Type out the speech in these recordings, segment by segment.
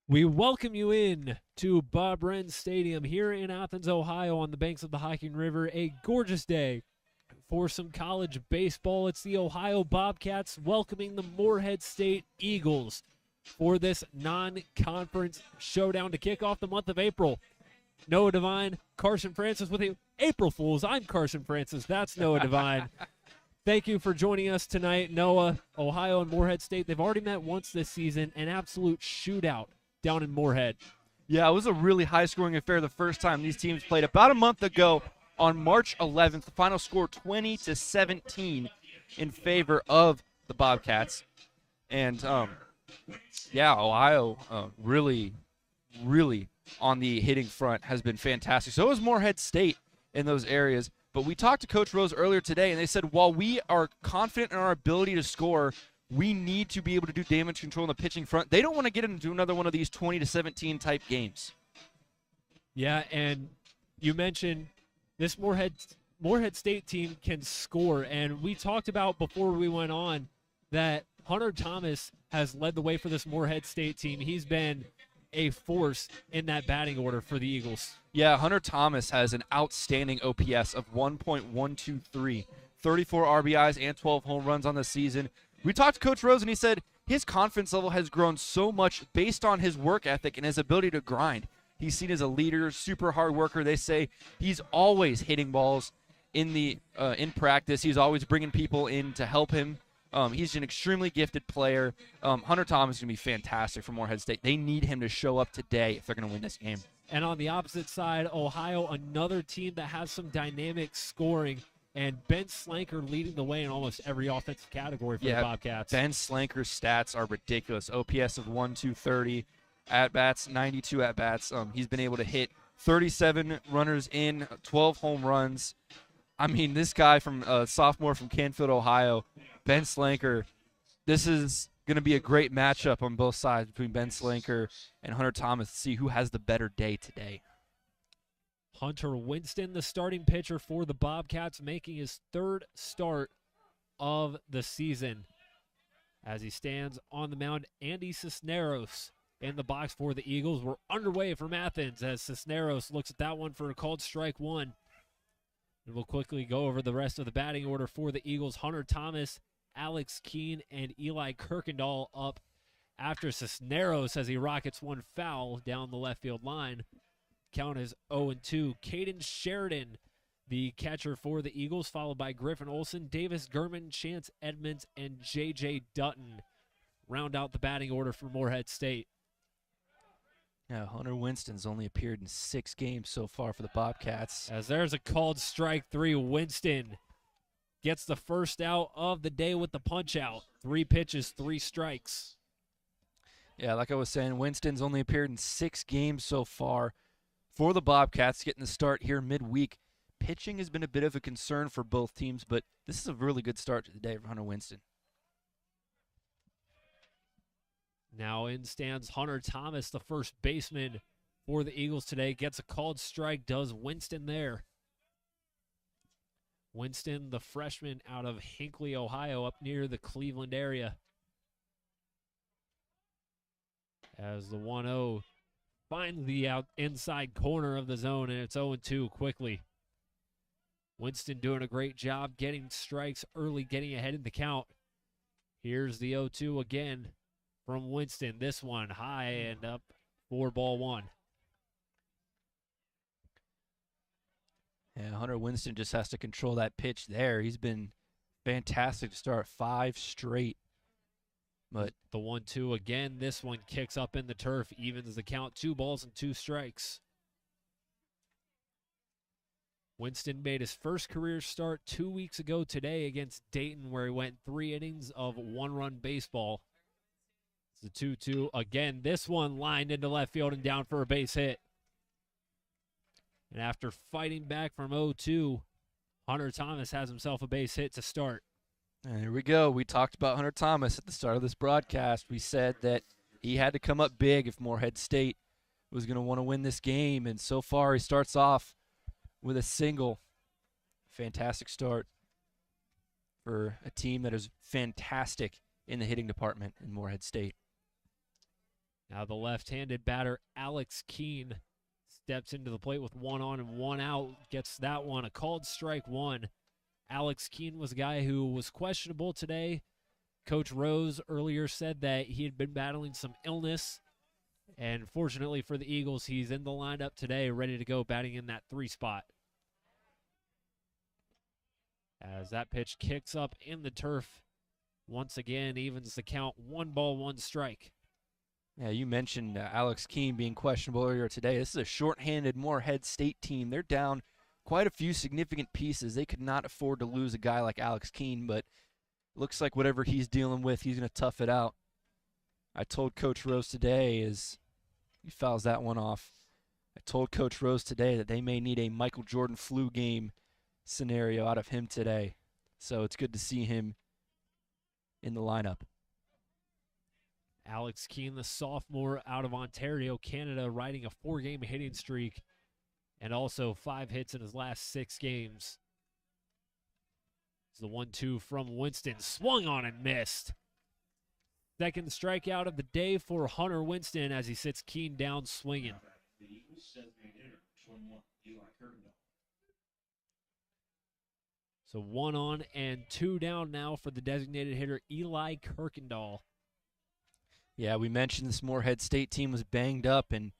We welcome you in to Bob Wren Stadium here in Athens, Ohio, on the banks of the Hocking River. A gorgeous day for some college baseball. It's the Ohio Bobcats welcoming the Morehead State Eagles for this non-conference showdown to kick off the month of April. Noah Devine, Carson Francis with you. April Fools, I'm Carson Francis. That's Noah Devine. Thank you for joining us tonight. Noah, Ohio and Morehead State, they've already met once this season. An absolute shootout down in Morehead. Yeah, it was a really high-scoring affair the first time these teams played about a month ago on March 11th. The final score 20-17 in favor of the Bobcats. And, Ohio really on the hitting front has been fantastic. So is Morehead State in those areas. But we talked to Coach Rose earlier today, and they said while we are confident in our ability to score, we need to be able to do damage control on the pitching front. They don't want to get into another one of these 20-17 type games. Yeah, and you mentioned this Morehead State team can score, and we talked about before we went on that Hunter Thomas has led the way for this Morehead State team. He's been a force in that batting order for the Eagles. Yeah, Hunter Thomas has an outstanding OPS of 1.123, 34 RBIs and 12 home runs on the season. We talked to Coach Rose, and he said his confidence level has grown so much based on his work ethic and his ability to grind. He's seen as a leader, super hard worker. They say he's always hitting balls in practice. He's always bringing people in to help him. He's an extremely gifted player. Hunter Thomas is going to be fantastic for Morehead State. They need him to show up today if they're going to win this game. And on the opposite side, Ohio, another team that has some dynamic scoring, and Ben Slanker leading the way in almost every offensive category for the Bobcats. Ben Slanker's stats are ridiculous. OPS of 1,230, at-bats, 92 at-bats. He's been able to hit 37 runners in, 12 home runs. I mean, this guy from sophomore from Canfield, Ohio, Ben Slanker, this is going to be a great matchup on both sides between Ben Slanker and Hunter Thomas to see who has the better day today. Hunter Winston, the starting pitcher for the Bobcats, making his third start of the season. As he stands on the mound, Andy Cisneros in the box for the Eagles. We're underway from Athens as Cisneros looks at that one for a called strike one. And we'll quickly go over the rest of the batting order for the Eagles. Hunter Thomas, Alex Keene, and Eli Kirkendall up after Cisneros as he rockets one foul down the left field line. Count is 0-2. Caden Sheridan, the catcher for the Eagles, followed by Griffin Olson, Davis Gurman, Chance Edmonds, and J.J. Dutton round out the batting order for Morehead State. Yeah, Hunter Winston's only appeared in 6 games so far for the Bobcats. As there's a called strike three, Winston gets the first out of the day with the punch out. 3 pitches, 3 strikes. Yeah, like I was saying, Winston's only appeared in 6 games so far for the Bobcats, getting the start here midweek. Pitching has been a bit of a concern for both teams, but this is a really good start to the day for Hunter Winston. Now in stands Hunter Thomas, the first baseman for the Eagles today. Gets a called strike, does Winston there. Winston, the freshman out of Hinckley, Ohio, up near the Cleveland area. As the 1-0 finds the inside corner of the zone, and it's 0-2 quickly. Winston doing a great job getting strikes early, getting ahead in the count. Here's the 0-2 again from Winston. This one high and up for ball 1. Yeah, Hunter Winston just has to control that pitch there. He's been fantastic to start 5 straight. But the 1-2 again. This one kicks up in the turf, evens the count. 2 balls and 2 strikes. Winston made his first career start 2 weeks ago today against Dayton, where he went 3 innings of 1-run baseball. It's the 2-2 again. This one lined into left field and down for a base hit. And after fighting back from 0-2, Hunter Thomas has himself a base hit to start. And here we go. We talked about Hunter Thomas at the start of this broadcast. We said that he had to come up big if Morehead State was going to want to win this game. And so far, he starts off with a single. Fantastic start for a team that is fantastic in the hitting department in Morehead State. Now the left-handed batter, Alex Keene, steps into the plate with one on and one out. Gets that one, a called strike one. Alex Keene was a guy who was questionable today. Coach Rose earlier said that he had been battling some illness. And fortunately for the Eagles, he's in the lineup today, ready to go, batting in that 3 spot. As that pitch kicks up in the turf, once again evens the count, 1 ball, 1 strike. Yeah, you mentioned Alex Keene being questionable earlier today. This is a shorthanded Morehead State team. They're down quite a few significant pieces. They could not afford to lose a guy like Alex Keene, but looks like whatever he's dealing with, he's going to tough it out. I told Coach Rose today as he fouls that one off. I told Coach Rose today that they may need a Michael Jordan flu game scenario out of him today. So it's good to see him in the lineup. Alex Keene, the sophomore out of Ontario, Canada, riding a 4-game hitting streak and also 5 hits in his last 6 games. It's the 1-2 from Winston, swung on and missed. Second strikeout of the day for Hunter Winston as he sits Keene down swinging. So 1 on and 2 down now for the designated hitter, Eli Kirkendall. Yeah, we mentioned this Morehead State team was banged up, and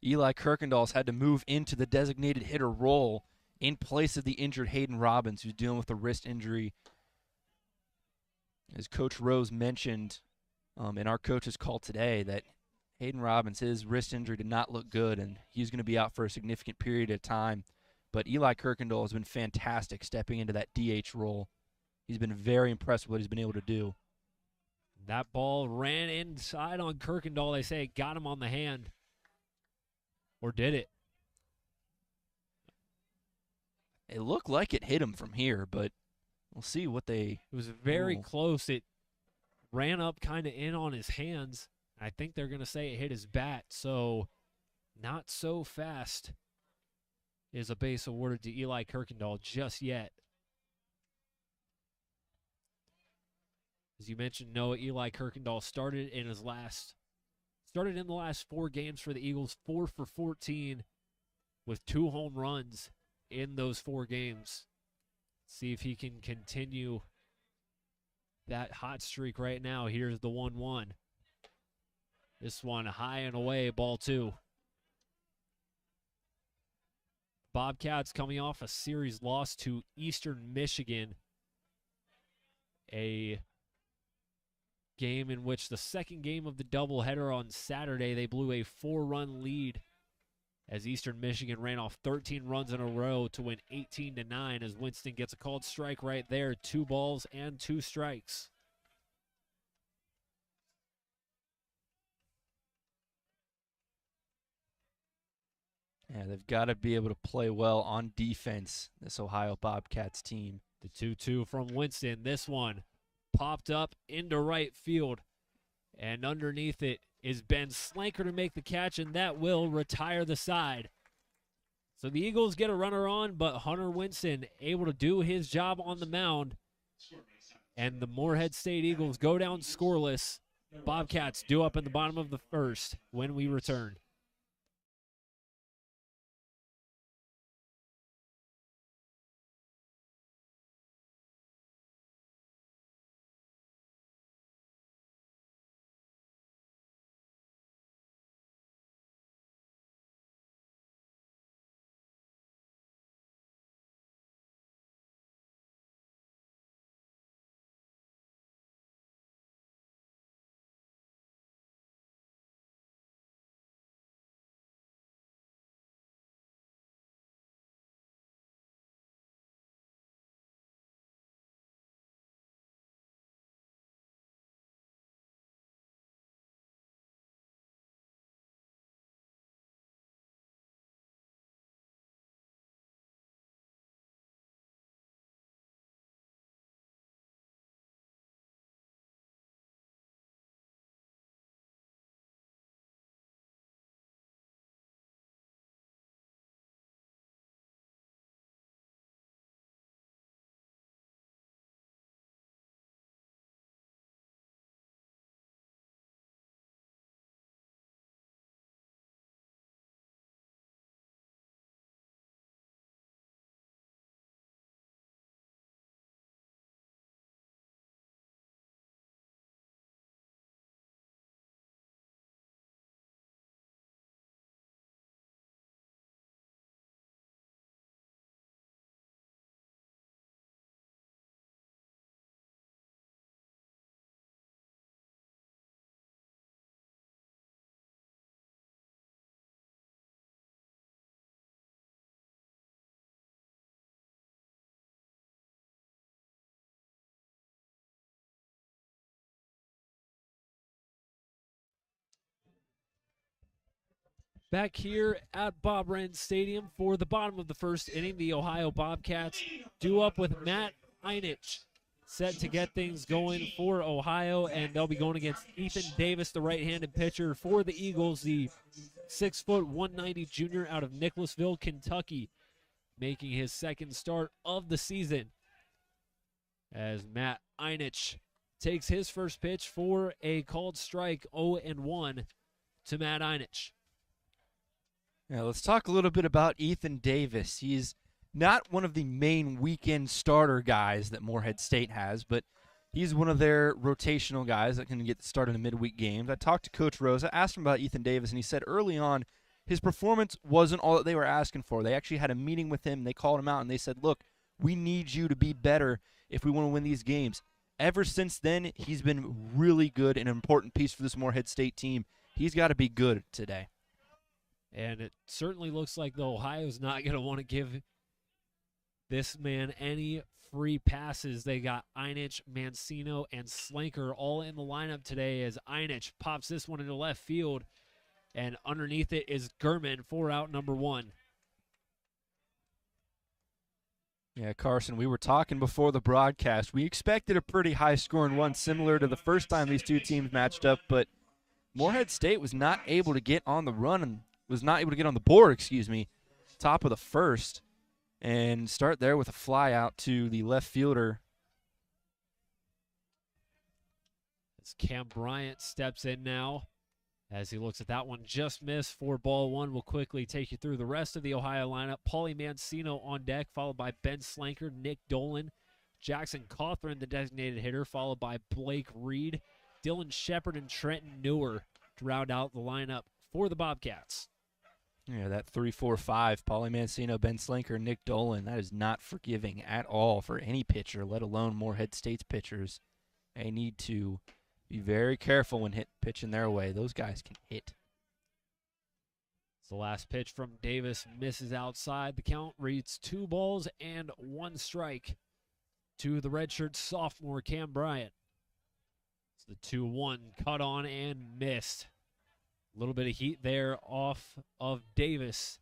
Eli Kirkendall's had to move into the designated hitter role in place of the injured Hayden Robbins, who's dealing with a wrist injury. As Coach Rose mentioned in our coach's call today, that Hayden Robbins, his wrist injury did not look good, and he's going to be out for a significant period of time. But Eli Kirkendall has been fantastic stepping into that DH role. He's been very impressed with what he's been able to do. That ball ran inside on Kirkendall. They say it got him on the hand. Or did it? It looked like it hit him from here, but we'll see what they... It was very close. It ran up kind of in on his hands. I think they're going to say it hit his bat, so not so fast is a base awarded to Eli Kirkendall just yet. As you mentioned, Noah, Eli Kirkendall started in the last 4 games for the Eagles, 4 for 14 with 2 home runs in those 4 games. See if he can continue that hot streak right now. Here's the 1-1. This one high and away, ball 2. Bobcats coming off a series loss to Eastern Michigan. A game in which the second game of the doubleheader on Saturday, they blew a 4-run lead as Eastern Michigan ran off 13 runs in a row to win 18-9 as Winston gets a called strike right there. 2 balls and 2 strikes. Yeah, they've got to be able to play well on defense, this Ohio Bobcats team. The 2-2 from Winston. This one popped up into right field, and underneath it is Ben Slanker to make the catch, and that will retire the side. So the Eagles get a runner on, but Hunter Winston able to do his job on the mound, and the Morehead State Eagles go down scoreless. Bobcats due up in the bottom of the first when we return. Back here at Bob Wren Stadium for the bottom of the first inning, the Ohio Bobcats due up with Matt Einich, set to get things going for Ohio, and they'll be going against Ethan Davis, the right-handed pitcher for the Eagles, the 6', 190 junior out of Nicholasville, Kentucky, making his second start of the season. As Matt Einich takes his first pitch for a called strike, 0-1 to Matt Einich. Now, let's talk a little bit about Ethan Davis. He's not one of the main weekend starter guys that Morehead State has, but he's one of their rotational guys that can get started in midweek games. I talked to Coach Rose. I asked him about Ethan Davis, and he said early on his performance wasn't all that they were asking for. They actually had a meeting with him. They called him out, and they said, look, we need you to be better if we want to win these games. Ever since then, he's been really good and an important piece for this Morehead State team. He's got to be good today. And it certainly looks like the Ohio's not going to want to give this man any free passes. They got Einich, Mancino, and Slanker all in the lineup today as Einich pops this one into left field. And underneath it is Gurman for out number 1. Yeah, Carson, we were talking before the broadcast. We expected a pretty high-scoring one similar to the first time these two teams matched up, but Morehead State was not able to get on the run and was not able to get on the board, top of the first, and start there with a fly out to the left fielder. As Cam Bryant steps in now, as he looks at that one, just missed for ball 1. We'll quickly take you through the rest of the Ohio lineup. Paulie Mancino on deck, followed by Ben Slanker, Nick Dolan, Jackson Cawthorn, the designated hitter, followed by Blake Reed, Dylan Shepard, and Trenton Newer to round out the lineup for the Bobcats. Yeah, that 3-4-5, Paulie Mancino, Ben Slanker, Nick Dolan, that is not forgiving at all for any pitcher, let alone Morehead State's pitchers. They need to be very careful when pitching their way. Those guys can hit. The last pitch from Davis misses outside. The count reads 2-1 strike to the redshirt sophomore Cam Bryant. It's the 2-1 cut on and missed. A little bit of heat there off of Davis,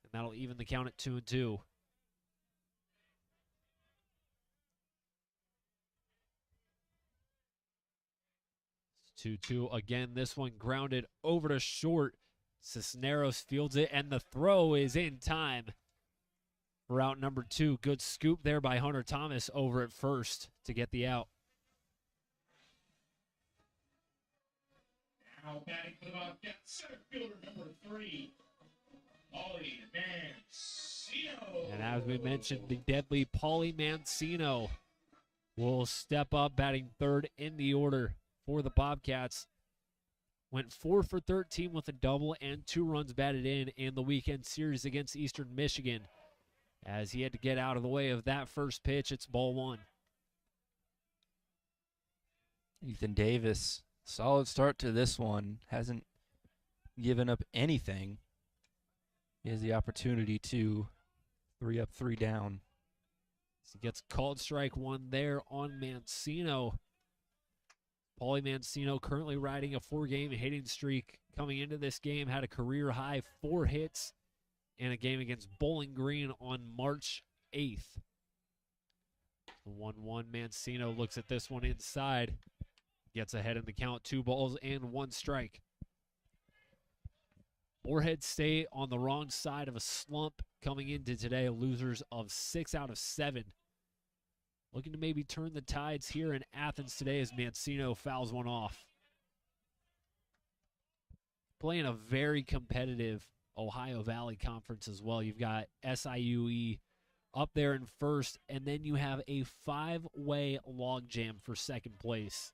and that'll even the count at 2-2. It's 2-2 again. This one grounded over to short. Cisneros fields it, and the throw is in time for out number 2. Good scoop there by Hunter Thomas over at first to get the out. Now batting for the Bobcats, center fielder number 3, Paulie Mancino. And as we mentioned, the deadly Paulie Mancino will step up, batting third in the order for the Bobcats. Went 4 for 13 with a double and 2 runs batted in the weekend series against Eastern Michigan. As he had to get out of the way of that first pitch, it's ball 1. Ethan Davis, solid start to this one. Hasn't given up anything. He has the opportunity to 3 up, 3 down. So he gets called strike 1 there on Mancino. Paulie Mancino currently riding a 4-game hitting streak. Coming into this game, had a career-high 4 hits in a game against Bowling Green on March 8th. The 1-1 Mancino looks at this one inside. Gets ahead in the count, 2-1 strike. Morehead State on the wrong side of a slump coming into today, losers of 6 out of 7. Looking to maybe turn the tides here in Athens today as Mancino fouls one off. Playing a very competitive Ohio Valley Conference as well. You've got SIUE up there in first, and then you have a 5-way logjam for second place.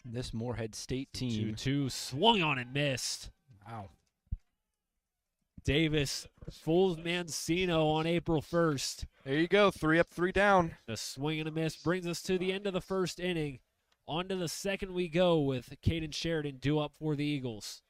This Morehead State team. 2-2, swung on and missed. Wow. Davis fools Mancino on April 1st. There you go, 3 up, 3 down. The swing and a miss brings us to the end of the first inning. On to the second we go with Caden Sheridan due up for the Eagles.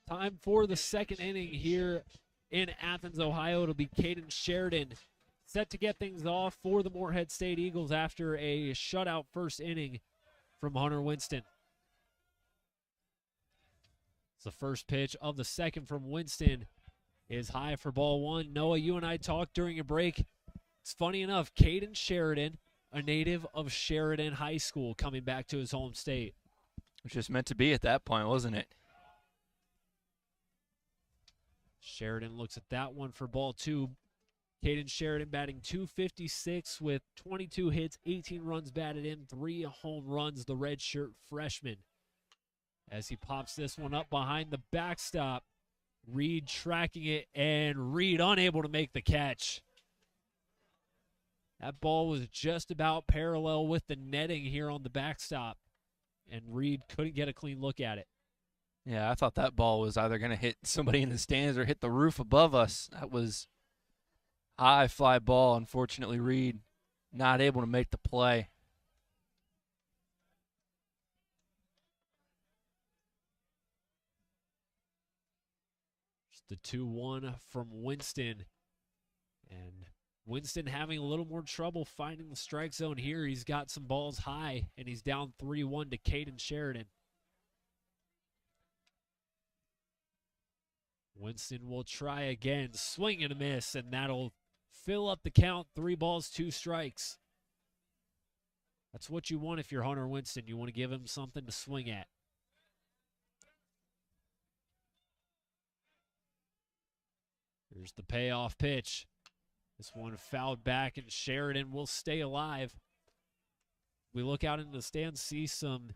Time for the second inning here in Athens, Ohio. It'll be Caden Sheridan set to get things off for the Morehead State Eagles after a shutout first inning from Hunter Winston. It's the first pitch of the second from Winston is high for ball one. Noah, you and I talked during a break. It's funny enough, Caden Sheridan, a native of Sheridan High School, coming back to his home state. It was just meant to be at that point, wasn't it? Sheridan looks at that one for ball two. Caden Sheridan batting .256 with 22 hits, 18 runs batted in, 3 home runs, the redshirt freshman. As he pops this one up behind the backstop, Reed tracking it, and Reed unable to make the catch. That ball was just about parallel with the netting here on the backstop, and Reed couldn't get a clean look at it. Yeah, I thought that ball was either going to hit somebody in the stands or hit the roof above us. That was high fly ball. Unfortunately, Reed not able to make the play. Just the 2-1 from Winston. And Winston having a little more trouble finding the strike zone here. He's got some balls high, and he's down 3-1 to Caden Sheridan. Winston will try again, swing and a miss, and that'll fill up the count. 3 balls, 2 strikes. That's what you want if you're Hunter Winston. You want to give him something to swing at. Here's the payoff pitch. This one fouled back, and Sheridan will stay alive. We look out into the stands, see some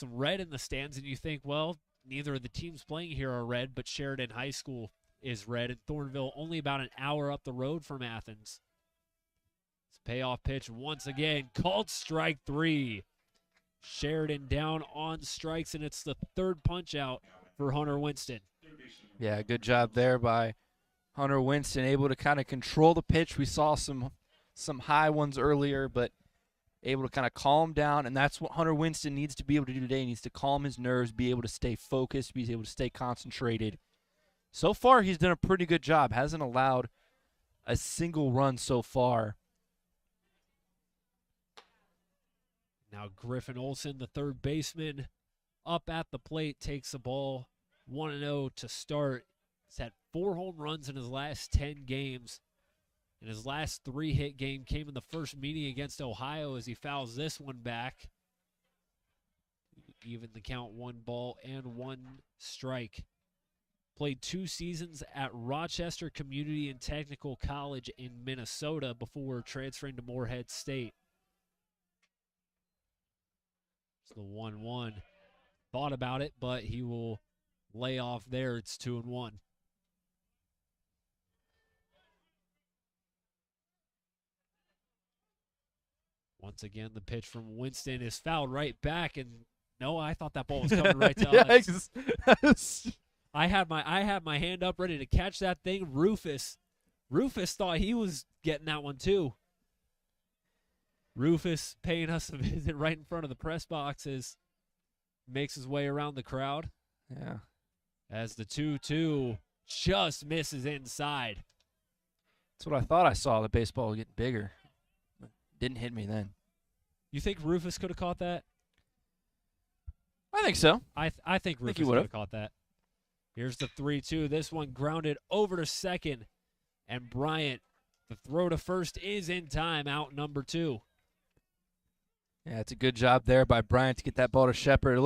red in the stands, and you think, well, neither of the teams playing here are red, but Sheridan High School is red, and Thornville only about an hour up the road from Athens. This payoff pitch once again, called strike 3. Sheridan down on strikes, and it's the 3rd punch out for Hunter Winston. Yeah, good job there by Hunter Winston, able to kind of control the pitch. We saw some high ones earlier, but able to kind of calm down, and that's what Hunter Winston needs to be able to do today. He needs to calm his nerves, be able to stay focused, be able to stay concentrated. So far, he's done a pretty good job. Hasn't allowed a single run so far. Now Griffin Olson, the 3rd baseman, up at the plate, takes the ball 1-0 to start. He's had 4 home runs in his last 10 games. And his last 3-hit game came in the first meeting against Ohio as he fouls this one back. Even the count, 1 ball and 1 strike. Played 2 seasons at Rochester Community and Technical College in Minnesota before transferring to Morehead State. It's the 1-1. Thought about it, but he will lay off there. It's 2-1. Once again, the pitch from Winston is fouled right back, and no, I thought that ball was coming right to us. Yes. I had my hand up ready to catch that thing. Rufus thought he was getting that one too. Rufus paying us a visit right in front of the press boxes, makes his way around the crowd. Yeah. As the 2-2 just misses inside. That's what I thought I saw. The baseball getting bigger. Didn't hit me then. You think Rufus could have caught that? I think so. I think Rufus he could would've. have caught that. Here's the 3-2. This one grounded over to second. And Bryant, the throw to first is in time, out number 2. Yeah, it's a good job there by Bryant to get that ball to Shepard.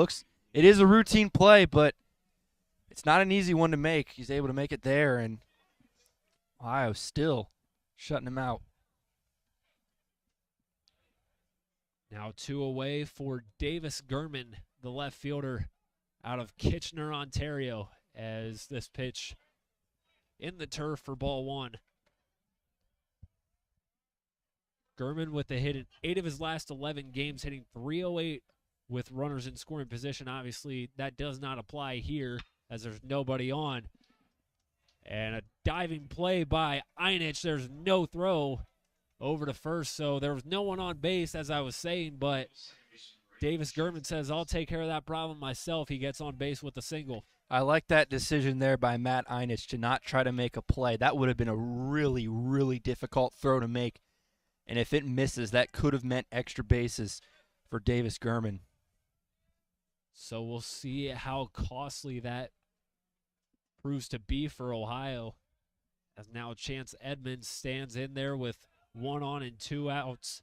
It is a routine play, but it's not an easy one to make. He's able to make it there, and Ohio still shutting him out. Now 2 away for Davis Gurman, the left fielder out of Kitchener, Ontario, as this pitch in the turf for ball 1. Gurman with the hit in 8 of his last 11 games, hitting .308 with runners in scoring position. Obviously, that does not apply here as there's nobody on. And a diving play by Einich. There's no throw over to first, so there was no one on base, as I was saying, but Davis Gurman says, I'll take care of that problem myself. He gets on base with a single. I like that decision there by Matt Einich to not try to make a play. That would have been a really, really difficult throw to make. And if it misses, that could have meant extra bases for Davis Gurman. So we'll see how costly that proves to be for Ohio. As now Chance Edmonds stands in there with 1 on and 2 outs.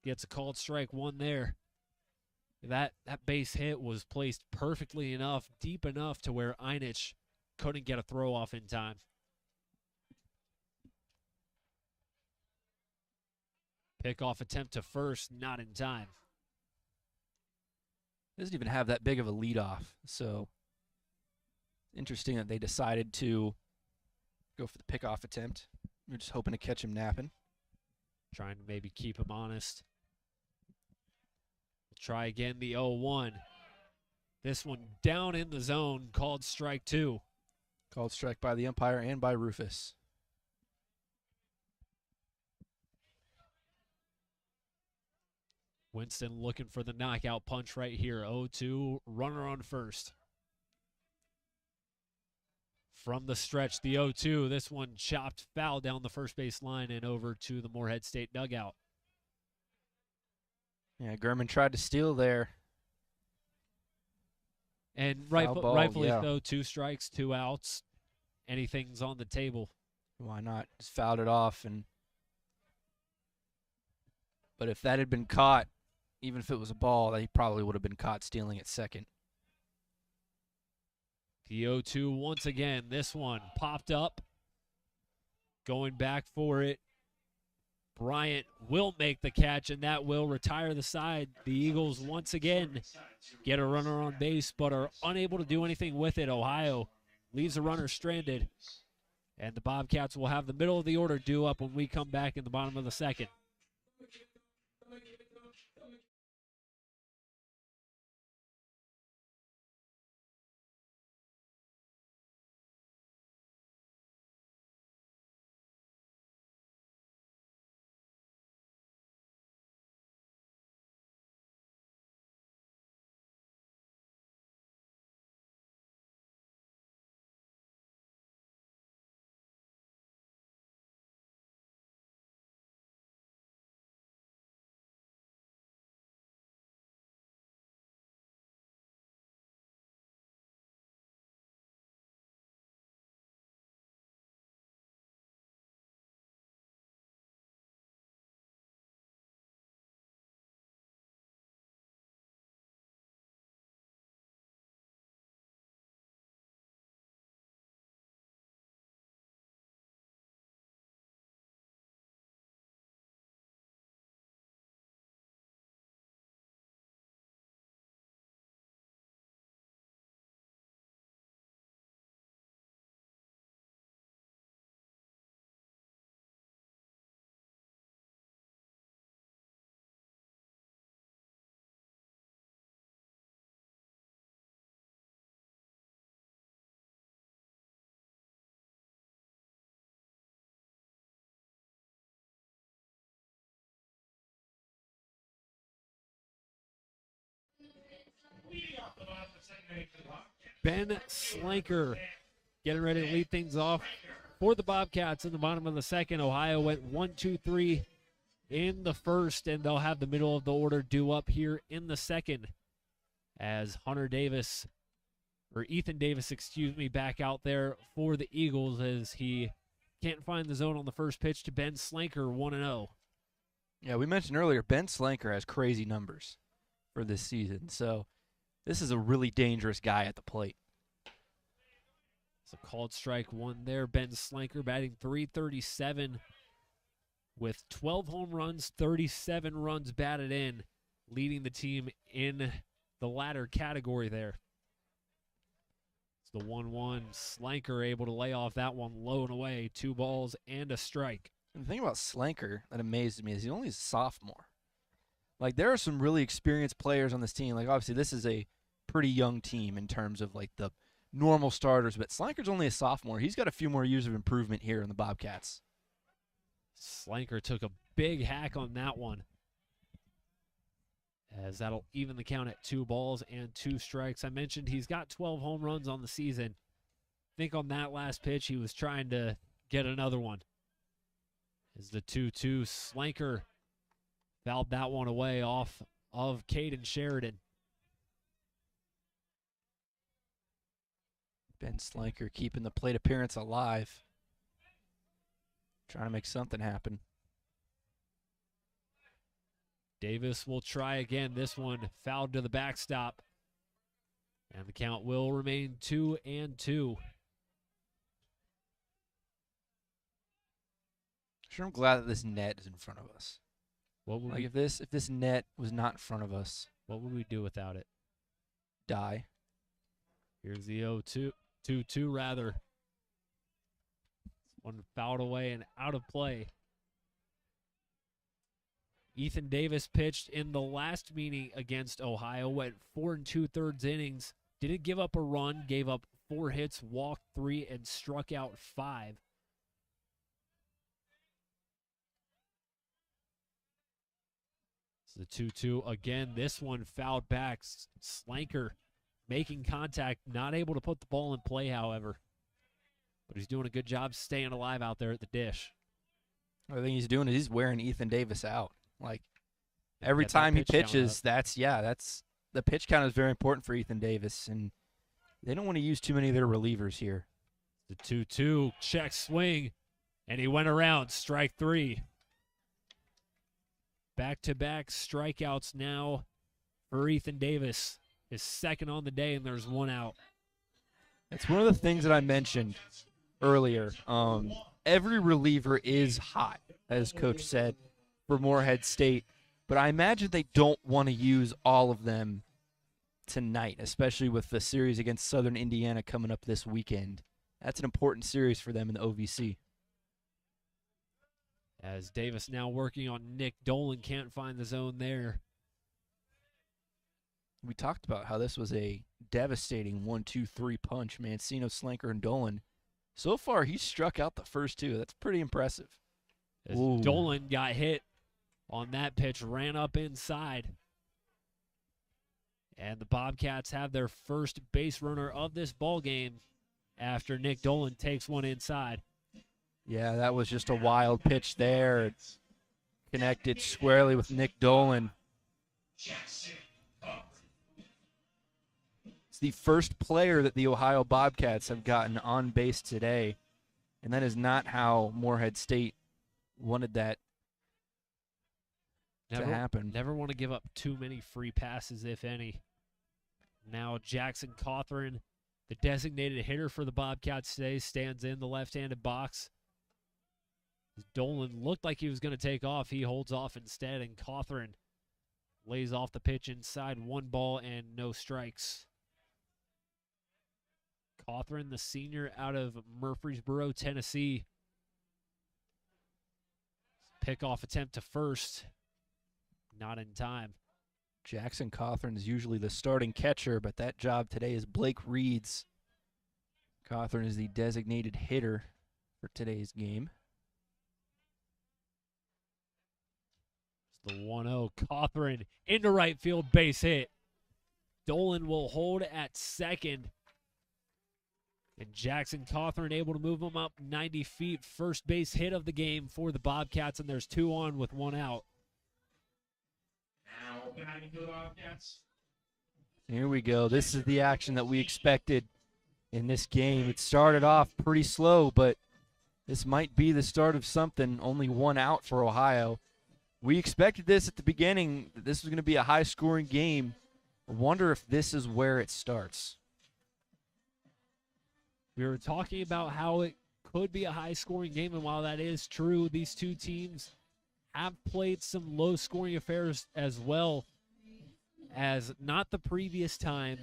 Gets a called strike, 1 there. That base hit was placed perfectly enough, deep enough to where Einich couldn't get a throw off in time. Pickoff attempt to first, not in time. Doesn't even have that big of a leadoff, so interesting that they decided to go for the pickoff attempt. We're just hoping to catch him napping. Trying to maybe keep him honest. Try again the 0-1. This one down in the zone, called strike 2. Called strike by the umpire and by Rufus. Winston looking for the knockout punch right here. 0-2, runner on first. From the stretch, the 0-2. This one chopped foul down the first base line and over to the Morehead State dugout. Yeah, Gurman tried to steal there. And Foul ball, rightfully yeah. so, 2 strikes, 2 outs. Anything's on the table. Why not? Just fouled it off. But if that had been caught, even if it was a ball, he probably would have been caught stealing at second. The 0-2 once again. This one popped up. Going back for it. Bryant will make the catch, and that will retire the side. The Eagles once again get a runner on base, but are unable to do anything with it. Ohio leaves the runner stranded, and the Bobcats will have the middle of the order due up when we come back in the bottom of the second. Ben Slanker getting ready to lead things off for the Bobcats in the bottom of the second. Ohio went 1-2-3 in the first, and they'll have the middle of the order due up here in the second as Ethan Davis, back out there for the Eagles as he can't find the zone on the first pitch to Ben Slanker, 1-0. Yeah, we mentioned earlier, Ben Slanker has crazy numbers for this season, so this is a really dangerous guy at the plate. It's a called strike 1 there. Ben Slanker batting .337 with 12 home runs, 37 runs batted in, leading the team in the latter category there. It's the 1-1. Slanker able to lay off that one low and away. 2 balls and a strike. And the thing about Slanker that amazes me is he's only a sophomore. Like, there are some really experienced players on this team. Like, obviously, this is a pretty young team in terms of, like, the normal starters. But Slanker's only a sophomore. He's got a few more years of improvement here in the Bobcats. Slanker took a big hack on that one as that'll even the count at 2 balls and 2 strikes. I mentioned he's got 12 home runs on the season. I think on that last pitch he was trying to get another one. As the 2-2 Slanker fouled that one away off of Caden Sheridan. Ben Slanker keeping the plate appearance alive. Trying to make something happen. Davis will try again. This one fouled to the backstop. And the count will remain 2-2. Sure, I'm glad that this net is in front of us. What would Like we, if this net was not in front of us, what would we do without it? die. Here's the 2-2 rather. One fouled away and out of play. Ethan Davis pitched in the last meeting against Ohio, went 4 2/3 innings, didn't give up a run, gave up 4 hits, walked 3, and struck out 5. The 2-2 again. This one fouled back. Slanker making contact, not able to put the ball in play, however. But he's doing a good job staying alive out there at the dish. The thing he's doing is he's wearing Ethan Davis out. Like every Get that time he pitch count pitches, up. that's the pitch count is very important for Ethan Davis, and they don't want to use too many of their relievers here. The 2-2 check swing, and he went around. Strike 3. Back-to-back strikeouts now for Ethan Davis. His second on the day, and there's 1 out. It's one of the things that I mentioned earlier. Every reliever is hot, as Coach said, for Morehead State. But I imagine they don't want to use all of them tonight, especially with the series against Southern Indiana coming up this weekend. That's an important series for them in the OVC. As Davis now working on Nick Dolan, can't find the zone there. We talked about how this was a devastating 1-2-3 punch, Mancino, Slanker, and Dolan. So far, he's struck out the first 2. That's pretty impressive. As Ooh. Dolan got hit on that pitch, ran up inside. And the Bobcats have their first base runner of this ball game after Nick Dolan takes one inside. Yeah, that was just a wild pitch there. It's connected squarely with Nick Dolan. It's the first player that the Ohio Bobcats have gotten on base today, and that is not how Morehead State wanted that to happen. Never want to give up too many free passes, if any. Now Jackson Cawthorn, the designated hitter for the Bobcats today, stands in the left-handed box. Dolan looked like he was going to take off. He holds off instead, and Cawthorn lays off the pitch inside. 1 ball and no strikes. Cawthorn, the senior out of Murfreesboro, Tennessee. Pickoff attempt to first. Not in time. Jackson Cawthorn is usually the starting catcher, but that job today is Blake Reed's. Cawthorn is the designated hitter for today's game. The 1-0, Cawthorn into right field, base hit. Dolan will hold at second. And Jackson Cawthorn able to move him up 90 feet. First base hit of the game for the Bobcats, and there's 2 on with 1 out. Now batting for the Bobcats. Here we go. This is the action that we expected in this game. It started off pretty slow, but this might be the start of something. Only 1 out for Ohio. We expected this at the beginning, that this was going to be a high-scoring game. I wonder if this is where it starts. We were talking about how it could be a high-scoring game, and while that is true, these two teams have played some low-scoring affairs as well, as not the previous time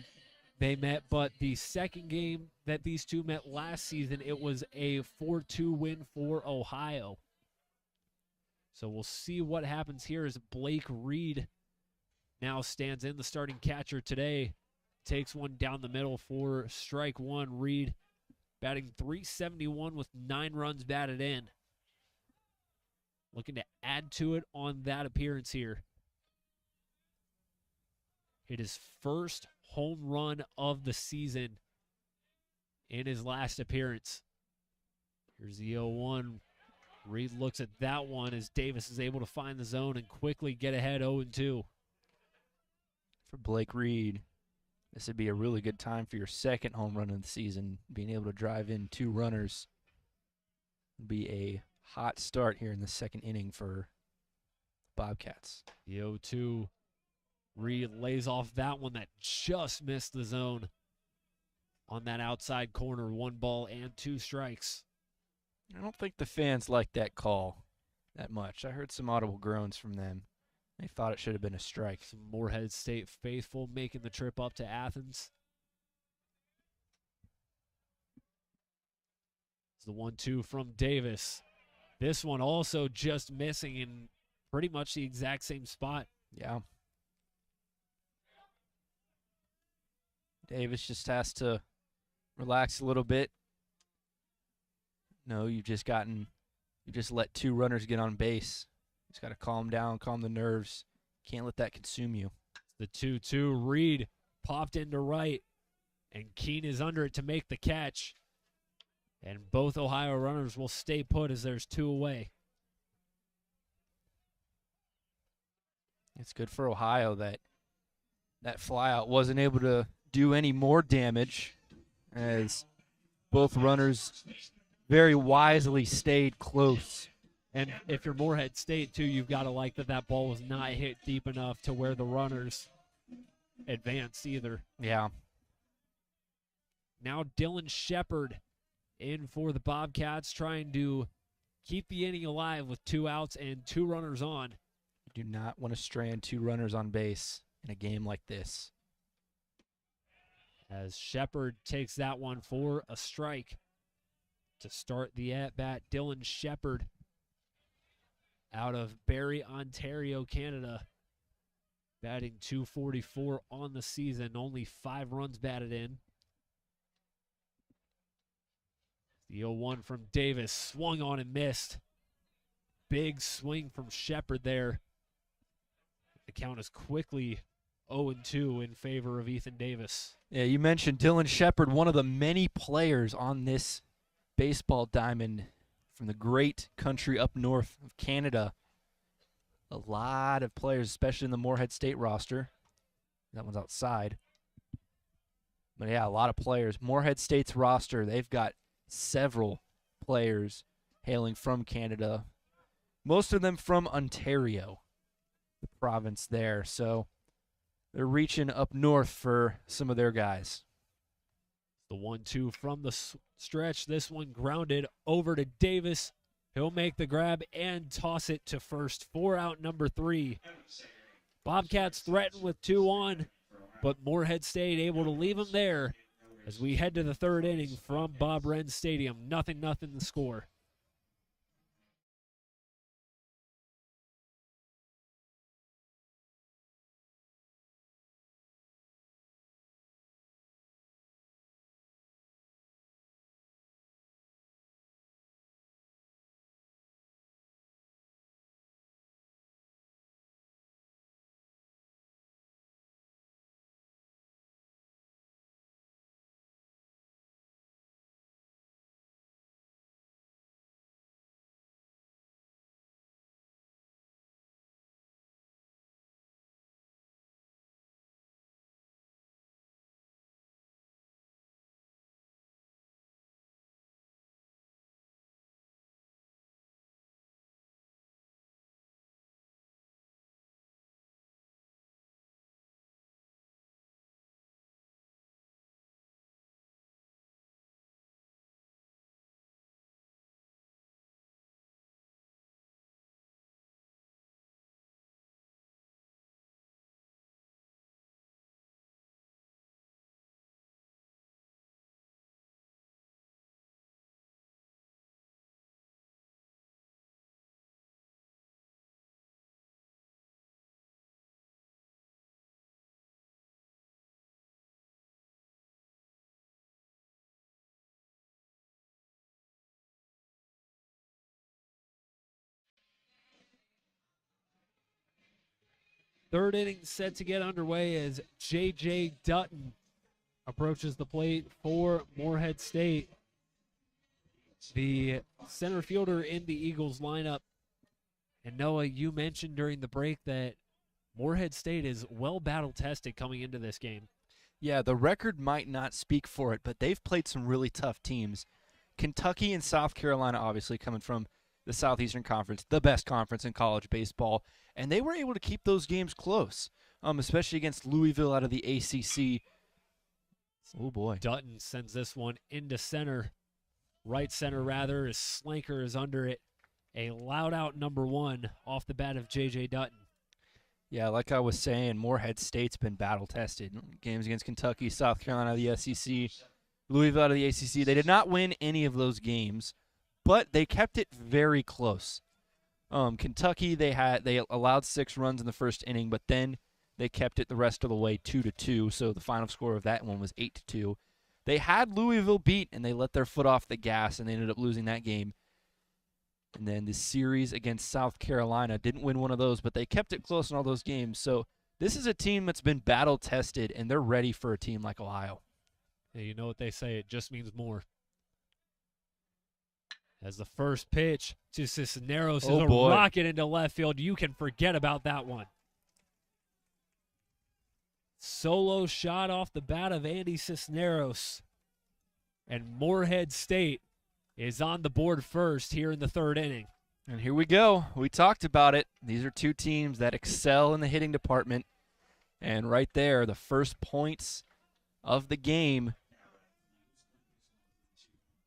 they met, but the second game that these two met last season, it was a 4-2 win for Ohio. So we'll see what happens here as Blake Reed now stands in, the starting catcher today. Takes one down the middle for strike 1. Reed batting .371 with 9 runs batted in. Looking to add to it on that appearance here. hit his first home run of the season in his last appearance. Here's the 0-1. Reed looks at that one as Davis is able to find the zone and quickly get ahead 0-2. For Blake Reed, this would be a really good time for your second home run of the season. Being able to drive in 2 runners would be a hot start here in the second inning for Bobcats. The 0-2. Reed lays off that one that just missed the zone on that outside corner. 1 ball and 2 strikes. I don't think the fans liked that call that much. I heard some audible groans from them. They thought it should have been a strike. Some Morehead State faithful making the trip up to Athens. It's the 1-2 from Davis. This one also just missing in pretty much the exact same spot. Yeah. Davis just has to relax a little bit. No, you've just let 2 runners get on base. Just got to calm down, calm the nerves. Can't let that consume you. The 2-2. Reed popped into right, and Keene is under it to make the catch. And both Ohio runners will stay put as there's 2 away. It's good for Ohio that that flyout wasn't able to do any more damage, as both runners very wisely stayed close. And if you're Morehead State, too, you've got to like that that ball was not hit deep enough to where the runners advanced either. Yeah. Now Dylan Shepard in for the Bobcats, trying to keep the inning alive with 2 outs and 2 runners on. You do not want to strand 2 runners on base in a game like this. As Shepard takes that one for a strike to start the at-bat. Dylan Shepard out of Barrie, Ontario, Canada, batting .244 on the season, only 5 runs batted in. The 0-1 from Davis, swung on and missed. Big swing from Shepard there. The count is quickly 0-2 in favor of Ethan Davis. Yeah, you mentioned Dylan Shepard, one of the many players on this baseball diamond from the great country up north of Canada. A lot of players, especially in the Morehead State roster. That one's outside. But yeah, a lot of players. Morehead State's roster, they've got several players hailing from Canada. Most of them from Ontario, the province there. So they're reaching up north for some of their guys. The 1-2 from the stretch. This one grounded over to Davis. He'll make the grab and toss it to first. 4 out, number 3. Bobcats threatened with 2 on, but Morehead State able to leave them there as we head to the 3rd inning from Bob Wren Stadium. 0-0 the score. Third inning set to get underway as J.J. Dutton approaches the plate for Morehead State. The center fielder in the Eagles lineup. And Noah, you mentioned during the break that Morehead State is well battle-tested coming into this game. Yeah, the record might not speak for it, but they've played some really tough teams. Kentucky and South Carolina, obviously coming from the Southeastern Conference, the best conference in college baseball, and they were able to keep those games close, especially against Louisville out of the ACC. Oh, boy. Dutton sends this one into center, right center rather, as Slanker is under it. A loud out number one off the bat of J.J. Dutton. Yeah, like I was saying, Morehead State's been battle-tested. Games against Kentucky, South Carolina out of the SEC, Louisville out of the ACC. They did not win any of those games, but they kept it very close. Kentucky, they allowed 6 runs in the first inning, but then they kept it the rest of the way 2-2, so the final score of that one was 8-2. They had Louisville beat, and they let their foot off the gas, and they ended up losing that game. And then the series against South Carolina, didn't win one of those, but they kept it close in all those games. So this is a team that's been battle-tested, and they're ready for a team like Ohio. Yeah, you know what they say, it just means more. As the first pitch to Cisneros is a rocket into left field. You can forget about that one. Solo shot off the bat of Andy Cisneros. And Morehead State is on the board first here in the third inning. And here we go. We talked about it. These are two teams that excel in the hitting department. And right there, the first points of the game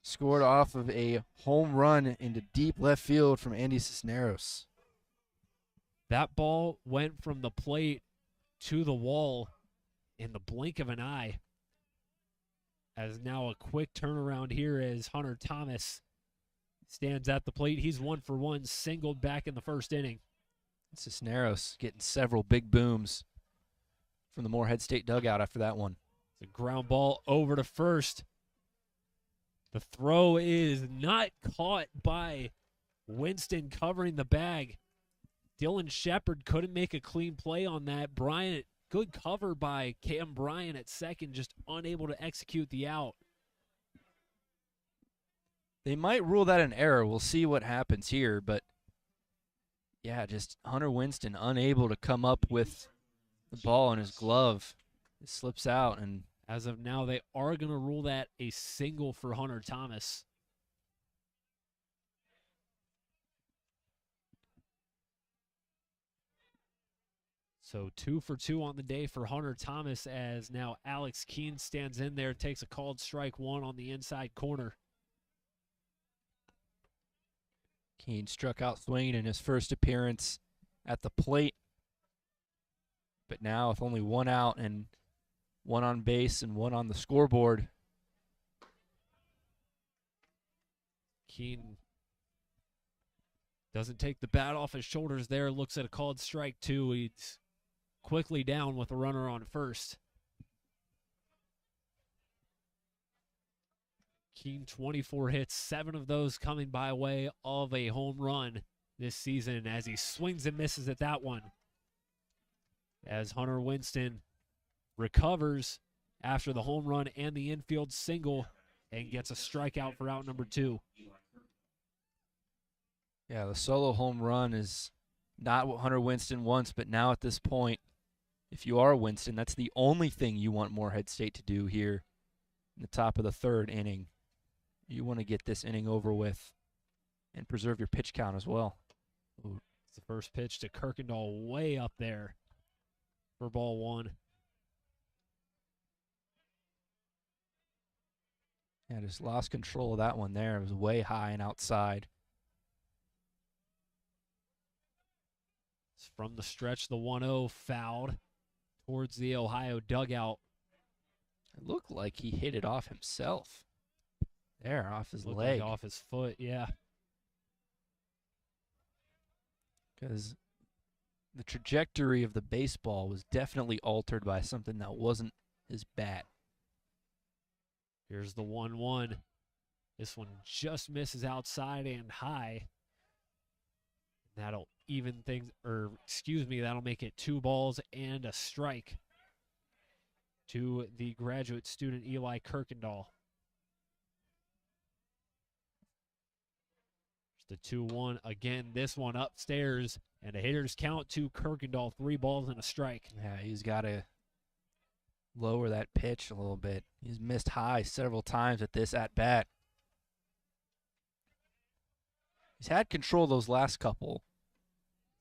scored off of a home run into deep left field from Andy Cisneros. That ball went from the plate to the wall in the blink of an eye. As now a quick turnaround here as Hunter Thomas stands at the plate. He's 1 for 1, singled back in the first inning. Cisneros getting several big booms from the Morehead State dugout after that one. It's a ground ball over to first. The throw is not caught by Winston covering the bag. Dylan Shepard couldn't make a clean play on that. Bryant, good cover by Cam Bryant at second, just unable to execute the out. They might rule that an error. We'll see what happens here, but yeah, just Hunter Winston unable to come up with the ball in his glove. It slips out, and as of now, they are going to rule that a single for Hunter Thomas. So 2 for 2 on the day for Hunter Thomas, as now Alex Keene stands in there, takes a called strike one on the inside corner. Keene struck out swinging in his first appearance at the plate. But now with only one out and one on base and one on the scoreboard. Keene doesn't take the bat off his shoulders there, looks at a called strike two. He's quickly down with a runner on first. Keene 24 hits, 7 of those coming by way of a home run this season as he swings and misses at that one. As Hunter Winston recovers after the home run and the infield single and gets a strikeout for out number 2. Yeah, the solo home run is not what Hunter Winston wants, but now at this point, if you are Winston, that's the only thing you want Morehead State to do here in the top of the third inning. You want to get this inning over with and preserve your pitch count as well. Ooh, it's the first pitch to Kirkendall way up there for ball 1. Yeah, just lost control of that one there. It was way high and outside. It's from the stretch, the 1-0 fouled towards the Ohio dugout. It looked like he hit it off himself. There, off his Looked leg. like off his foot, yeah. Because the trajectory of the baseball was definitely altered by something that wasn't his bat. Here's the 1-1. This one just misses outside and high. That'll even things, or excuse me, that'll make it 2 balls and a strike to the graduate student Eli Kirkendall. The 2-1 again. This one upstairs, and a hitter's count to Kirkendall. 3 balls and a strike. Yeah, he's got to lower that pitch a little bit. He's missed high several times at this at bat. He's had control those last couple.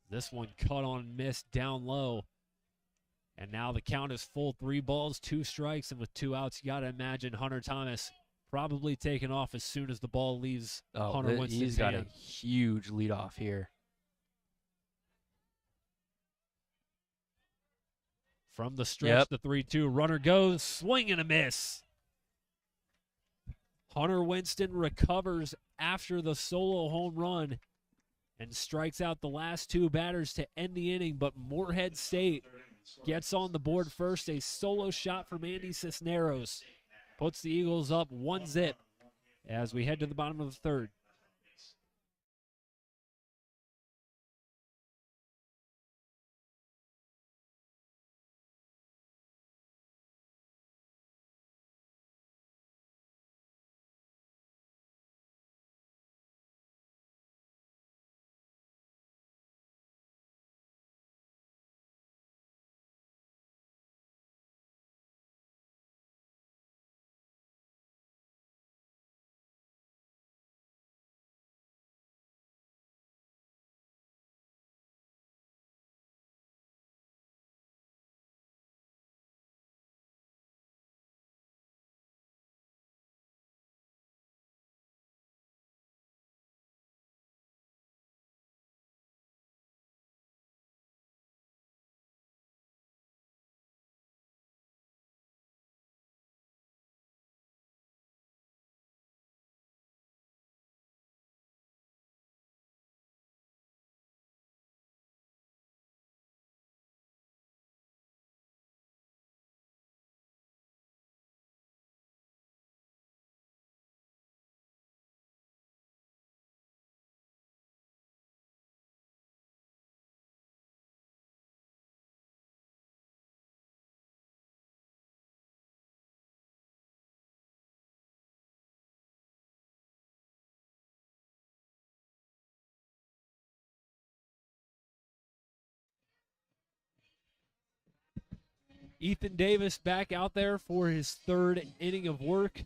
This one cut on miss down low. And now the count is full. 3 balls, 2 strikes, and with 2 outs, you got to imagine Hunter Thomas probably taking off as soon as the ball leaves Hunter Winston's he's got hand. a huge leadoff here. From the stretch, the 3-2 runner goes, swing and a miss. Hunter Winston recovers after the solo home run and strikes out the last 2 batters to end the inning, but Morehead State gets on the board first. A solo shot from Andy Cisneros puts the Eagles up 1-0 as we head to the bottom of the 3rd. Ethan Davis back out there for his 3rd inning of work,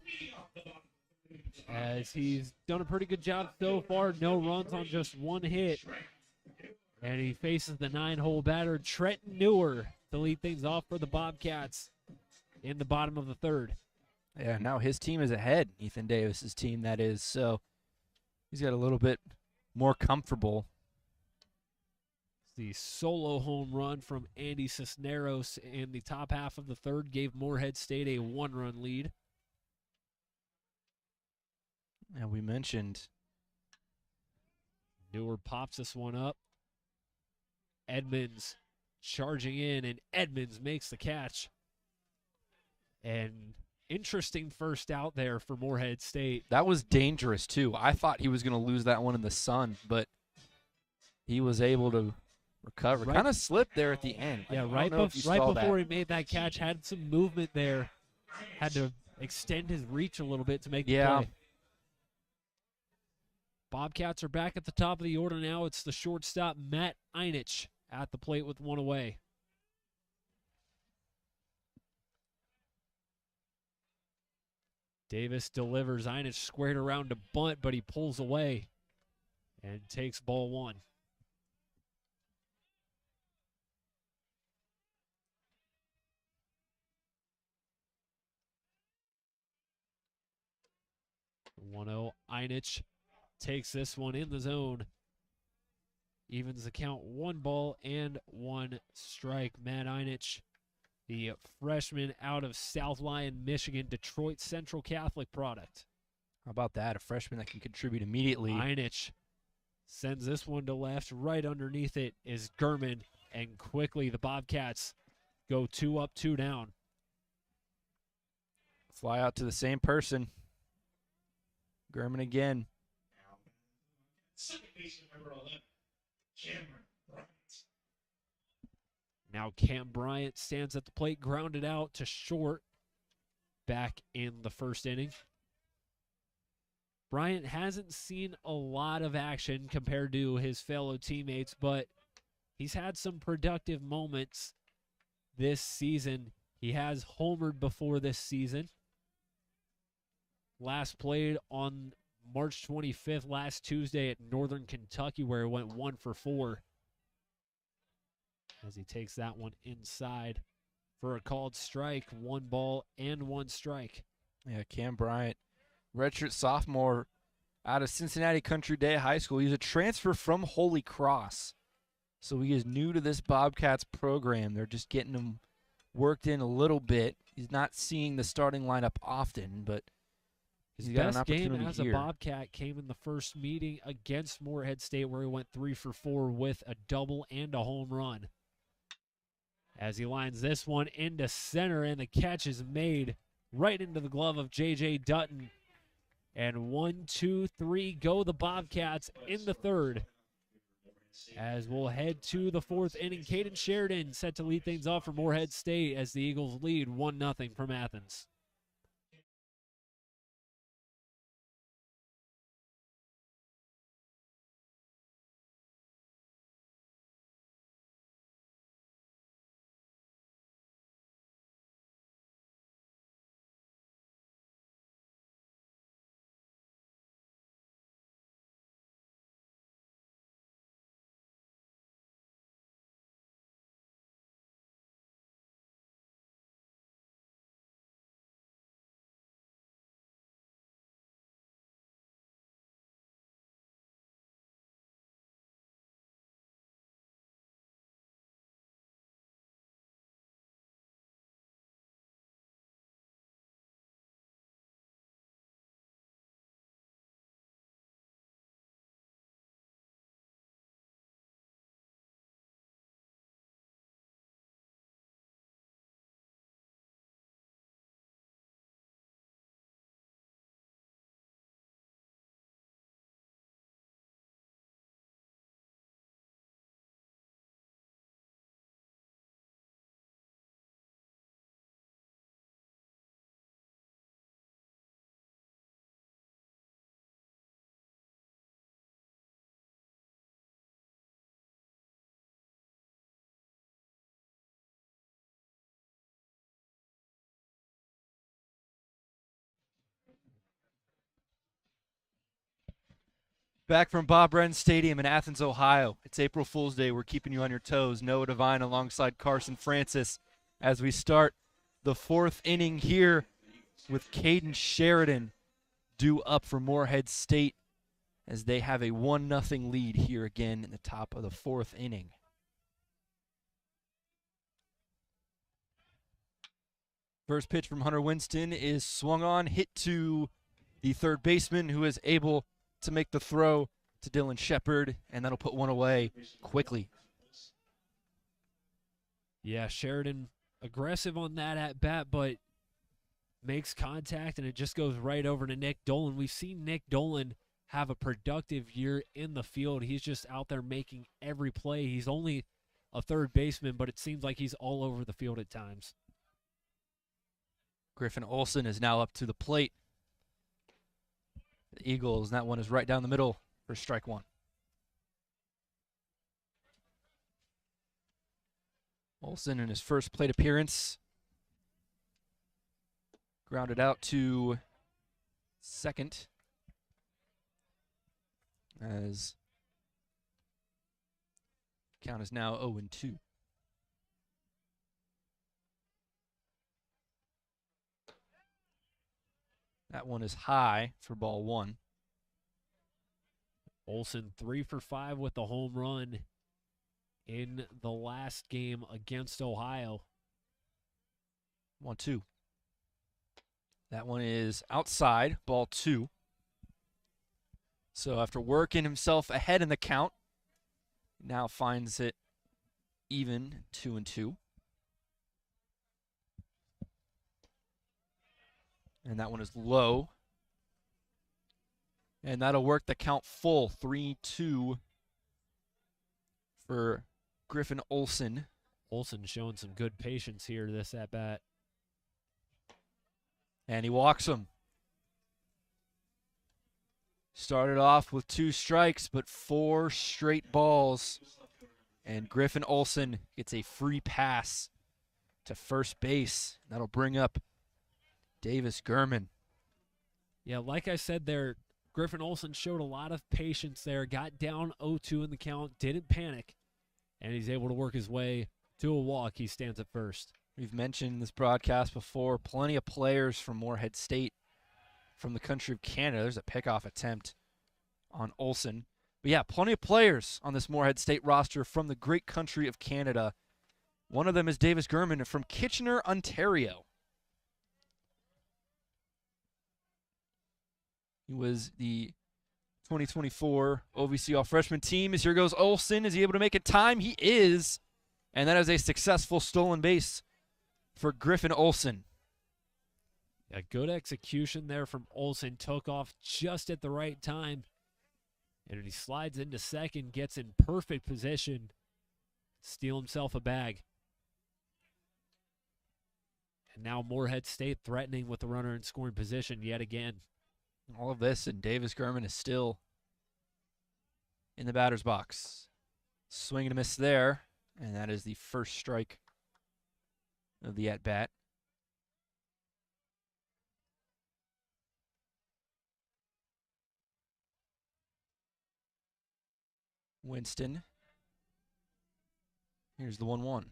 as he's done a pretty good job so far. No runs on just 1 hit. And he faces the 9-hole batter, Trenton Newer, to lead things off for the Bobcats in the bottom of the 3rd. Yeah, now his team is ahead, Ethan Davis's team, that is. So he's got a little bit more comfortable. The solo home run from Andy Cisneros in the top half of the 3rd gave Morehead State a 1-run lead. And we mentioned Newer pops this one up. Edmonds charging in, and Edmonds makes the catch. And interesting first out there for Morehead State. that was dangerous, too. I thought he was going to lose that one in the sun, but he was able to recover. Right. Kind of slipped there at the end. Yeah, I don't right, know if you right saw before that. he made that catch, had some movement there. Had to extend his reach a little bit to make the Yeah. play. Bobcats are back at the top of the order now. It's the shortstop, Matt Einich, at the plate with 1 away. Davis delivers. Einich squared around to bunt, but he pulls away and takes ball 1. The 1-0. Einich takes this one in the zone. Evens the count, 1 ball and 1 strike. Matt Einich, the freshman out of South Lyon, Michigan, Detroit Central Catholic product. How about that? A freshman that can contribute immediately. Einich sends this one to left. Right underneath it is Gurman, and quickly the Bobcats go 2 up, 2 down. Fly out to the same person. Gurman again. Second baseman, number 11, Cameron Now Cam Bryant stands at the plate, grounded out to short back in the first inning. Bryant hasn't seen a lot of action compared to his fellow teammates, but he's had some productive moments this season. He has homered before this season. Last played on March 25th, last Tuesday at Northern Kentucky, where he went 1 for 4. As he takes that one inside for a called strike, 1 ball and 1 strike. Yeah, Cam Bryant, redshirt sophomore out of Cincinnati Country Day High School. He's a transfer from Holy Cross. So he is new to this Bobcats program. They're just getting him worked in a little bit. He's not seeing the starting lineup often, but his he's got an best game opportunity as here. a Bobcat came in the first meeting against Morehead State, where he went 3 for 4 with a double and a home run. As he lines this one into center, and the catch is made right into the glove of J.J. Dutton. And 1, 2, 3 go the Bobcats in the third. As we'll head to the fourth inning, Caden Sheridan set to lead things off for Morehead State as the Eagles lead 1-0 from Athens. Back from Bob Wren Stadium in Athens, Ohio. It's April Fool's Day. We're keeping you on your toes. Noah Devine alongside Carson Francis as we start the fourth inning here with Caden Sheridan due up for Morehead State as they have a 1-0 lead here again in the top of the fourth inning. First pitch from Hunter Winston is swung on, hit to the third baseman, who is able to make the throw to Dylan Shepard, and that'll put one away quickly. Yeah, Sheridan aggressive on that at bat, but makes contact, and it just goes right over to Nick Dolan. We've seen Nick Dolan have a productive year in the field. He's just out there making every play. He's only a third baseman, but it seems like he's all over the field at times. Griffin Olson is now up to the plate. The Eagles, and that one is right down the middle for strike one. Olson in his first plate appearance. Grounded out to second as count is now 0-2. That one is high for ball one. Olson 3 for 5 with the home run in the last game against Ohio. 1-2. That one is outside, ball two. So after working himself ahead in the count, now finds it even 2-2. And that one is low. And that'll work the count full, 3-2 for Griffin Olson Olson showing some good patience here this at-bat. And he walks him. Started off with 2 strikes, but 4 straight balls. And Griffin Olson gets a free pass to first base. That'll bring up Davis Gurman. Yeah, like I said there, Griffin Olson showed a lot of patience there, got down 0-2 in the count, didn't panic, and he's able to work his way to a walk. He stands at first. We've mentioned this broadcast before, plenty of players from Morehead State, from the country of Canada. There's a pickoff attempt on Olson. But yeah, plenty of players on this Morehead State roster from the great country of Canada. One of them is Davis Gurman from Kitchener, Ontario. He was the 2024 OVC All-Freshman team. As here goes Olson. Is he able to make it time? He is. And that is a successful stolen base for Griffin Olson. Yeah, good execution there from Olson. Took off just at the right time. And he slides into second, gets in perfect position, steal himself a bag. And now Morehead State threatening with the runner in scoring position yet again. All of this, and Davis Gurman is still in the batter's box. Swing and a miss there, and that is the first strike of the at-bat. Winston. Here's the 1-1.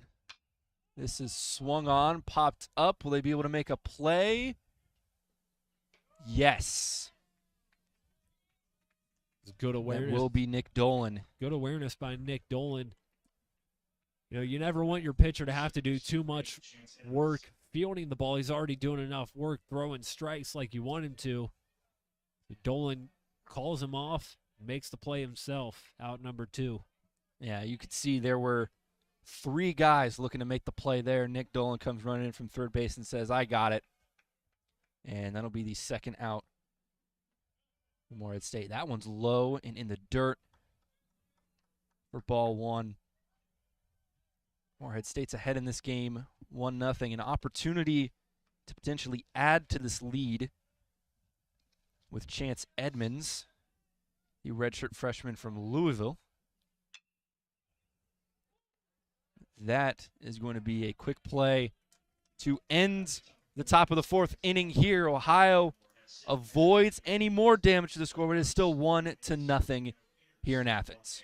This is swung on, popped up. Will they be able to make a play? Yes. Good awareness. That will be Nick Dolan. Good awareness by Nick Dolan. You know, you never want your pitcher to have to do too much work fielding the ball. He's already doing enough work throwing strikes like you want him to. Dolan calls him off, makes the play himself, out number 2. Yeah, you could see there were 3 guys looking to make the play there. Nick Dolan comes running in from third base and says, I got it. And that'll be the second out for Morehead State. That one's low and in the dirt for ball 1. Morehead State's ahead in this game, 1-0. An opportunity to potentially add to this lead with Chance Edmonds, the redshirt freshman from Louisville. That is going to be a quick play to end the top of the 4th inning here. Ohio avoids any more damage to the score, but it is still 1-0 here in Athens.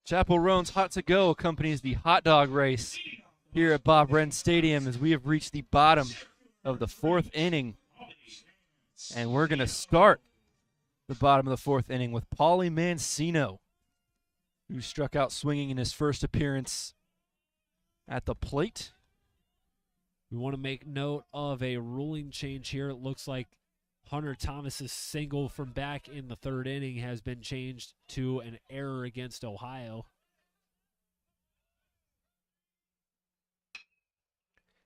Chapel Roan's Hot to Go accompanies the hot dog race here at Bob Wren Stadium as we have reached the bottom of the 4th inning. And we're going to start the bottom of the 4th inning with Paulie Mancino, who struck out swinging in his first appearance at the plate. We want to make note of a ruling change here. It looks like Hunter Thomas's single from back in the third inning has been changed to an error against Ohio.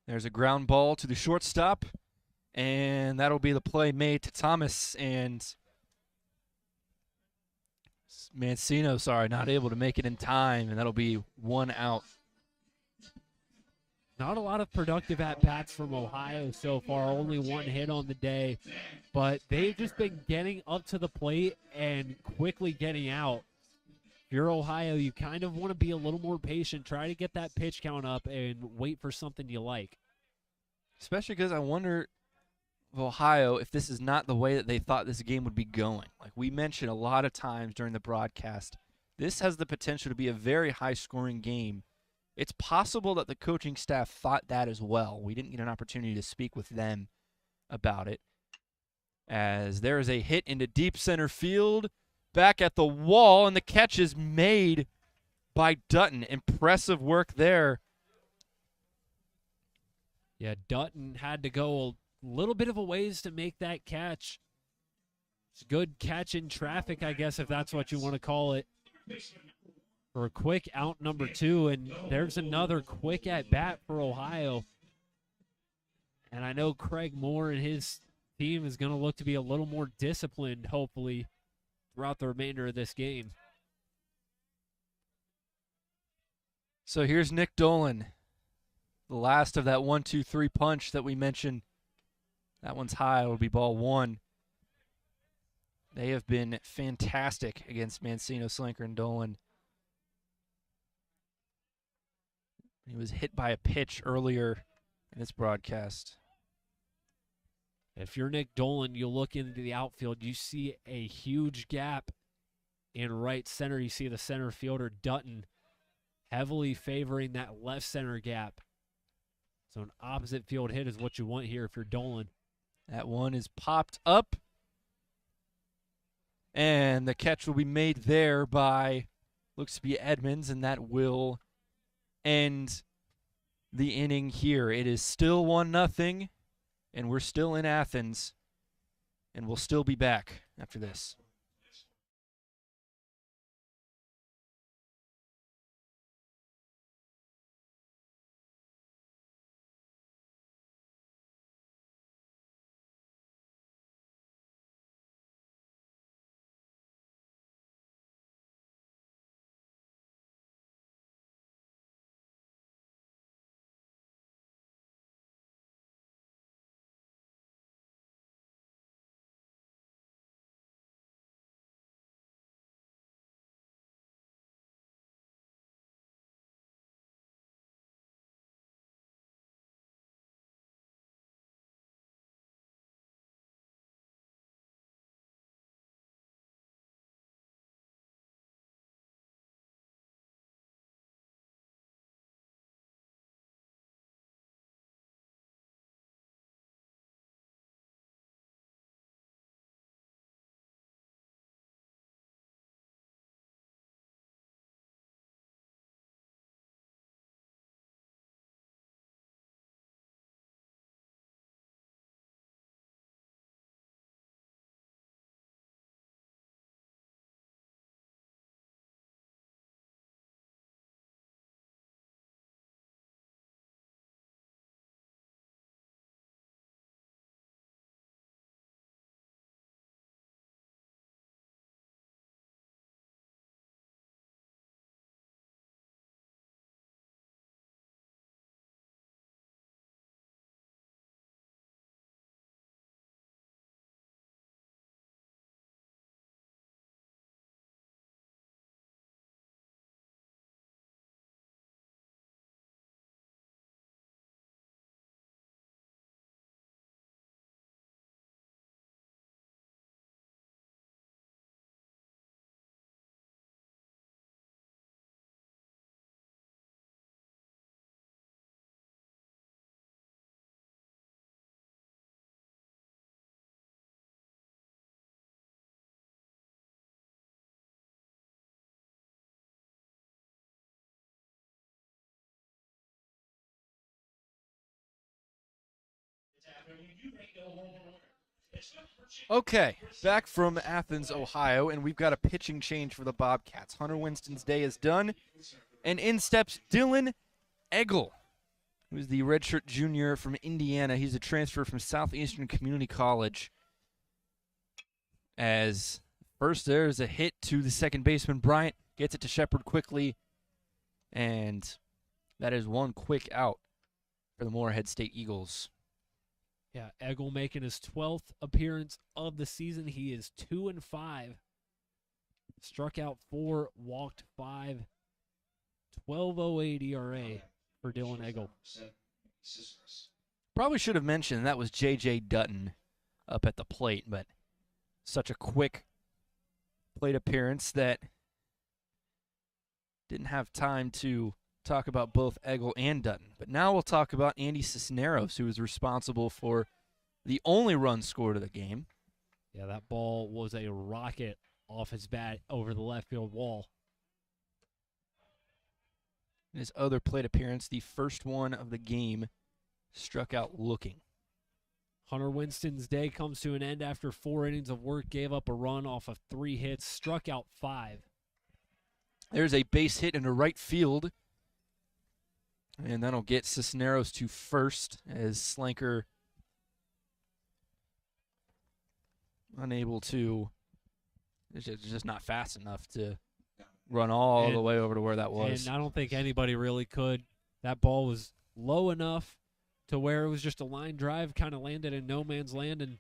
There's a ground ball to the shortstop, and that'll be the play made to Thomas, and Mancino, not able to make it in time, and that'll be 1 out. Not a lot of productive at-bats from Ohio so far, only 1 hit on the day, but they've just been getting up to the plate and quickly getting out. If you're Ohio, you kind of want to be a little more patient, try to get that pitch count up and wait for something you like. Especially because I wonder of Ohio if this is not the way that they thought this game would be going. Like we mentioned a lot of times during the broadcast, this has the potential to be a very high-scoring game. It's possible that the coaching staff thought that as well. We didn't get an opportunity to speak with them about it. As there is a hit into deep center field, back at the wall, and the catch is made by Dutton. Impressive work there. Yeah, Dutton had to go a little bit of a ways to make that catch. It's a good catch in traffic, I guess, if that's what you want to call it. For a quick out number 2, and there's another quick at-bat for Ohio. And I know Craig Moore and his team is going to look to be a little more disciplined, hopefully, throughout the remainder of this game. So here's Nick Dolan, the last of that 1-2-3 punch that we mentioned. That one's high. It'll be ball 1. They have been fantastic against Mancino, Slinker, and Dolan. He was hit by a pitch earlier in this broadcast. If you're Nick Dolan, you look into the outfield, you see a huge gap in right center. You see the center fielder, Dutton, heavily favoring that left center gap. So an opposite field hit is what you want here if you're Dolan. That one is popped up. And the catch will be made there by, looks to be Edmonds, and that will end the inning here. It is still 1-0, and we're still in Athens, and we'll still be back after this. Okay, back from Athens, Ohio, and we've got a pitching change for the Bobcats. Hunter Winston's day is done, and in steps Dylan Eggle, who's the redshirt junior from Indiana. He's a transfer from Southeastern Community College. As first there's a hit to the second baseman. Bryant gets it to Shepard quickly, and that is one quick out for the Morehead State Eagles. Yeah, Eggle making his 12th appearance of the season. He is 2-5. Struck out 4, walked 5. 12.08 ERA for Dylan Eggle. Probably should have mentioned that was J.J. Dutton up at the plate, but such a quick plate appearance that didn't have time to talk about both Eggle and Dutton. But now we'll talk about Andy Cisneros, who was responsible for the only run scored of the game. Yeah, that ball was a rocket off his bat over the left field wall. In his other plate appearance, the first one of the game, struck out looking. Hunter Winston's day comes to an end after 4 innings of work, gave up a run off of 3 hits, struck out 5. There's a base hit into right field. And that'll get Cisneros to first as Slanker unable to, it's just not fast enough to run all the way over to where that was. And I don't think anybody really could. That ball was low enough to where it was just a line drive, kind of landed in no man's land, and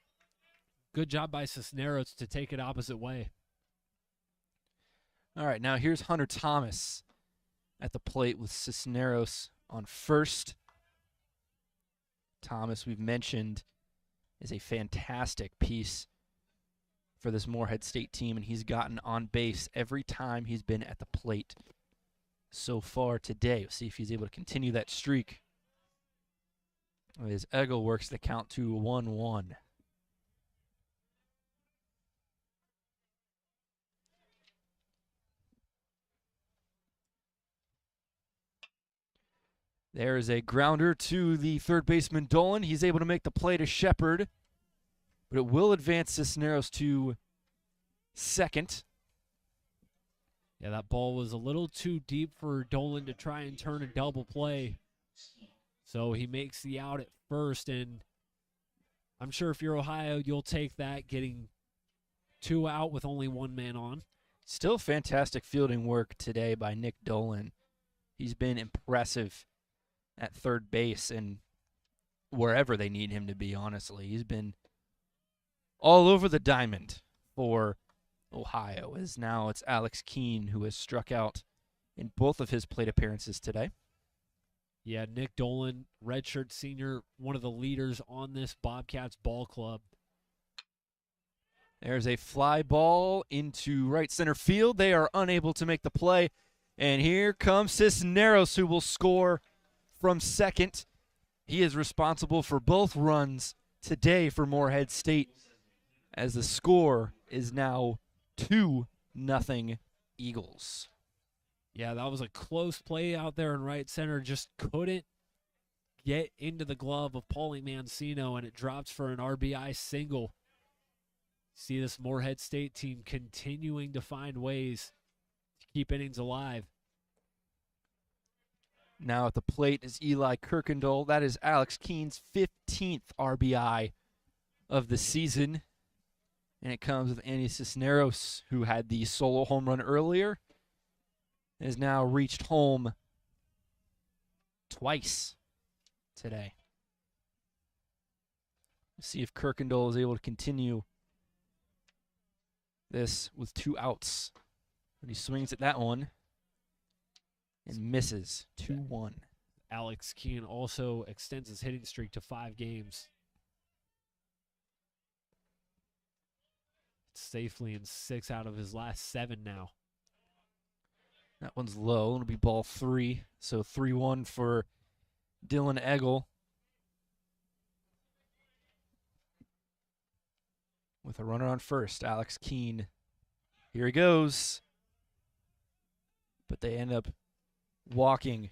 good job by Cisneros to take it opposite way. All right, now here's Hunter Thomas at the plate with Cisneros on first. Thomas, we've mentioned, is a fantastic piece for this Morehead State team, and he's gotten on base every time he's been at the plate so far today. We'll see if he's able to continue that streak. As Eggle works the count to 1-1. There is a grounder to the third baseman, Dolan. He's able to make the play to Shepard, but it will advance Cisneros to second. Yeah, that ball was a little too deep for Dolan to try and turn a double play. So he makes the out at first, and I'm sure if you're Ohio, you'll take that, getting 2 out with only 1 man on. Still fantastic fielding work today by Nick Dolan. He's been impressive at third base and wherever they need him to be, honestly. He's been all over the diamond for Ohio, as now it's Alex Keene who has struck out in both of his plate appearances today. Yeah, Nick Dolan, redshirt senior, one of the leaders on this Bobcats ball club. There's a fly ball into right center field. They are unable to make the play. And here comes Cisneros, who will score from second. He is responsible for both runs today for Morehead State, as the score is now 2-0 Eagles. Yeah, that was a close play out there in right center. Just couldn't get into the glove of Paulie Mancino, and it drops for an RBI single. See this Morehead State team continuing to find ways to keep innings alive. Now at the plate is Eli Kirkendall. That is Alex Keene's 15th RBI of the season. And it comes with Andy Cisneros, who had the solo home run earlier, has now reached home twice today. Let's see if Kirkendall is able to continue this with 2 outs. But he swings at that one and misses. 2-1. Alex Keene also extends his hitting streak to 5 games. Safely in 6 out of his last 7 now. That one's low. It'll be ball 3. So 3-1 for Dylan Eggle. With a runner on first, Alex Keene. Here he goes. But they end up walking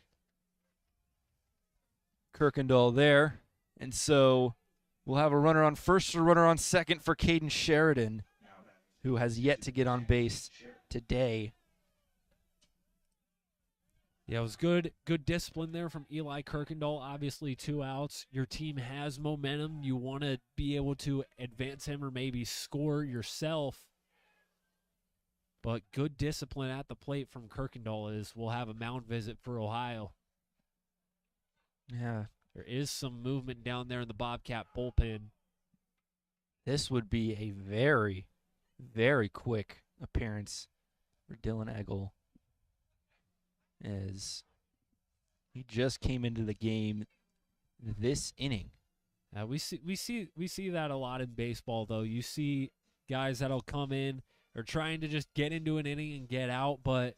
Kirkendall there. And so We'll have a runner on first, a runner on second for Caden Sheridan, who has yet to get on base today. Yeah, it was good discipline there from Eli Kirkendall. Obviously, 2 outs. Your team has momentum. You want to be able to advance him or maybe score yourself. But good discipline at the plate from Kirkendall is we'll have a mound visit for Ohio. Yeah. There is some movement down there in the Bobcat bullpen. This would be a very, very quick appearance for Dylan Eggle, as he just came into the game this inning. We see that a lot in baseball, though. You see guys that'll come in, they're trying to just get into an inning and get out, but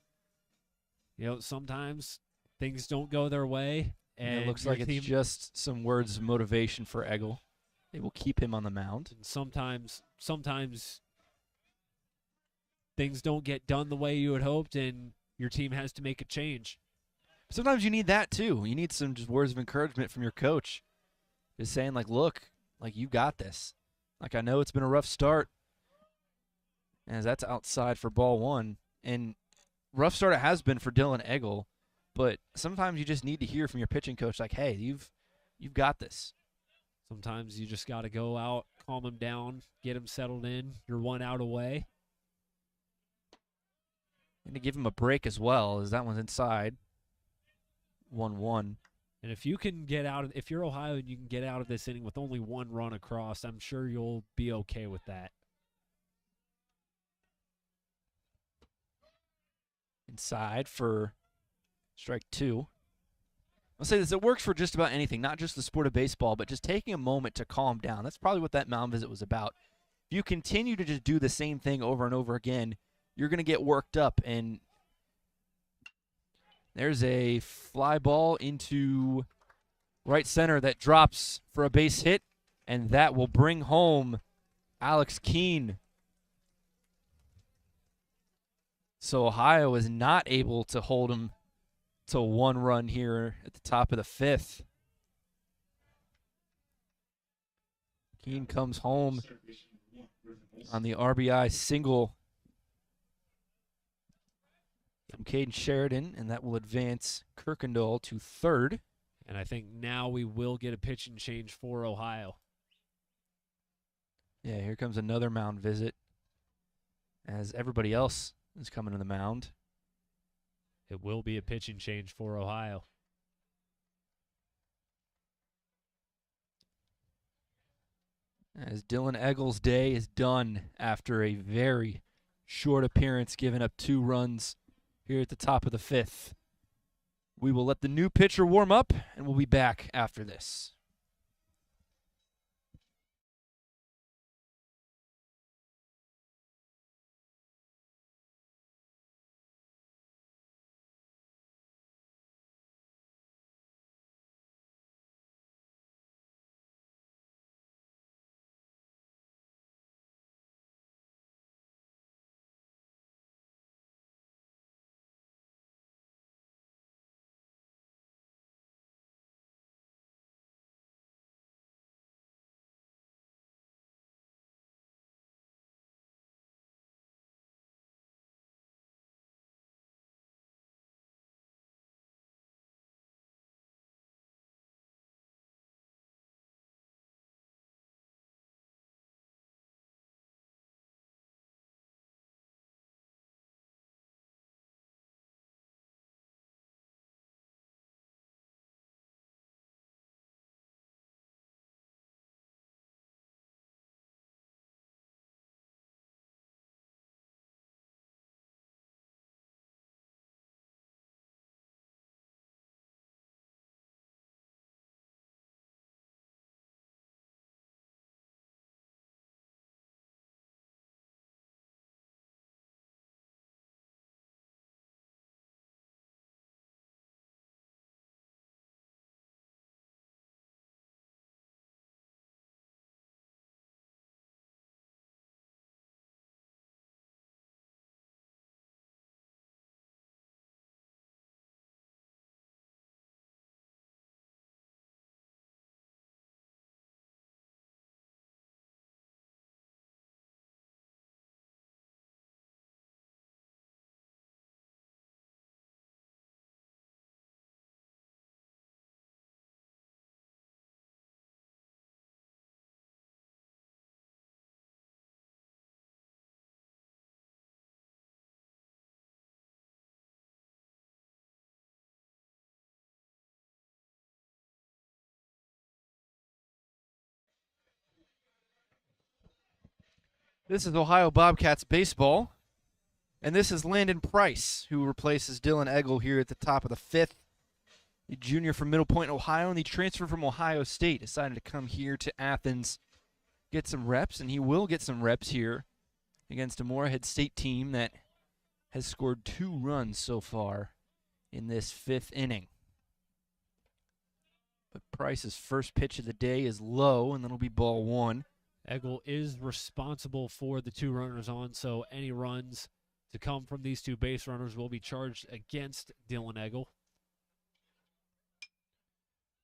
sometimes things don't go their way. And it looks like it's just some words of motivation for Eggle. They will keep him on the mound. And sometimes things don't get done the way you had hoped, and your team has to make a change. Sometimes you need that too. You need some just words of encouragement from your coach. Just saying, look, you got this. I know it's been a rough start, as that's outside for ball 1. And rough start it has been for Dylan Eggle, but sometimes you just need to hear from your pitching coach, hey, you've got this. Sometimes you just got to go out, calm him down, get him settled in. You're 1 out away. And to give him a break as well, as that one's inside. 1-1. And if you're Ohio and you can get out of this inning with only 1 run across, I'm sure you'll be okay with that. Inside for strike 2. I'll say this, it works for just about anything, not just the sport of baseball, but just taking a moment to calm down. That's probably what that mound visit was about. If you continue to just do the same thing over and over again, you're going to get worked up. And there's a fly ball into right center that drops for a base hit, and that will bring home Alex Keene. So Ohio is not able to hold him to 1 run here at the top of the 5th. Keene comes home on the RBI single from Caden Sheridan, and that will advance Kirkendall to 3rd. And I think now we will get a pitching change for Ohio. Yeah, here comes another mound visit as everybody else is coming to the mound. It will be a pitching change for Ohio. As Dylan Eggle's day is done after a very short appearance, giving up 2 runs here at the top of the 5th. We will let the new pitcher warm up, and we'll be back after this. This is Ohio Bobcats baseball. And this is Landon Price, who replaces Dylan Eggle here at the top of the 5th. The junior from Middle Point, Ohio, and the transfer from Ohio State decided to come here to Athens, get some reps, and he will get some reps here against a Morehead State team that has scored 2 runs so far in this 5th inning. But Price's first pitch of the day is low, and that'll be ball 1. Eggle is responsible for the 2 runners on, so any runs to come from these 2 base runners will be charged against Dylan Eggle.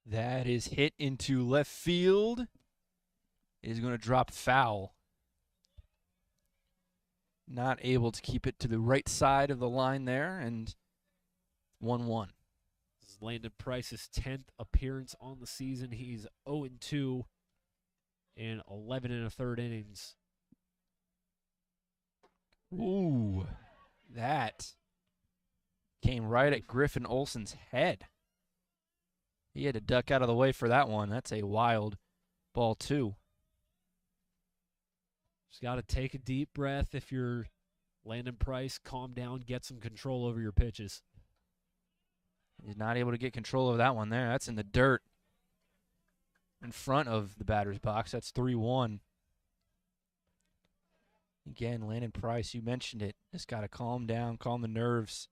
That is hit into left field. It is going to drop foul. Not able to keep it to the right side of the line there, and 1-1. This is Landon Price's 10th appearance on the season. He's 0-2 in 11 1/3 innings. Ooh, that came right at Griffin Olson's head. He had to duck out of the way for that one. That's a wild ball 2. Just got to take a deep breath if you're Landon Price. Calm down, get some control over your pitches. He's not able to get control of that one there. That's in the dirt in front of the batter's box. That's 3-1. Again, Landon Price, you mentioned it. Just got to calm down, calm the nerves.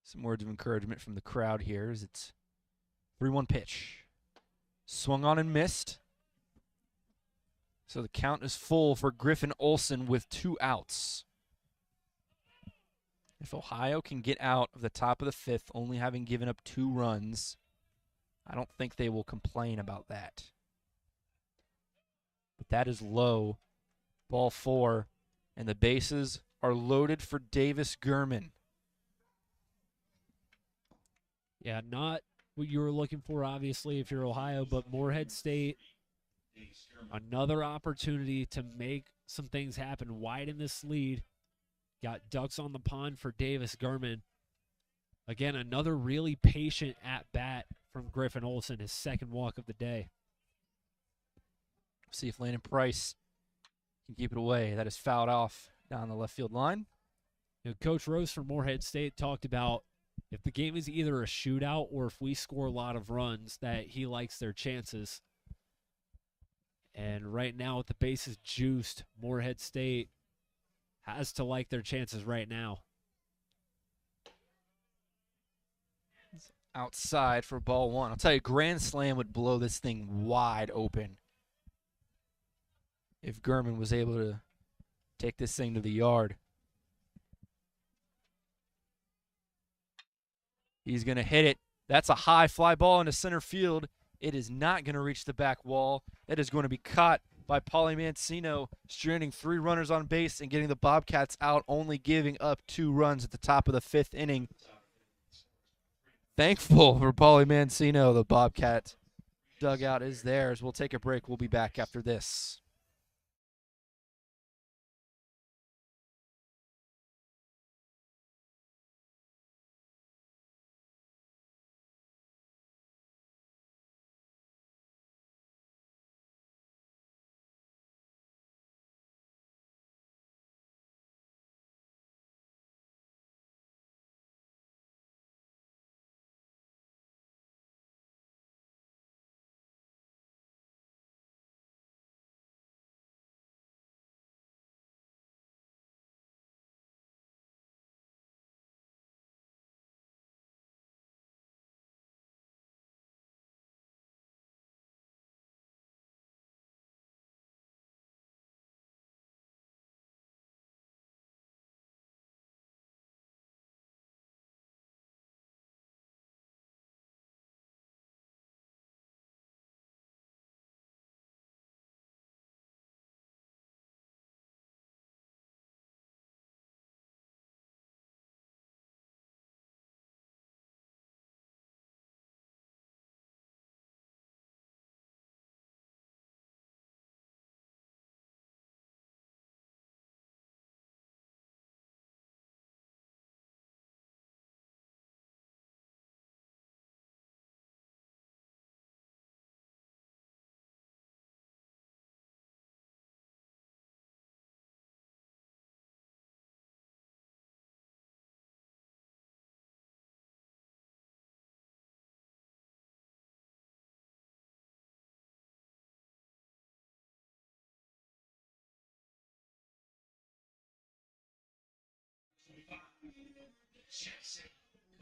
Some words of encouragement from the crowd here as it's 3-1 pitch. Swung on and missed. So the count is full for Griffin Olson with 2 outs. If Ohio can get out of the top of the 5th, only having given up 2 runs, I don't think they will complain about that. But that is low. Ball 4, and the bases are loaded for Davis Gurman. Yeah, not what you were looking for, obviously, if you're Ohio, but Morehead State, another opportunity to make some things happen, widen this lead. Got ducks on the pond for Davis Gurman. Again, another really patient at-bat from Griffin Olson, his 2nd walk of the day. See if Landon Price can keep it away. That is fouled off down the left field line. You know, Coach Rose from Morehead State talked about if the game is either a shootout or if we score a lot of runs, that he likes their chances. And right now, with the bases juiced, Morehead State has to like their chances right now. Outside for ball 1. I'll tell you, grand slam would blow this thing wide open if Gurman was able to take this thing to the yard. He's going to hit it. That's a high fly ball into center field. It is not going to reach the back wall. That is going to be caught by Pauly Mancino, stranding 3 runners on base and getting the Bobcats out, only giving up 2 runs at the top of the 5th inning. Thankful for Pauly Mancino. The Bobcat dugout is theirs. We'll take a break. We'll be back after this.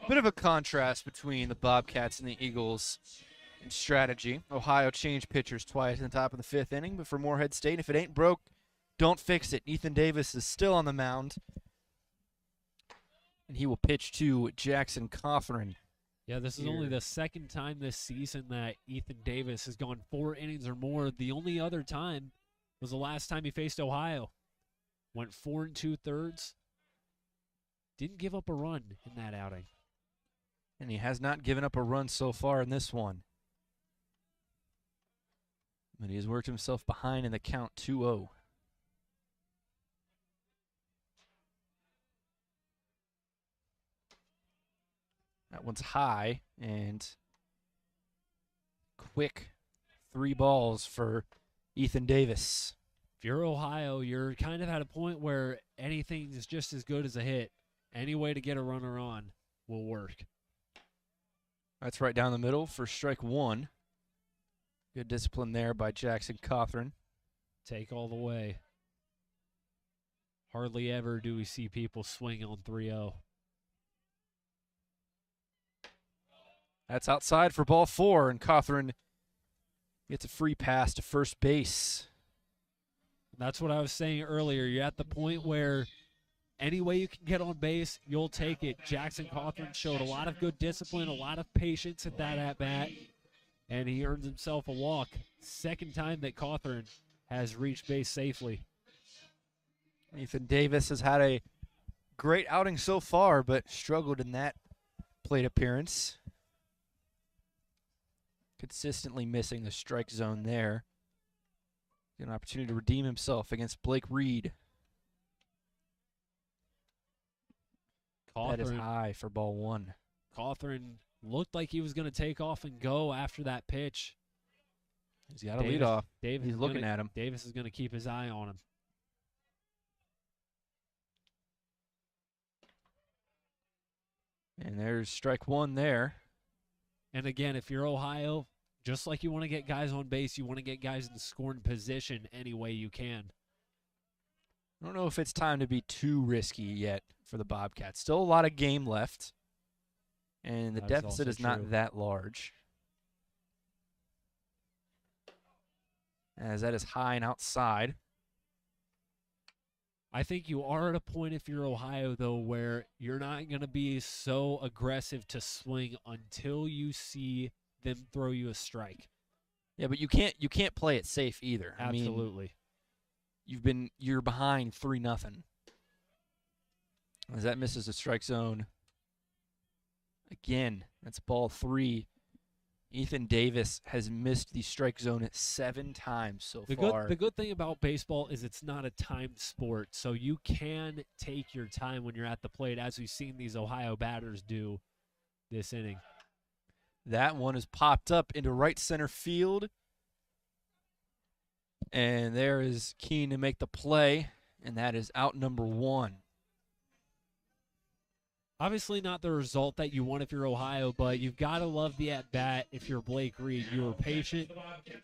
Bit of a contrast between the Bobcats and the Eagles in strategy. Ohio changed pitchers twice in the top of the 5th inning, but for Morehead State, if it ain't broke, don't fix it. Ethan Davis is still on the mound, and he will pitch to Jackson Cothran. Yeah, this is only the second time this season that Ethan Davis has gone 4 innings or more. The only other time was the last time he faced Ohio. Went 4 2/3. Didn't give up a run in that outing. And he has not given up a run so far in this one. But he has worked himself behind in the count 2-0. That one's high and quick. 3 balls for Ethan Davis. If you're Ohio, you're kind of at a point where anything is just as good as a hit. Any way to get a runner on will work. That's right down the middle for strike 1. Good discipline there by Jackson Cothran. Take all the way. Hardly ever do we see people swing on 3-0. That's outside for ball 4, and Cothran gets a free pass to first base. That's what I was saying earlier. You're at the point where any way you can get on base, you'll take it. Jackson Cothran showed a lot of good discipline, a lot of patience at that at-bat, and he earns himself a walk. Second time that Cothran has reached base safely. Ethan Davis has had a great outing so far, but struggled in that plate appearance. Consistently missing the strike zone there. An opportunity to redeem himself against Blake Reed. That is high for ball 1. Cothran looked like he was going to take off and go after that pitch. He's got a lead off. He's looking at him. Davis is going to keep his eye on him. And there's strike 1 there. And again, if you're Ohio, just like you want to get guys on base, you want to get guys in scoring position any way you can. I don't know if it's time to be too risky yet for the Bobcats. Still a lot of game left, and the deficit is not that large. As that is high and outside. I think you are at a point, if you're Ohio, though, where you're not going to be so aggressive to swing until you see them throw you a strike. Yeah, but you can't play it safe either. Absolutely. I mean, you're behind 3-0. As that misses the strike zone. Again, that's ball 3. Ethan Davis has missed the strike zone 7 times so far. The good thing about baseball is it's not a timed sport, so you can take your time when you're at the plate, as we've seen these Ohio batters do this inning. That one is popped up into right center field. And there is Keene to make the play, and that is out number 1. Obviously not the result that you want if you're Ohio, but you've got to love the at-bat if you're Blake Reed. You were patient,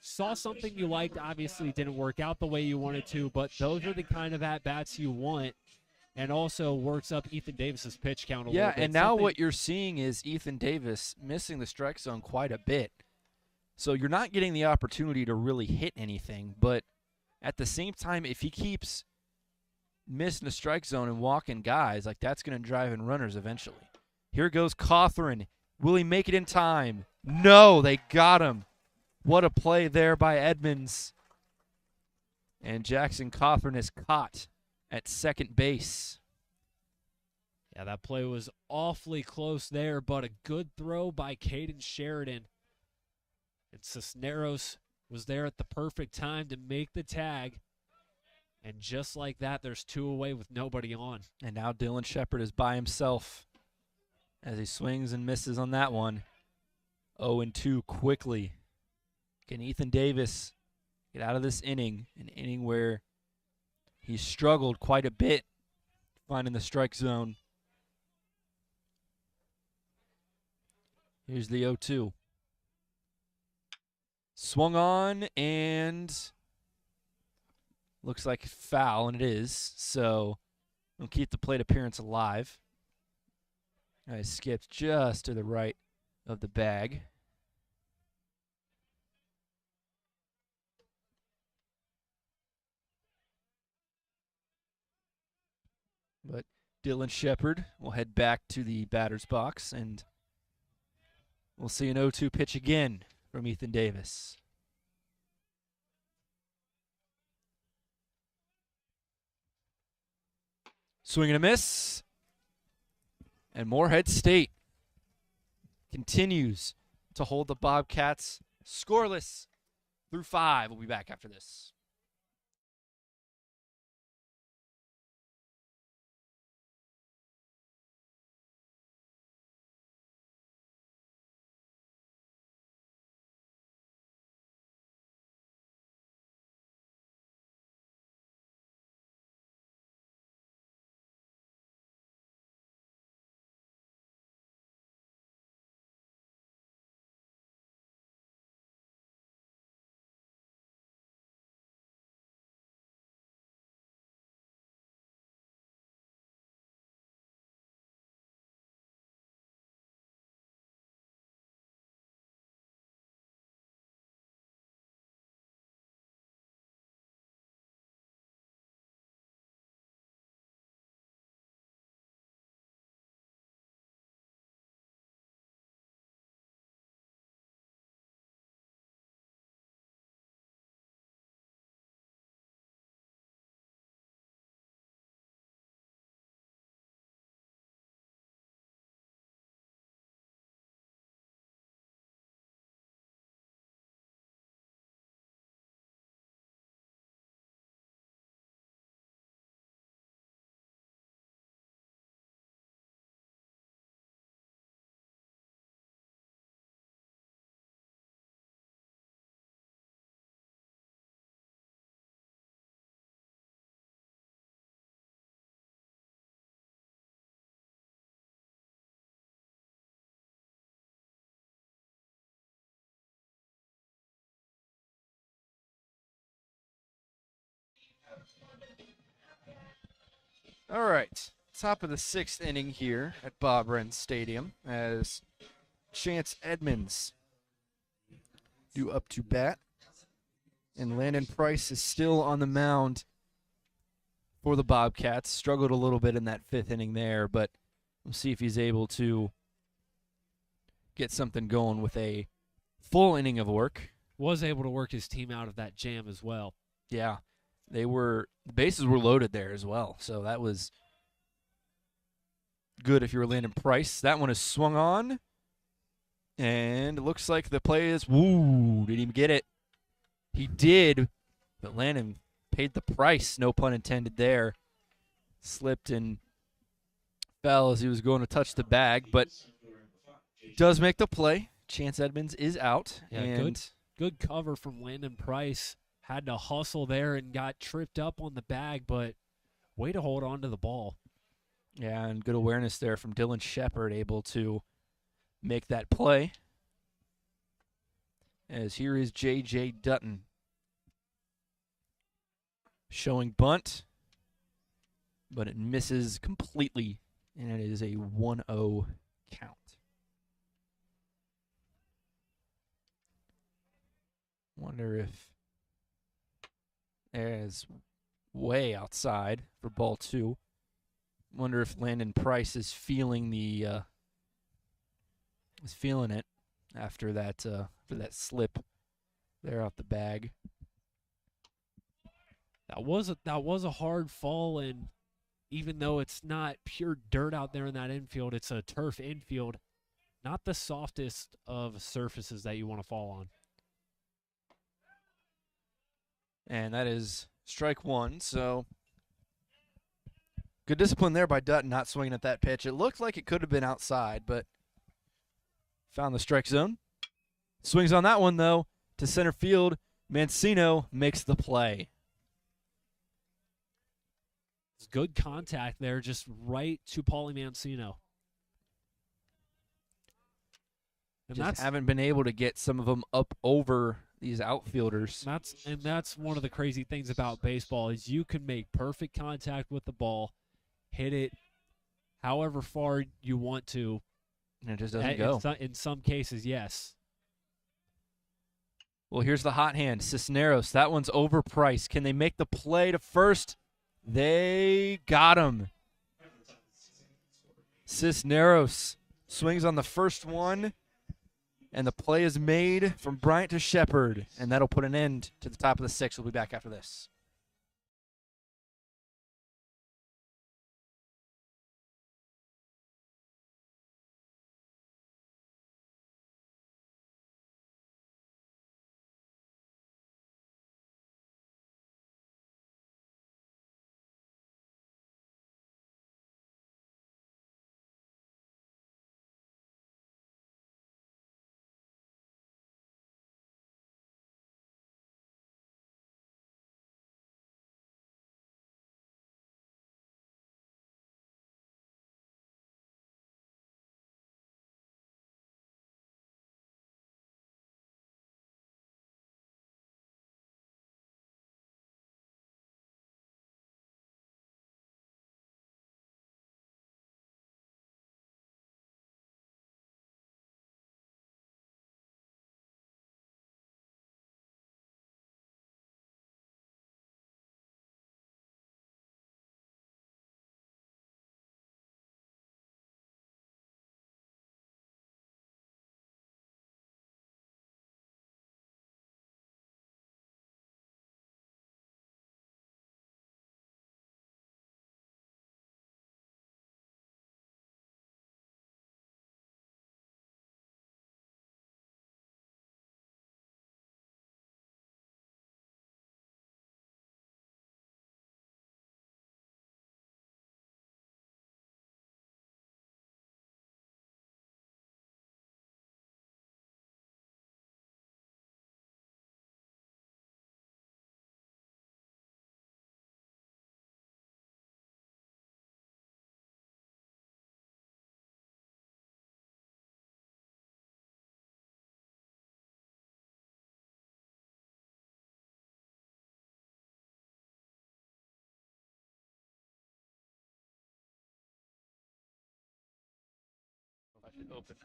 saw something you liked, obviously didn't work out the way you wanted to, but those are the kind of at-bats you want, and also works up Ethan Davis's pitch count a little bit. Yeah, and now what you're seeing is Ethan Davis missing the strike zone quite a bit. So you're not getting the opportunity to really hit anything, but at the same time, if he keeps missing the strike zone and walking guys, like that's going to drive in runners eventually. Here goes Cothran. Will he make it in time? No, they got him. What a play there by Edmonds. And Jackson Cothran is caught at second base. Yeah, that play was awfully close there, but a good throw by Caden Sheridan. And Cisneros was there at the perfect time to make the tag. And just like that, there's 2 away with nobody on. And now Dylan Shepard is by himself as he swings and misses on that one. 0-2 quickly. Can Ethan Davis get out of this inning, an inning where he struggled quite a bit finding the strike zone? Here's the 0-2. Swung on and looks like foul, and it is. So we'll keep the plate appearance alive. I skipped just to the right of the bag. But Dylan Shepard will head back to the batter's box, and we'll see an 0-2 pitch again from Ethan Davis. Swing and a miss. And Morehead State continues to hold the Bobcats scoreless through 5. We'll be back after this. All right, top of the 6th inning here at Bob Wren Stadium as Chance Edmonds due up to bat. And Landon Price is still on the mound for the Bobcats. Struggled a little bit in that 5th inning there, but we'll see if he's able to get something going with a full inning of work. Was able to work his team out of that jam as well. Yeah, the bases were loaded there as well, so that was good if you were Landon Price. That one is swung on, and it looks like the play is, did he get it? He did, but Landon paid the price, no pun intended there. Slipped and fell as he was going to touch the bag, but does make the play. Chance Edmonds is out. Yeah, and good cover from Landon Price. Had to hustle there and got tripped up on the bag, but way to hold on to the ball. Yeah, and good awareness there from Dylan Shepard, able to make that play. As here is J.J. Dutton showing bunt, but it misses completely, and it is a 1-0 count. Wonder if there's way outside for ball 2. Wonder if Landon Price is feeling it after that slip there off the bag. That was a hard fall, and even though it's not pure dirt out there in that infield, it's a turf infield. Not the softest of surfaces that you want to fall on. And that is strike 1, so good discipline there by Dutton, not swinging at that pitch. It looked like it could have been outside, but found the strike zone. Swings on that one, though, to center field. Mancino makes the play. It's good contact there, just right to Paulie Mancino. And Just haven't been able to get some of them up over these outfielders. That's one of the crazy things about baseball is you can make perfect contact with the ball, hit it however far you want to. And it just doesn't go. In some cases, yes. Well, here's the hot hand, Cisneros. That one's overpriced. Can they make the play to first? They got him. Cisneros swings on the first one, and the play is made from Bryant to Shepard, and that'll put an end to the top of the sixth. We'll be back after this.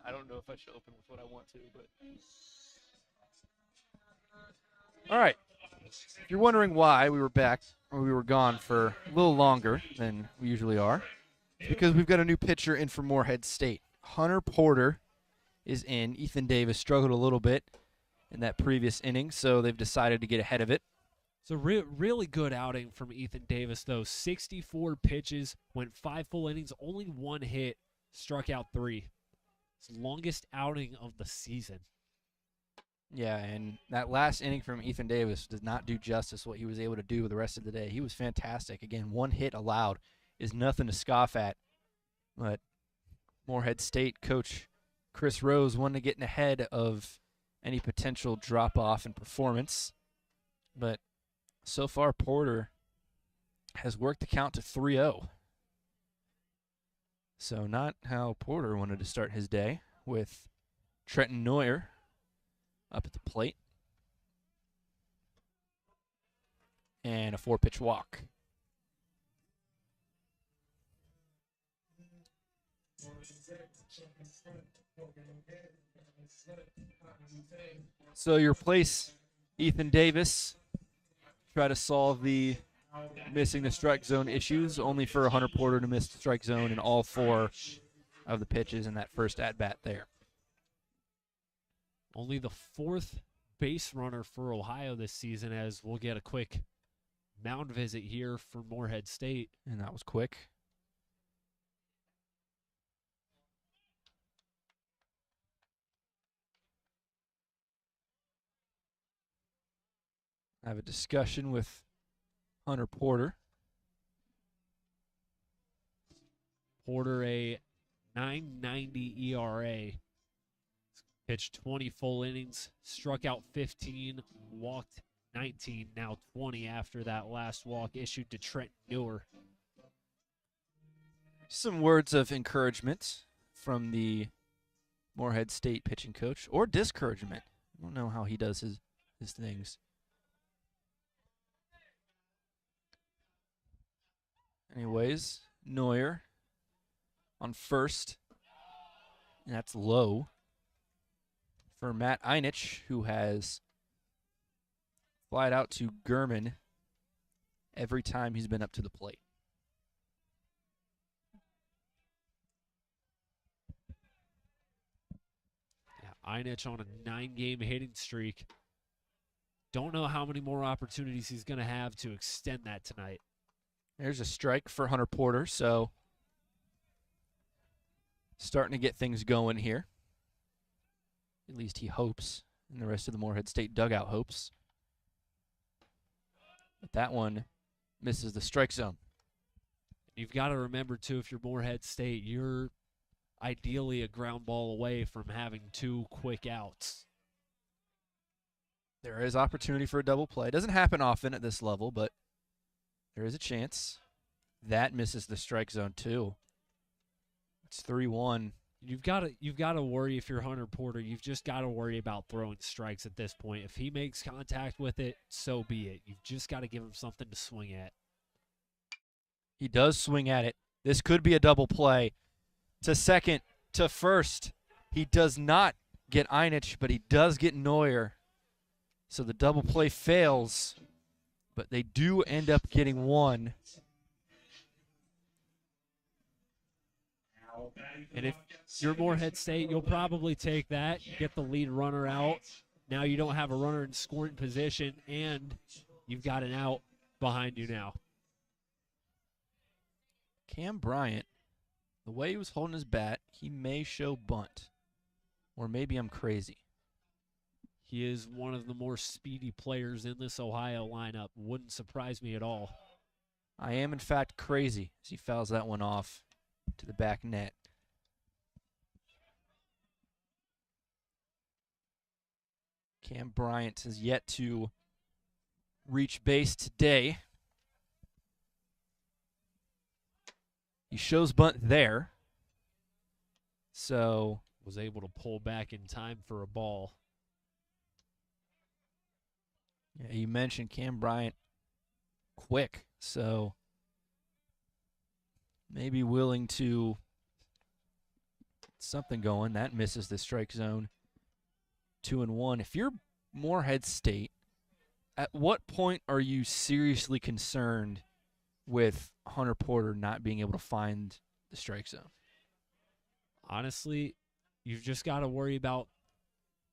I don't know if I should open with what I want to, but. All right. If you're wondering why we were back, or we were gone for a little longer than we usually are, it's because we've got a new pitcher in for Morehead State. Hunter Porter is in. Ethan Davis struggled a little bit in that previous inning, so they've decided to get ahead of it. It's a really good outing from Ethan Davis, though. 64 pitches, went 5 full innings, only 1 hit, struck out 3. It's the longest outing of the season. Yeah, and that last inning from Ethan Davis does not do justice what he was able to do the rest of the day. He was fantastic. Again, 1 hit allowed is nothing to scoff at. But Morehead State coach Chris Rose wanted to get ahead of any potential drop-off in performance. But so far, Porter has worked the count to 3-0. So not how Porter wanted to start his day, with Trenton Neuer up at the plate. And a 4-pitch walk. So you replace Ethan Davis, try to solve the missing the strike zone issues, only for Hunter Porter to miss the strike zone in all 4 of the pitches in that first at-bat there. Only the 4th base runner for Ohio this season, as we'll get a quick mound visit here for Morehead State. And that was quick. I have a discussion with Hunter Porter. Porter, a 9.90 ERA. Pitched 20 full innings, struck out 15, walked 19, now 20 after that last walk issued to Trent Neuer. Some words of encouragement from the Morehead State pitching coach, or discouragement. I don't know how he does his things. Anyways, Neuer on first. And that's low for Matt Einich, who has flied out to Gurman every time he's been up to the plate. Yeah, Einich on a 9-game hitting streak. Don't know how many more opportunities he's going to have to extend that tonight. There's a strike for Hunter Porter, so starting to get things going here. At least he hopes, and the rest of the Morehead State dugout hopes. But that one misses the strike zone. You've got to remember, too, if you're Morehead State, you're ideally a ground ball away from having 2 quick outs. There is opportunity for a double play. Doesn't happen often at this level, but there is a chance. That misses the strike zone, too. It's 3-1. You've got to worry if you're Hunter Porter. You've just got to worry about throwing strikes at this point. If he makes contact with it, so be it. You've just got to give him something to swing at. He does swing at it. This could be a double play. To second, to first. He does not get Einich, but he does get Neuer. So the double play fails, but they do end up getting one. And if you're Morehead State, you'll probably take that, get the lead runner out. Now you don't have a runner in scoring position, and you've got an out behind you now. Cam Bryant, the way he was holding his bat, he may show bunt. Or maybe I'm crazy. He is one of the more speedy players in this Ohio lineup. Wouldn't surprise me at all. I am, in fact, crazy as he fouls that one off to the back net. Cam Bryant has yet to reach base today. He shows bunt there. So was able to pull back in time for a ball. Yeah, you mentioned Cam Bryant quick, so maybe willing to get something going. That misses the strike zone. 2-1. If you're Morehead State, at what point are you seriously concerned with Hunter Porter not being able to find the strike zone? Honestly, you've just got to worry about,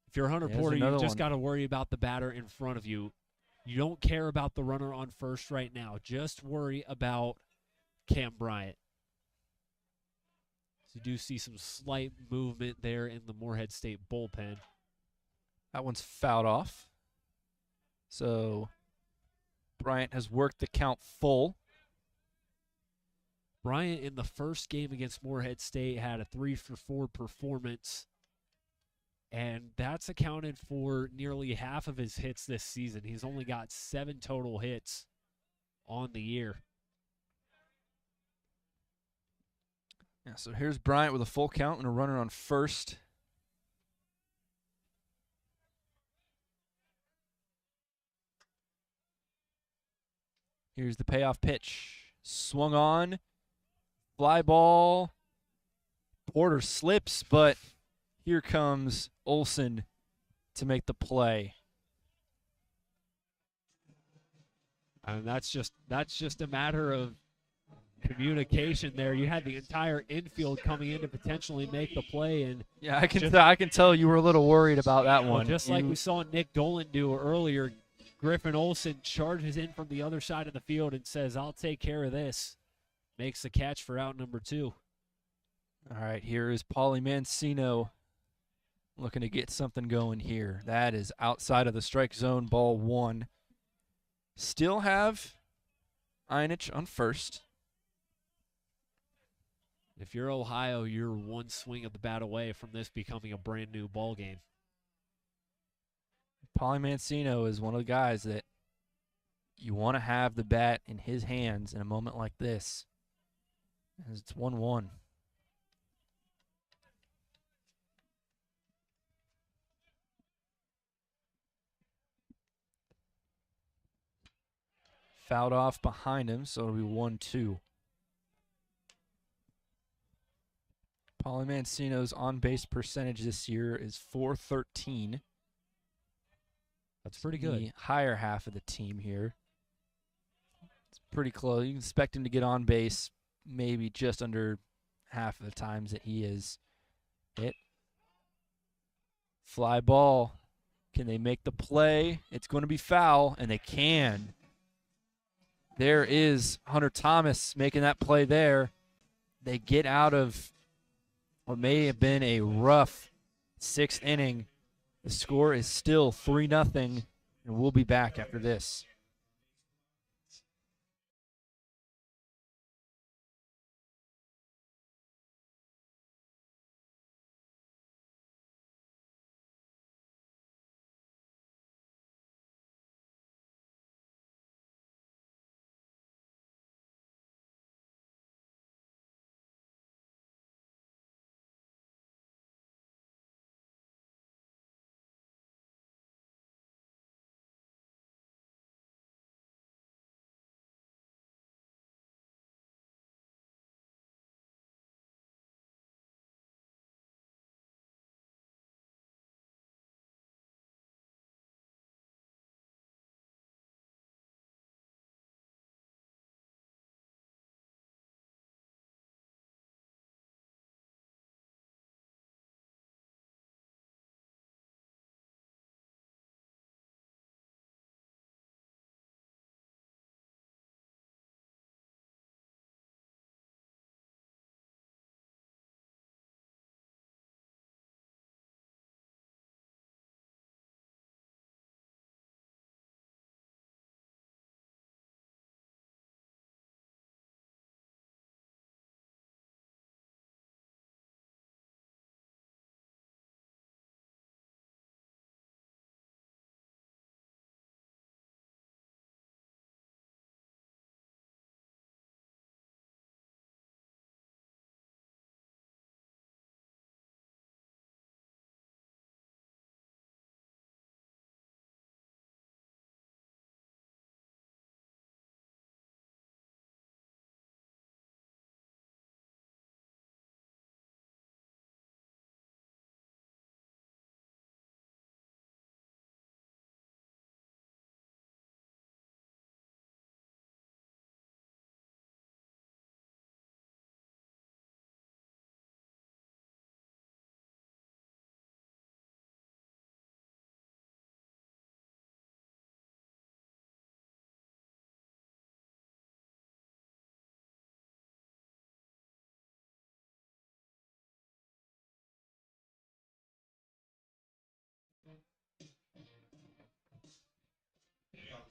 if you're Hunter There's Porter, you've another just one. got to worry about the batter in front of you. You don't care about the runner on first right now. Just worry about Cam Bryant. So you do see some slight movement there in the Morehead State bullpen. That one's fouled off. So Bryant has worked the count full. Bryant in the first game against Morehead State had a 3-for-4 performance, and that's accounted for nearly half of his hits this season. He's only got 7 total hits on the year. Yeah, so here's Bryant with a full count and a runner on first. Here's the payoff pitch. Swung on. Fly ball. Porter slips, but here comes Olsen to make the play. And that's just a matter of communication there. You had the entire infield coming in to potentially make the play, and Yeah, I can tell you were a little worried about that one. just like we saw Nick Dolan do earlier, Griffin Olsen charges in from the other side of the field and says, "I'll take care of this." Makes the catch for out number 2. All right, here is Paulie Mancino looking to get something going here. That is outside of the strike zone, ball 1. Still have Einich on first. If you're Ohio, you're one swing of the bat away from this becoming a brand new ball game. Paulie Mancino is one of the guys that you want to have the bat in his hands in a moment like this. As it's 1-1. Fouled off behind him, so it'll be 1-2. Paulie Mancino's on-base percentage this year is .413. That's pretty good. The higher half of the team here. It's pretty close. You can expect him to get on base maybe just under half of the times that he is hit. Fly ball. Can they make the play? It's going to be foul, and they can. There is Hunter Thomas making that play there. They get out of what may have been a rough 6th inning. The score is still 3-0, and we'll be back after this.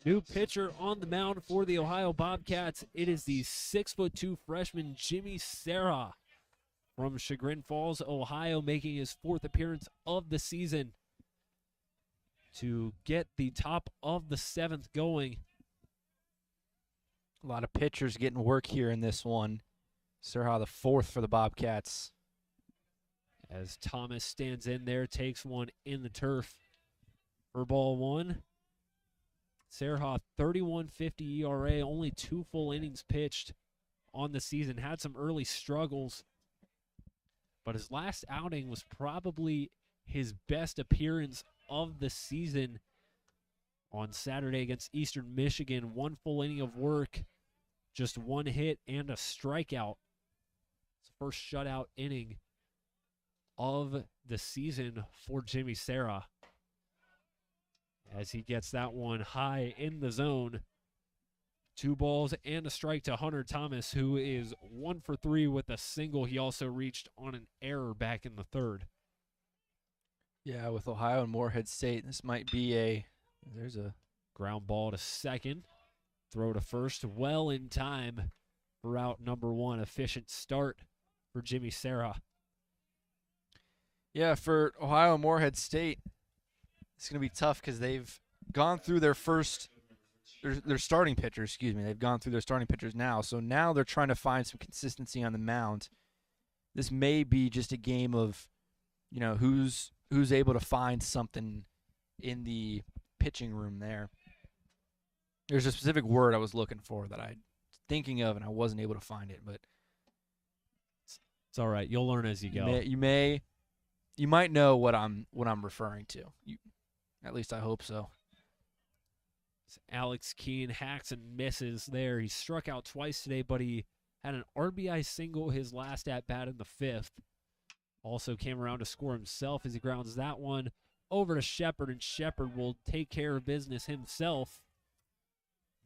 New pitcher on the mound for the Ohio Bobcats. It is the 6'2" freshman Jimmy Serra from Chagrin Falls, Ohio, making his 4th appearance of the season to get the top of the 7th going. A lot of pitchers getting work here in this one. Serra, the 4th for the Bobcats. As Thomas stands in there, takes one in the turf for ball 1. Serra, 31.50 ERA, only 2 full innings pitched on the season. Had some early struggles, but his last outing was probably his best appearance of the season on Saturday against Eastern Michigan. 1 full inning of work, just 1 hit and a strikeout. It's the first shutout inning of the season for Jimmy Serra, as he gets that one high in the zone. 2 balls and a strike to Hunter Thomas, who is 1 for 3 with a single. He also reached on an error back in the 3rd. Yeah, with Ohio and Morehead State, this might be there's a ground ball to second. Throw to first, well in time for out number 1. Efficient start for Jimmy Serra. Yeah, for Ohio and Morehead State, it's going to be tough because they've gone through their starting pitchers, excuse me. They've gone through their starting pitchers now. So now they're trying to find some consistency on the mound. This may be just a game of, who's able to find something in the pitching room there. There's a specific word I was looking for that I'm thinking of, and I wasn't able to find it. But It's all right. You'll learn as you go. You might know what I'm referring to. At least I hope so. Alex Keene hacks and misses there. He struck out twice today, but he had an RBI single his last at-bat in the 5th. Also came around to score himself as he grounds that one over to Shepard, and Shepard will take care of business himself,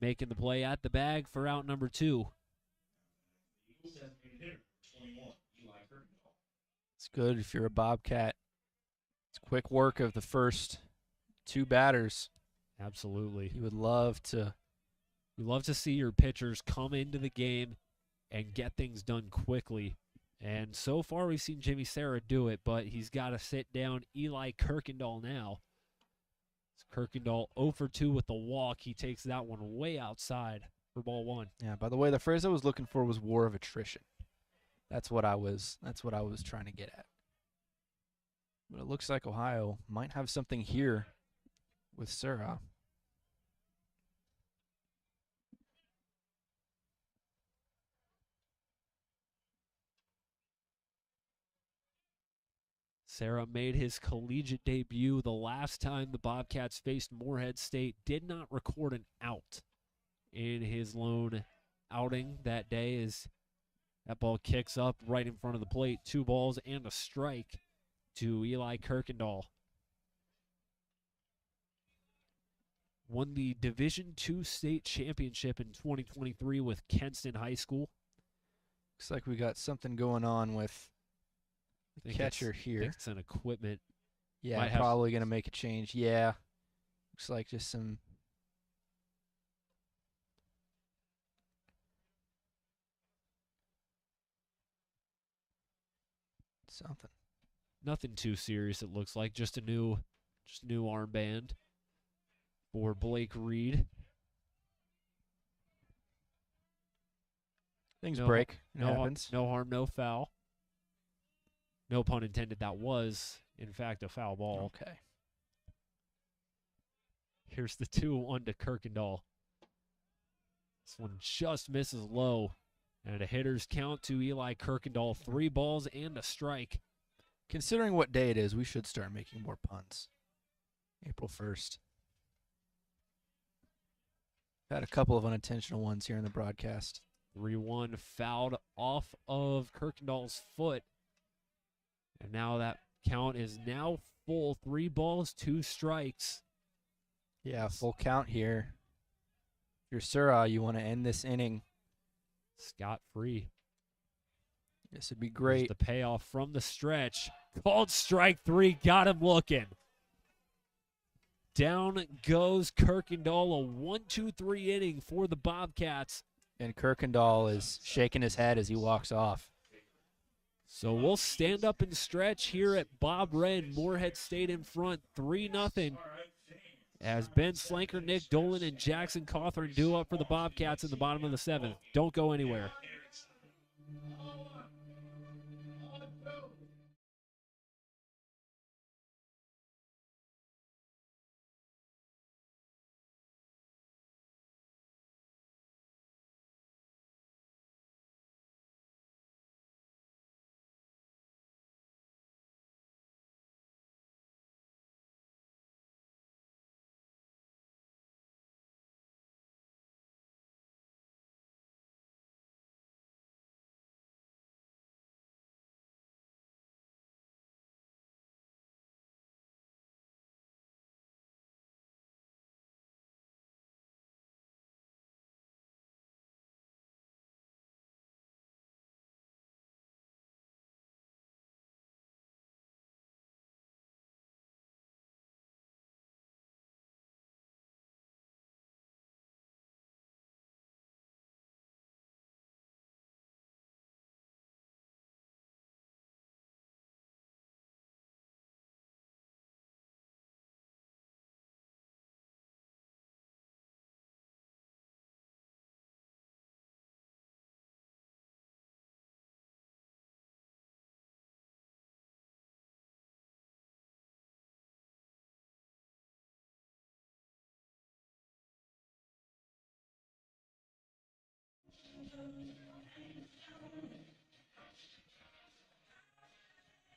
making the play at the bag for out number 2. It's good if you're a Bobcat. It's quick work of the first 2 batters. Absolutely. You would love to see your pitchers come into the game and get things done quickly. And so far we've seen Jimmy Serra do it, but he's got to sit down Eli Kirkendall now. It's Kirkendall 0 for 2 with the walk. He takes that one way outside for ball 1. Yeah, by the way, the phrase I was looking for was war of attrition. That's what I was trying to get at. But it looks like Ohio might have something here with Serra. Serra made his collegiate debut the last time the Bobcats faced Morehead State. Did not record an out in his lone outing that day as that ball kicks up right in front of the plate. 2 balls and a strike to Eli Kirkendall. Won the Division II state championship in 2023 with Kenston High School. Looks like we got something going on with the catcher here. I think it's an equipment. Yeah, probably going to make a change. Yeah. Looks like just some something. Nothing too serious, it looks like. Just a new armband for Blake Reed. Things break. It happens. No harm, no foul. No pun intended. That was, in fact, a foul ball. Okay. Here's the 2-1 to Kirkendall. This one just misses low. And a hitter's count to Eli Kirkendall. 3 balls and a strike. Considering what day it is, we should start making more puns. April 1st. Had a couple of unintentional ones here in the broadcast. 3-1 fouled off of Kirkendall's foot. And now that count is now full. 3 balls, 2 strikes. Yeah, full count here. If you're Serra, you want to end this inning scot-free. This would be great. Here's the payoff from the stretch. Called strike 3. Got him looking. Down goes Kirkendall. A 1-2-3 inning for the Bobcats. And Kirkendall is shaking his head as he walks off. So we'll stand up and stretch here at Bob Wren. Morehead State in front, 3-0. As Ben Slanker, Nick Dolan, and Jackson Cawthorn do up for the Bobcats in the bottom of the 7th. Don't go anywhere.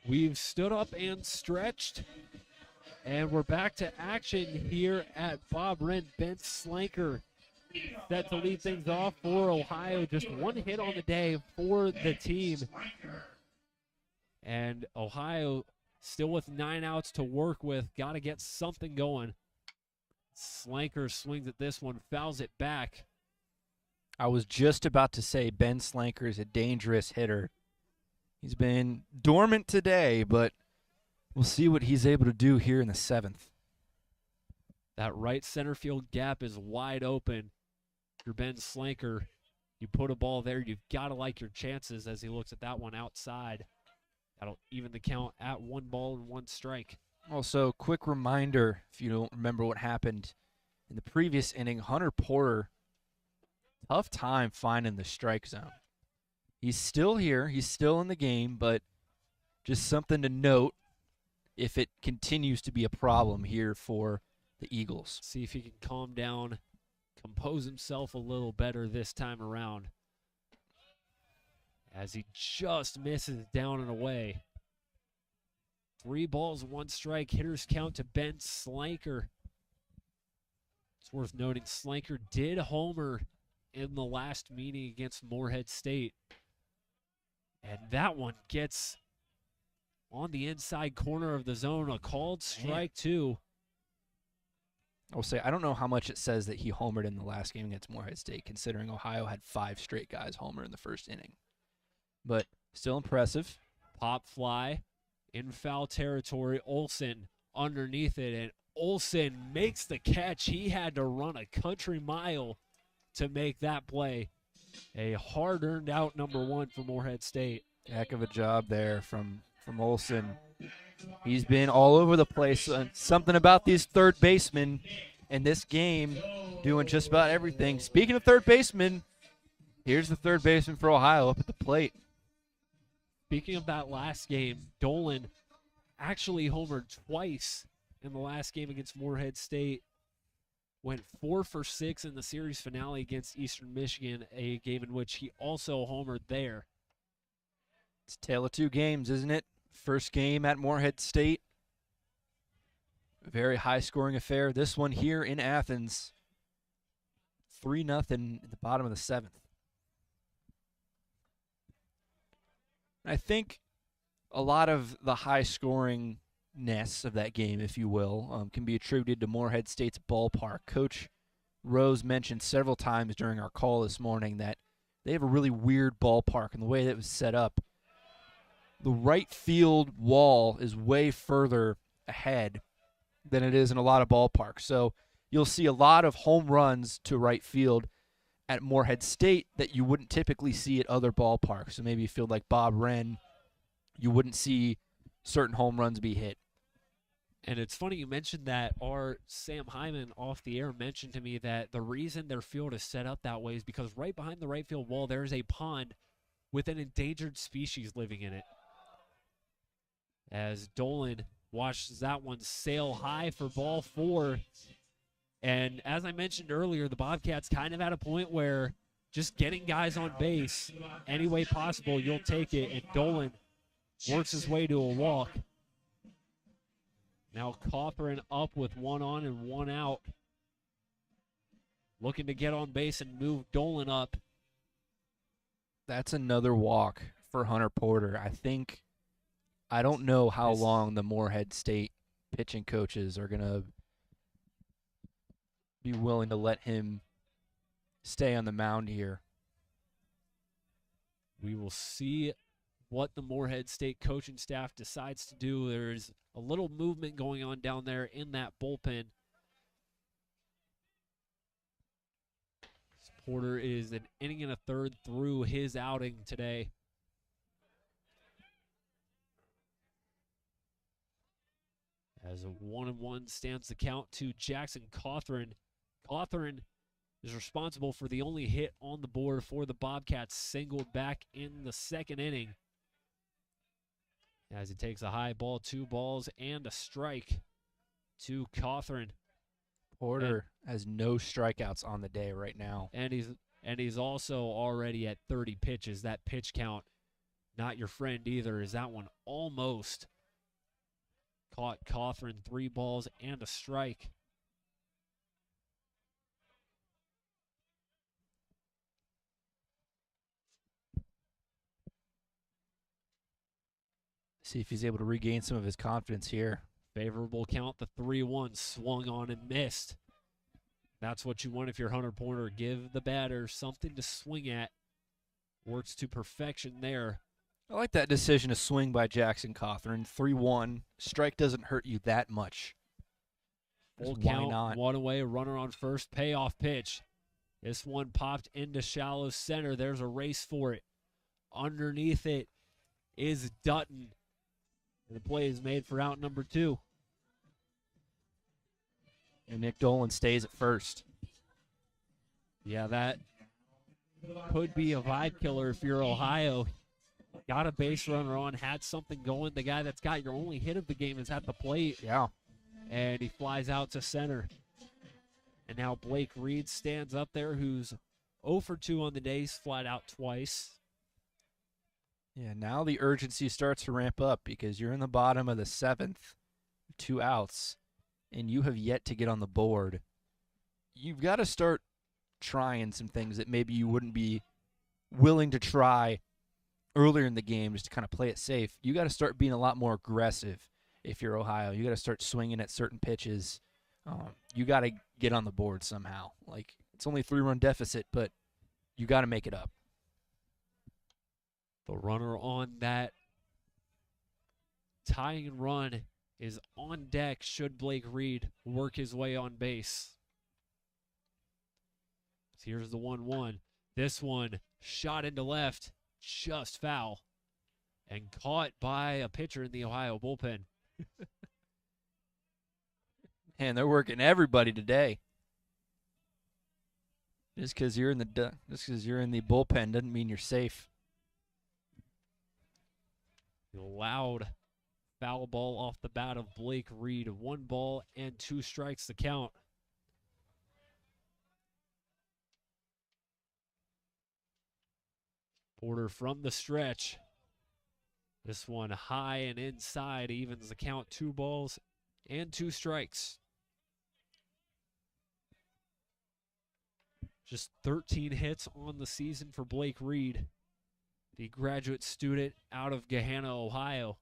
We've stood up and stretched, and we're back to action here at Bob Wren. Ben Slanker set to lead things off for Ohio. Just one hit on the day for the team. And Ohio still with 9 outs to work with. Got to get something going. Slanker swings at this one, fouls it back. I was just about to say Ben Slanker is a dangerous hitter. He's been dormant today, but we'll see what he's able to do here in the 7th. That right center field gap is wide open. If you're Ben Slanker, you put a ball there, you've got to like your chances as he looks at that one outside. That'll even the count at 1 ball and 1 strike. Also, quick reminder, if you don't remember what happened in the previous inning, Hunter Porter, tough time finding the strike zone. He's still here, he's still in the game, but just something to note if it continues to be a problem here for the Eagles. See if he can calm down, compose himself a little better this time around. As he just misses down and away. 3 balls, 1 strike. Hitters count to Ben Slanker. It's worth noting Slanker did homer in the last meeting against Morehead State. And that one gets on the inside corner of the zone. A called strike, too. I'll say, I don't know how much it says that he homered in the last game against Morehead State, considering Ohio had 5 straight guys homer in the first inning. But still impressive. Pop fly in foul territory. Olsen underneath it, and Olsen makes the catch. He had to run a country mile to make that play. A hard-earned out number 1 for Morehead State. Heck of a job there from Olsen. He's been all over the place. Something about these third basemen in this game doing just about everything. Speaking of third basemen, here's the third baseman for Ohio up at the plate. Speaking of that last game, Dolan actually homered twice in the last game against Morehead State. Went 4 for 6 in the series finale against Eastern Michigan, a game in which he also homered there. It's a tale of 2 games, isn't it? First game at Morehead State. A very high-scoring affair. This one here in Athens. 3-0 at the bottom of the 7th. I think a lot of the high-scoringness of that game, if you will, can be attributed to Morehead State's ballpark. Coach Rose mentioned several times during our call this morning that they have a really weird ballpark, and the way that it was set up, the right field wall is way further ahead than it is in a lot of ballparks. So you'll see a lot of home runs to right field at Morehead State that you wouldn't typically see at other ballparks. So maybe a field like Bob Wren, you wouldn't see certain home runs be hit. And it's funny you mentioned that. Our Sam Hyman off the air mentioned to me that the reason their field is set up that way is because right behind the right field wall there is a pond with an endangered species living in it. As Dolan watches that one sail high for ball 4. And as I mentioned earlier, the Bobcats kind of at a point where just getting guys on base any way possible, you'll take it. And Dolan works his way to a walk. Now Cawthorn up with 1 on and 1 out. Looking to get on base and move Dolan up. That's another walk for Hunter Porter. I don't know how long the Morehead State pitching coaches are going to be willing to let him stay on the mound here. We will see what the Morehead State coaching staff decides to do. There's a little movement going on down there in that bullpen. Porter is an inning and a third through his outing today. As a 1-1 stands the count to Jackson Cawthorn. Cawthorn is responsible for the only hit on the board for the Bobcats, singled back in the second inning. As he takes a high ball, 2 balls and a strike to Cawthorn. Porter has no strikeouts on the day right now. And he's also already at 30 pitches. That pitch count not your friend either, as that one almost caught Cawthron. 3 balls and a strike. See if he's able to regain some of his confidence here. Favorable count, the 3-1 swung on and missed. That's what you want if you're Hunter Porter. Give the batter something to swing at. Works to perfection there. I like that decision to swing by Jackson Cawthron. 3-1. Strike doesn't hurt you that much. Full Why count, not? 1 away, runner on first, payoff pitch. This one popped into shallow center. There's a race for it. Underneath it is Dutton. And the play is made for out number 2. And Nick Dolan stays at first. Yeah, that could be a vibe killer if you're Ohio. Got a base runner on, had something going. The guy that's got your only hit of the game is at the plate. Yeah. And he flies out to center. And now Blake Reed stands up there, who's 0 for 2 on the day. He's flat out twice. Yeah, now the urgency starts to ramp up because you're in the bottom of the 7th, 2 outs, and you have yet to get on the board. You've got to start trying some things that maybe you wouldn't be willing to try earlier in the game just to kind of play it safe. You got to start being a lot more aggressive if you're Ohio. You got to start swinging at certain pitches. You got to get on the board somehow. Like, it's only a 3-run deficit, but you got to make it up. The runner on that tying run is on deck should Blake Reed work his way on base. Here's the 1-1. This one shot into left, just foul, and caught by a pitcher in the Ohio bullpen. Man, they're working everybody today. Just because you're in the bullpen doesn't mean you're safe. Loud foul ball off the bat of Blake Reed. 1 ball and 2 strikes to count. Porter from the stretch. This one high and inside, evens the count. 2 balls and 2 strikes. Just 13 hits on the season for Blake Reed, the graduate student out of Gahanna, Ohio.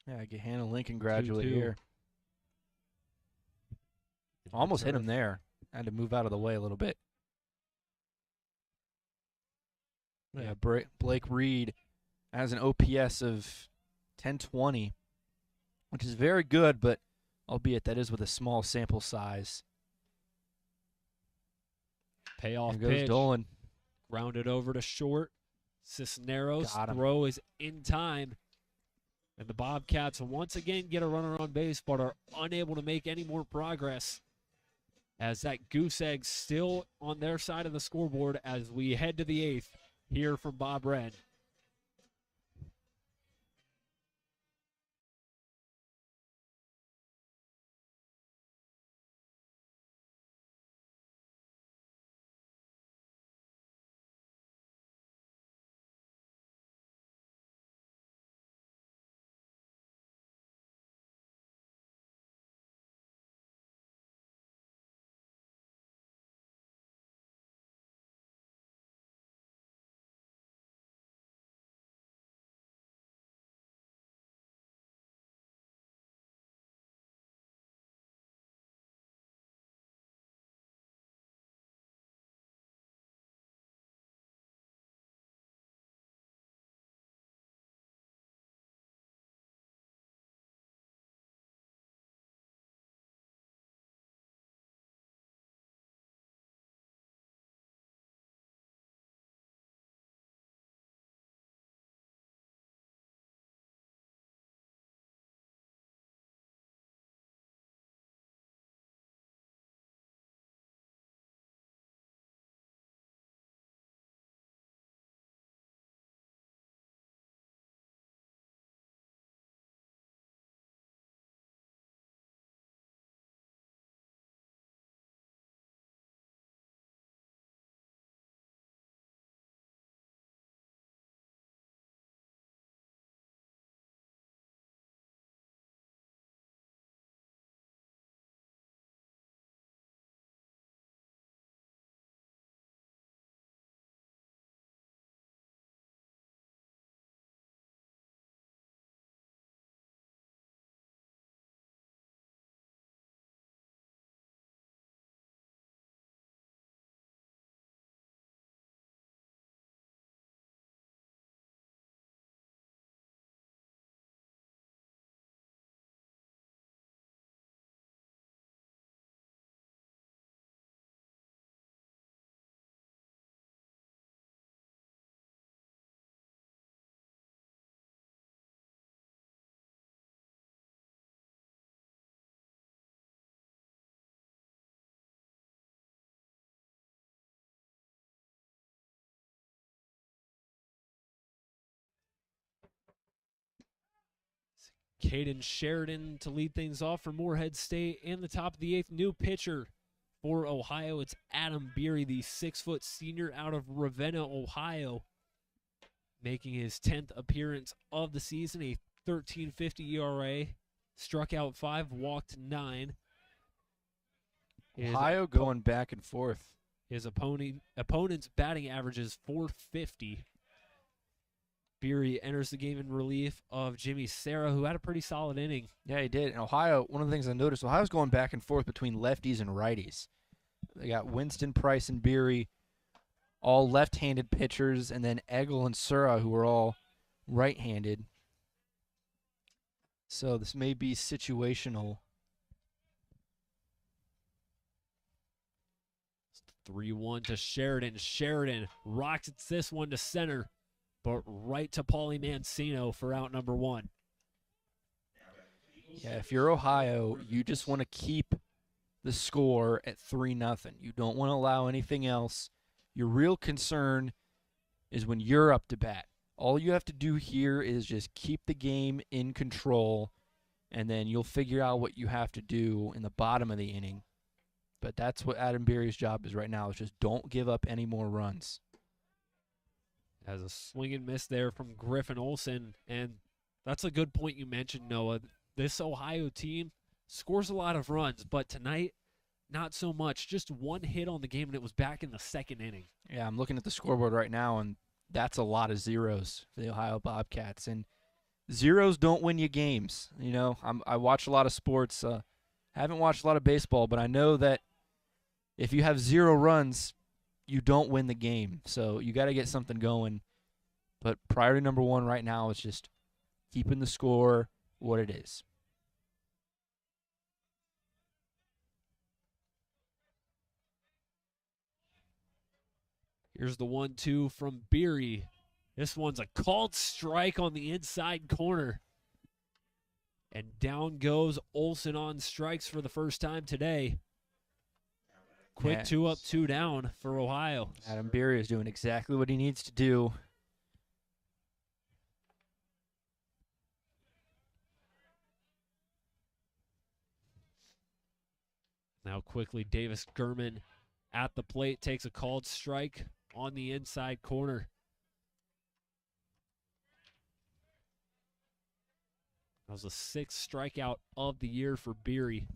Yeah, Gahanna Lincoln graduate 2-2. here. Almost hit him there. Had to move out of the way a little bit. Yeah, Blake Reed has an OPS of 1020, which is very good, but albeit that is with a small sample size. Payoff Here goes pitch. Dolan. Grounded over to short. Cisneros' Got him. throw is in time. And the Bobcats once again get a runner on base, but are unable to make any more progress, as that goose egg still on their side of the scoreboard as we head to the 8th here from Bob Wren. Caden Sheridan to lead things off for Morehead State. In the top of the 8th, new pitcher for Ohio. It's Adam Beery, the 6-foot senior out of Ravenna, Ohio, making his 10th appearance of the season, a 13.50 ERA, struck out 5, walked 9. Ohio going back and forth. His opponent's batting average is .450. Beery enters the game in relief of Jimmy Serra, who had a pretty solid inning. Yeah, he did. And Ohio, one of the things I noticed, Ohio's going back and forth between lefties and righties. They got Winston, Price, and Beery, all left-handed pitchers, and then Eggle and Serra, who are all right-handed. So this may be situational. 3-1 to Sheridan. Sheridan rockets this one to center, but right to Paulie Mancino for out number 1. Yeah, if you're Ohio, you just want to keep the score at 3-0. You don't want to allow anything else. Your real concern is when you're up to bat. All you have to do here is just keep the game in control, and then you'll figure out what you have to do in the bottom of the inning. But that's what Adam Beery's job is right now, is just don't give up any more runs. Has a swing and miss there from Griffin Olsen, and that's a good point you mentioned, Noah. This Ohio team scores a lot of runs, but tonight, not so much. Just one hit on the game, and it was back in the 2nd inning. Yeah, I'm looking at the scoreboard right now, and that's a lot of zeros for the Ohio Bobcats. And zeros don't win you games. You know, I watch a lot of sports. Haven't watched a lot of baseball, but I know that if you have 0 runs, you don't win the game. So you got to get something going. But priority number 1 right now is just keeping the score what it is. Here's the 1-2 from Beery. This one's a called strike on the inside corner. And down goes Olsen on strikes for the first time today. Quick 2 up, 2 down for Ohio. Adam Beery is doing exactly what he needs to do. Now quickly, Davis Gurman at the plate takes a called strike on the inside corner. That was the 6th strikeout of the year for Beery.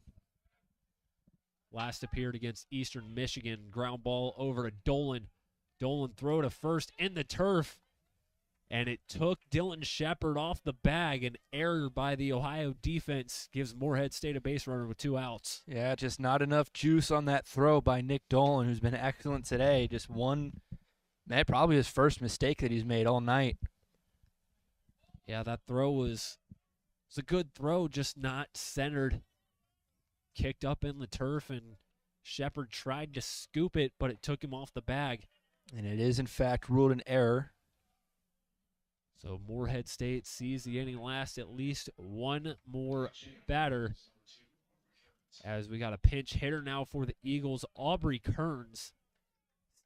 Last appeared against Eastern Michigan. Ground ball over to Dolan. Dolan throw to first in the turf. And it took Dylan Shepard off the bag. An error by the Ohio defense gives Morehead State a base runner with 2 outs. Yeah, just not enough juice on that throw by Nick Dolan, who's been excellent today. Just one, man, probably his first mistake that he's made all night. Yeah, that throw was a good throw, just not centered. Kicked up in the turf, and Shepard tried to scoop it, but it took him off the bag. And it is, in fact, ruled an error. So Morehead State sees the inning last at least one more batter, as we got a pinch hitter now for the Eagles. Aubrey Kearns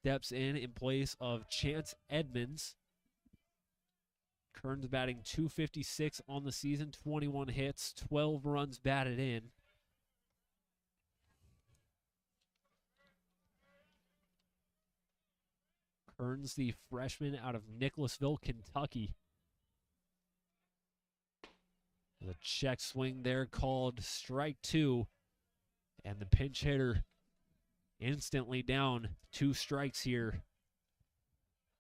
steps in place of Chance Edmonds. Kearns batting .256 on the season, 21 hits, 12 runs batted in. Kearns, the freshman out of Nicholasville, Kentucky. The check swing there called strike 2. And the pinch hitter instantly down 2 strikes here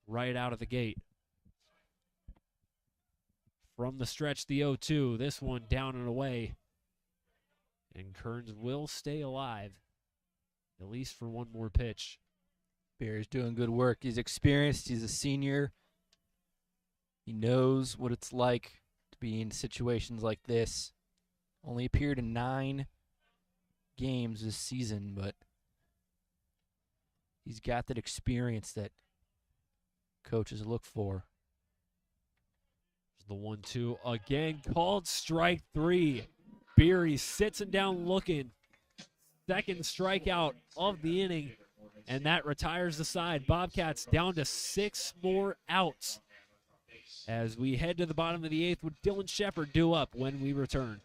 right out of the gate. From the stretch, the 0-2. This one down and away. And Kearns will stay alive, at least for one more pitch. Bear's doing good work. He's experienced. He's a senior. He knows what it's like to be in situations like this. Only appeared in 9 games this season, but he's got that experience that coaches look for. The 1-2 again, called strike 3. Beery sits him down looking. Second strikeout of the inning, and that retires the side. Bobcats down to 6 more outs as we head to the bottom of the 8th with Dylan Shepard due up when we return.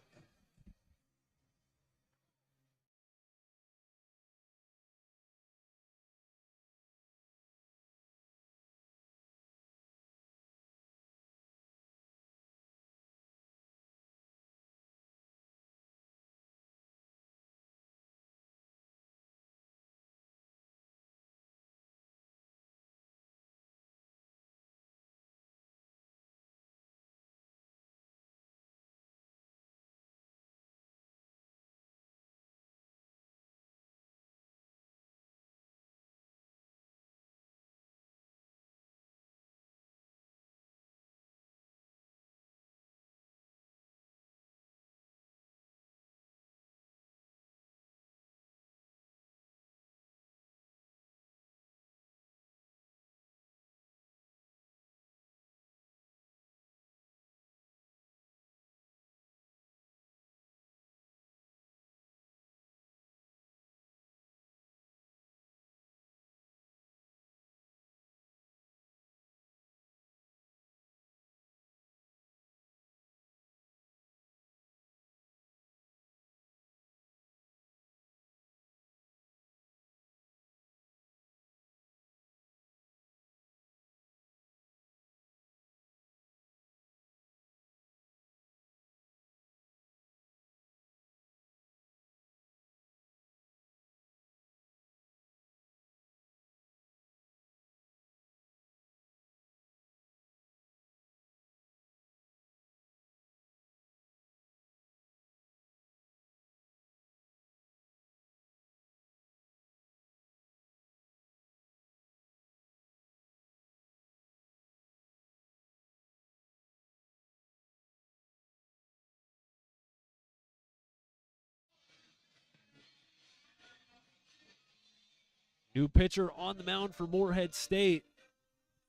New pitcher on the mound for Morehead State.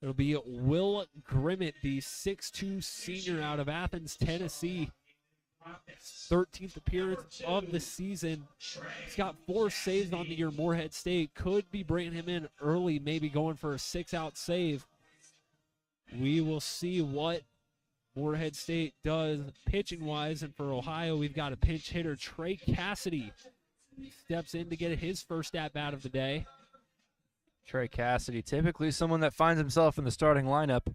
It'll be Will Grimmett, the 6'2 senior out of Athens, Tennessee. 13th appearance of the season. He's got 4 saves on the year. Morehead State could be bringing him in early, maybe going for a 6-out save. We will see what Morehead State does pitching-wise. And for Ohio, we've got a pinch hitter, Trey Cassidy. He steps in to get his first at-bat of the day. Trey Cassidy, typically someone that finds himself in the starting lineup,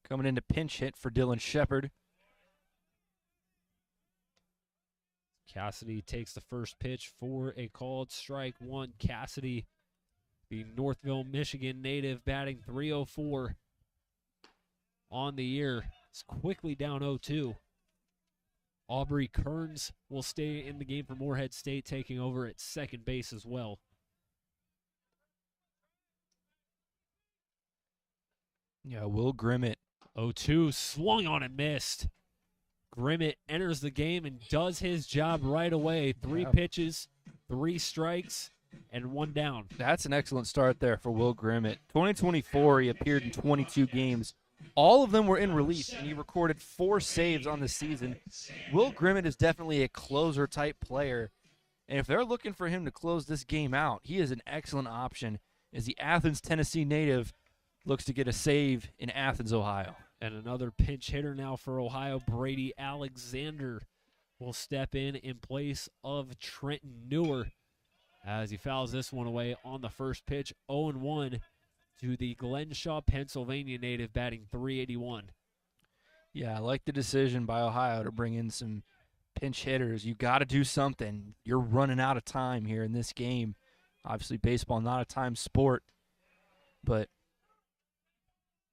coming in to pinch hit for Dylan Shepard. Cassidy takes the first pitch for a called strike one. Cassidy, the Northville, Michigan native, batting .304 on the year. It's quickly down 0-2. Aubrey Kearns will stay in the game for Morehead State, taking over at second base as well. Yeah, Will Grimmett. 0-2, swung on and missed. Grimmett enters the game and does his job right away. 3 pitches, 3 strikes, and 1 down. That's an excellent start there for Will Grimmett. 2024, he appeared in 22 games. All of them were in relief, and he recorded 4 saves on the season. Will Grimmett is definitely a closer-type player, and if they're looking for him to close this game out, he is an excellent option as the Athens, Tennessee native looks to get a save in Athens, Ohio. And another pinch hitter now for Ohio, Brady Alexander, will step in place of Trenton Newer as he fouls this one away on the first pitch. 0-1 to the Glenshaw, Pennsylvania native, batting .381. Yeah, I like the decision by Ohio to bring in some pinch hitters. You got to do something. You're running out of time here in this game. Obviously, baseball not a time sport, but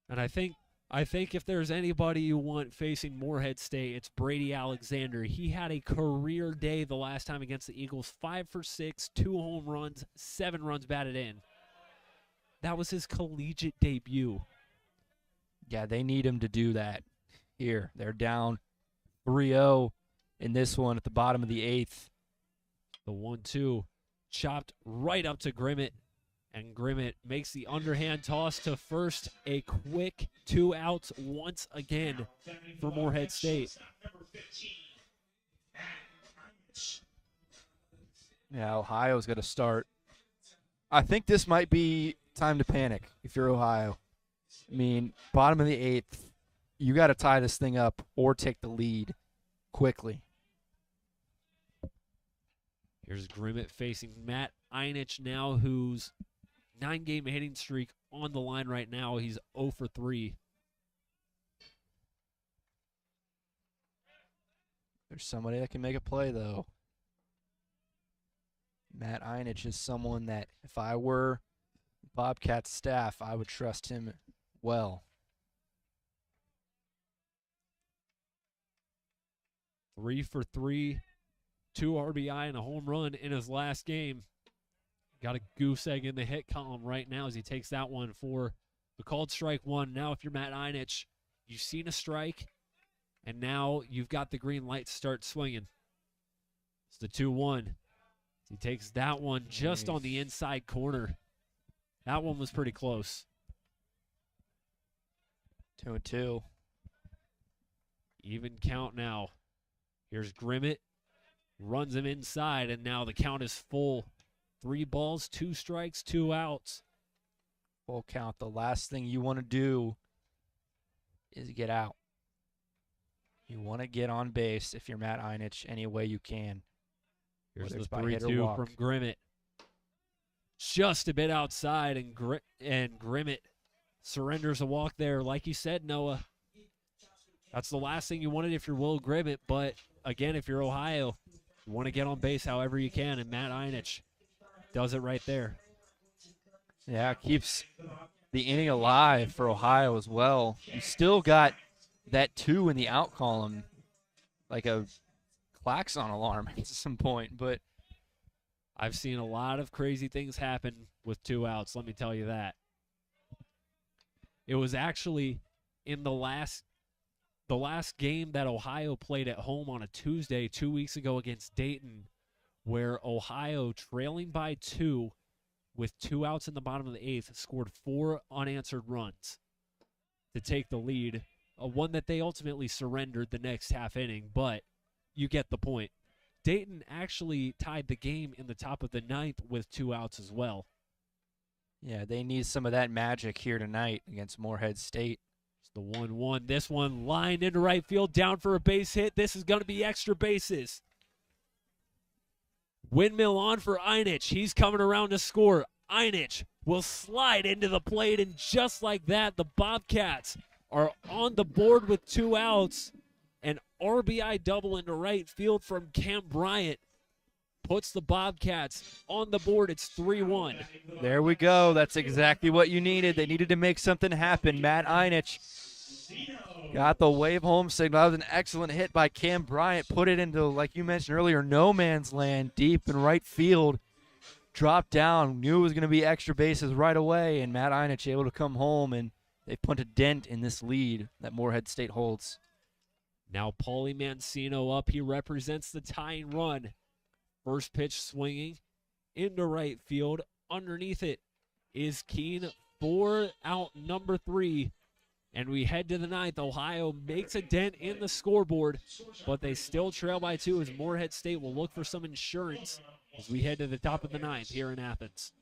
and I think if there's anybody you want facing Morehead State, it's Brady Alexander. He had a career day the last time against the Eagles. 5 for 6, 2 home runs, 7 runs batted in. That was his collegiate debut. Yeah, they need him to do that here. They're down 3-0 in this one at the bottom of the 8th. The 1-2 chopped right up to Grimmett. And Grimmett makes the underhand toss to first. A quick 2 outs once again for Morehead State. Yeah, Ohio's got to start. I think this might be time to panic if you're Ohio. I mean, bottom of the 8th, you got to tie this thing up or take the lead quickly. Here's Grimmett facing Matt Einich now, whose 9-game hitting streak on the line right now. He's 0 for 3. There's somebody that can make a play, though. Matt Einich is someone that if I were Bobcats staff, I would trust him well. 3 for 3, 2 RBI and a home run in his last game. Got a goose egg in the hit column right now as he takes that one for the called strike one. Now if you're Matt Einich, you've seen a strike, and now you've got the green light to start swinging. It's the 2-1. He takes that one just on the inside corner. That one was pretty close. 2-2. Even count now. Here's Grimmett. Runs him inside, and now the count is full. 3 balls, 2 strikes, 2 outs. Full count. The last thing you want to do is get out. You want to get on base if you're Matt Einich any way you can. Here's Whether the it's by hit or 3-2 walk. from Grimmett. Just a bit outside, and Grimmett surrenders a walk there. Like you said, Noah, that's the last thing you wanted if you're Will Grimmett. But, again, if you're Ohio, you want to get on base however you can, and Matt Einich does it right there. Yeah, keeps the inning alive for Ohio as well. You still got that 2 in the out column, like a klaxon alarm at some point. But I've seen a lot of crazy things happen with 2 outs, let me tell you that. It was actually in the last game that Ohio played at home on a Tuesday 2 weeks ago against Dayton, where Ohio, trailing by 2 with 2 outs in the bottom of the 8th, scored 4 unanswered runs to take the lead, a one that they ultimately surrendered the next half inning, but you get the point. Dayton actually tied the game in the top of the 9th with 2 outs as well. yeah, they need some of that magic here tonight against Morehead State. It's the 1-1. This one lined into right field, down for a base hit. This is going to be extra bases. Windmill on for Einich. He's coming around to score. Einich will slide into the plate, and just like that, the Bobcats are on the board with 2 outs. An RBI double into right field from Cam Bryant puts the Bobcats on the board. It's 3-1. There we go. That's exactly what you needed. They needed to make something happen. Matt Einich got the wave home signal. That was an excellent hit by Cam Bryant. Put it into, like you mentioned earlier, no man's land, deep in right field. Dropped down, knew it was going to be extra bases right away, and Matt Einich able to come home, and they put a dent in this lead that Morehead State holds. Now Paulie Mancino up. He represents the tying run. First pitch swinging into right field. Underneath it is Keene for out number 3. And we head to the 9th. Ohio makes a dent in the scoreboard, but they still trail by 2 as Morehead State will look for some insurance as we head to the top of the 9th here in Athens.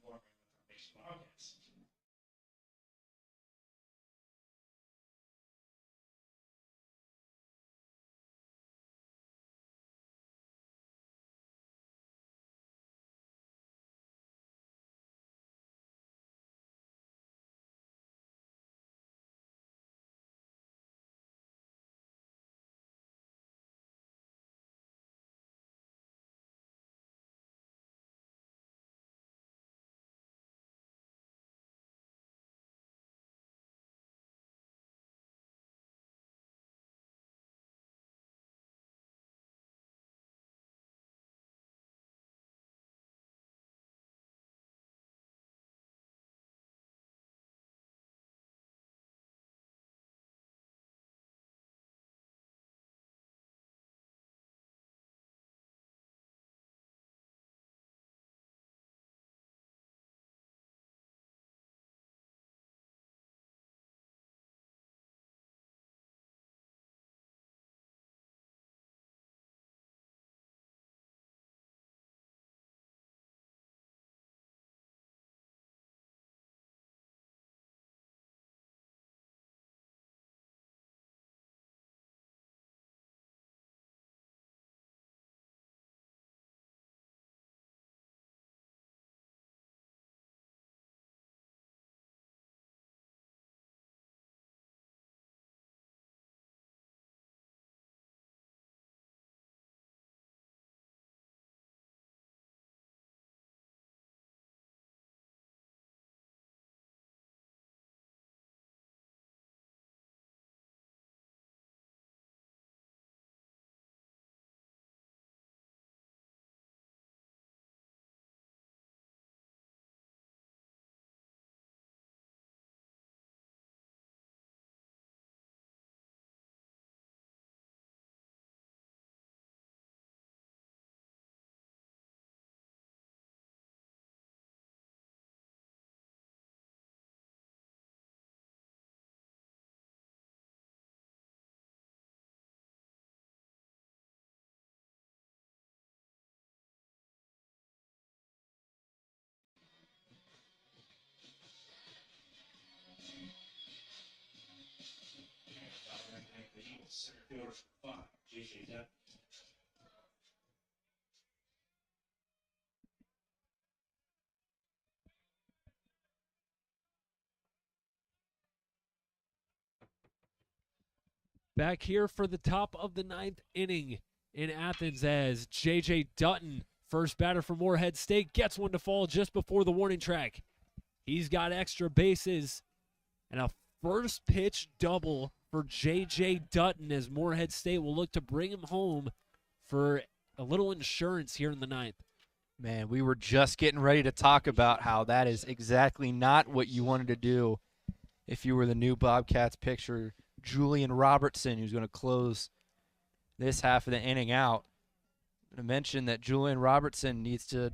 fielder for 5, J.J. Dutton. Back here for the top of the 9th inning in Athens as J.J. Dutton, first batter for Morehead State, gets one to fall just before the warning track. He's got extra bases and a first pitch double for J.J. Dutton as Morehead State will look to bring him home for a little insurance here in the 9th. Man, we were just getting ready to talk about how that is exactly not what you wanted to do if you were the new Bobcats pitcher, Julian Robertson, who's going to close this half of the inning out. I'm going to mention that Julian Robertson needs to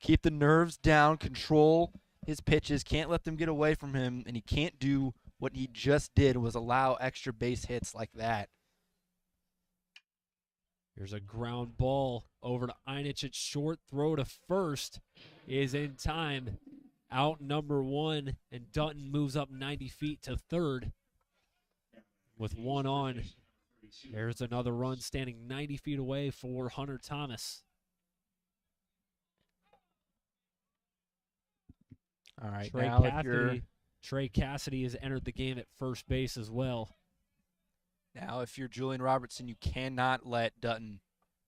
keep the nerves down, control his pitches, can't let them get away from him, and he can't do what he just did, was allow extra base hits like that. Here's a ground ball over to Einich at short. Throw to first is in time. Out number 1, and Dutton moves up 90 feet to third with one on. There's another run standing 90 feet away for Hunter Thomas. All right, now Trey Cassidy has entered the game at first base as well. Now, if you're Julian Robertson, you cannot let Dutton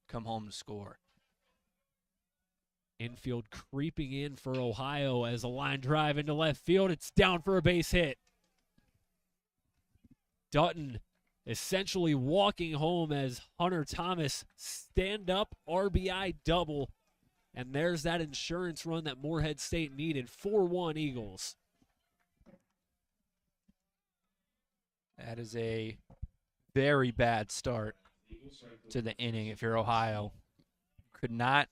come home to score. Infield creeping in for Ohio as a line drive into left field. It's down for a base hit. Dutton essentially walking home as Hunter Thomas stand-up RBI double. And there's that insurance run that Morehead State needed. 4-1 Eagles. That is a very bad start to the inning if you're Ohio. Could not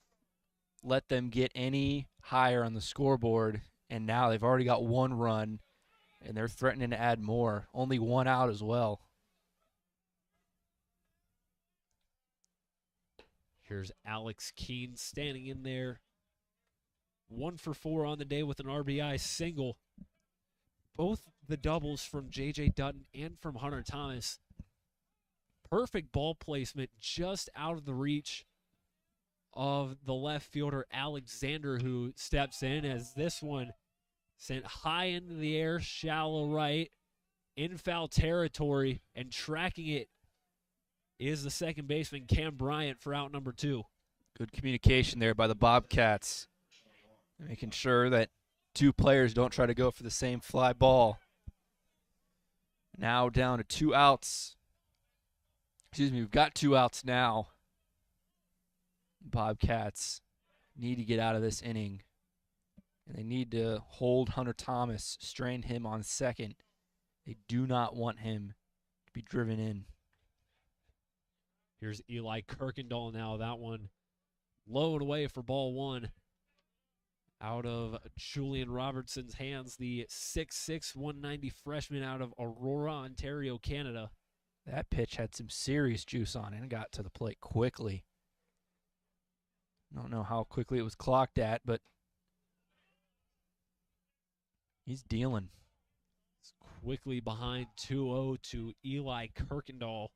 let them get any higher on the scoreboard, and now they've already got one run, and they're threatening to add more. Only one out as well. Here's Alex Keene standing in there. 1 for 4 on the day with an RBI single. Both the doubles from J.J. Dutton and from Hunter Thomas. Perfect ball placement just out of the reach of the left fielder Alexander, who steps in as this one sent high into the air, shallow right, in foul territory, and tracking it is the second baseman Cam Bryant for out number 2. Good communication there by the Bobcats, making sure that two players don't try to go for the same fly ball. Now down to 2 outs. Excuse me, we've got 2 outs now. Bobcats need to get out of this inning, and they need to hold Hunter Thomas, strain him on second. They do not want him to be driven in. Here's Eli Kirkendall now. That one low and away for ball 1. Out of Julian Robertson's hands, the 6'6", 190 freshman out of Aurora, Ontario, Canada. That pitch had some serious juice on it and got to the plate quickly. Don't know how quickly it was clocked at, but he's dealing. It's quickly behind 2-0 to Eli Kirkendall.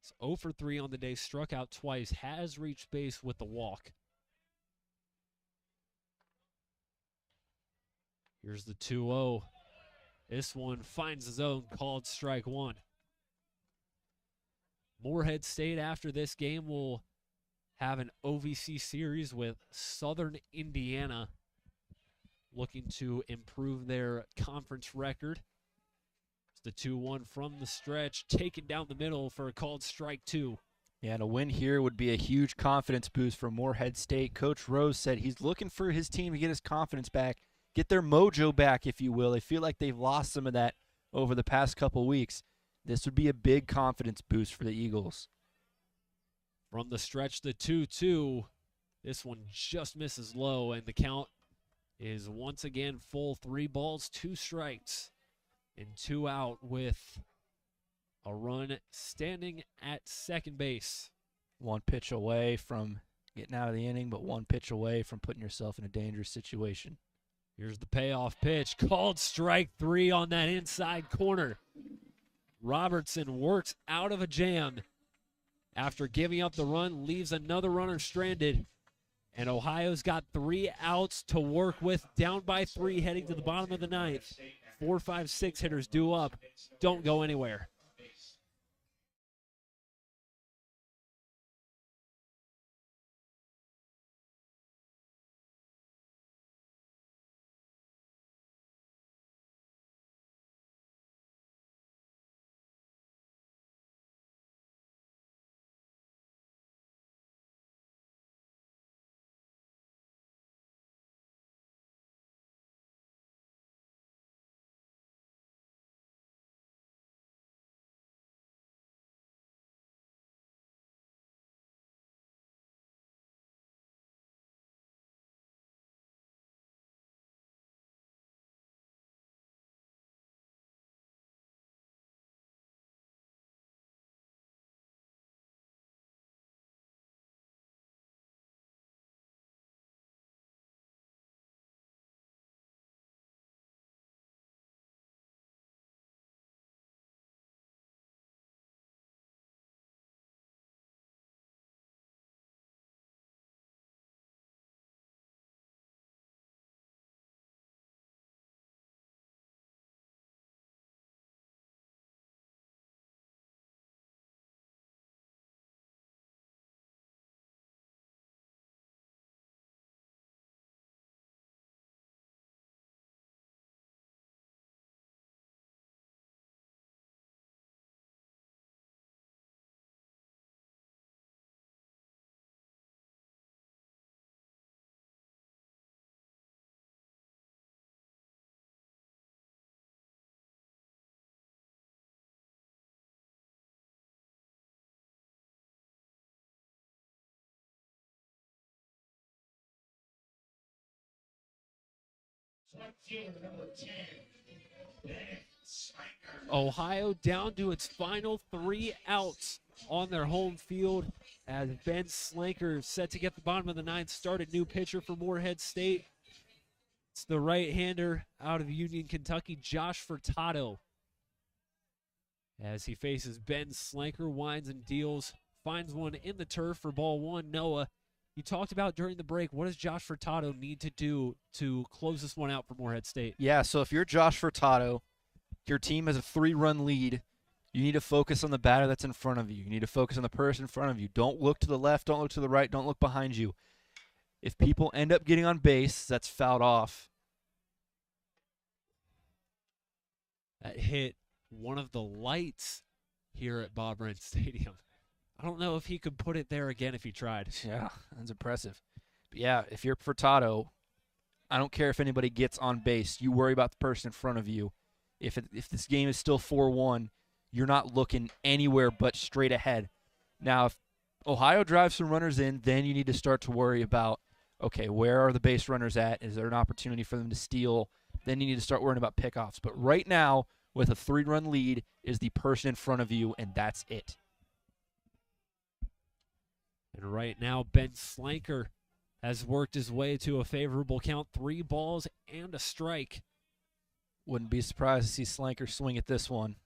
It's 0 for 3 on the day, struck out twice, has reached base with the walk. Here's the 2-0. This one finds the zone, called strike 1. Morehead State after this game will have an OVC series with Southern Indiana, looking to improve their conference record. It's the 2-1 from the stretch, taken down the middle for a called strike 2. Yeah, and a win here would be a huge confidence boost for Morehead State. Coach Rose said he's looking for his team to get his confidence back, get their mojo back, if you will. They feel like they've lost some of that over the past couple weeks. This would be a big confidence boost for the Eagles. From the stretch, the 2-2. This one just misses low, and the count is once again full. 3 balls, 2 strikes, and 2 out with a run standing at second base. 1 pitch away from getting out of the inning, but 1 pitch away from putting yourself in a dangerous situation. Here's the payoff pitch, called strike 3 on that inside corner. Robertson works out of a jam after giving up the run, leaves another runner stranded. And Ohio's got 3 outs to work with, down by 3 heading to the bottom of the 9th. 4, 5, 6 hitters due up. Don't go anywhere. Fielder number 10, Ben Sliker. Ohio down to its final 3 outs on their home field as Ben Slanker set to get the bottom of the 9th, started new pitcher for Morehead State. It's the right-hander out of Union, Kentucky, Josh Furtado. As he faces Ben Slanker, winds and deals, finds one in the turf for ball 1. Noah, you talked about during the break, what does Josh Furtado need to do to close this one out for Morehead State? Yeah, so if you're Josh Furtado, your team has a 3-run lead. You need to focus on the batter that's in front of you. You need to focus on the person in front of you. Don't look to the left. Don't look to the right. Don't look behind you. If people end up getting on base, that's fouled off. That hit one of the lights here at Bob Wrench Stadium. I don't know if he could put it there again if he tried. Yeah, that's impressive. But yeah, if you're Furtado, I don't care if anybody gets on base. You worry about the person in front of you. If this game is still 4-1, you're not looking anywhere but straight ahead. Now, if Ohio drives some runners in, then you need to start to worry about, okay, where are the base runners at? Is there an opportunity for them to steal? Then you need to start worrying about pickoffs. But right now, with a 3-run lead, is the person in front of you, and that's it. And right now, Ben Slanker has worked his way to a favorable count, 3 balls and a strike. Wouldn't be surprised to see Slanker swing at this one.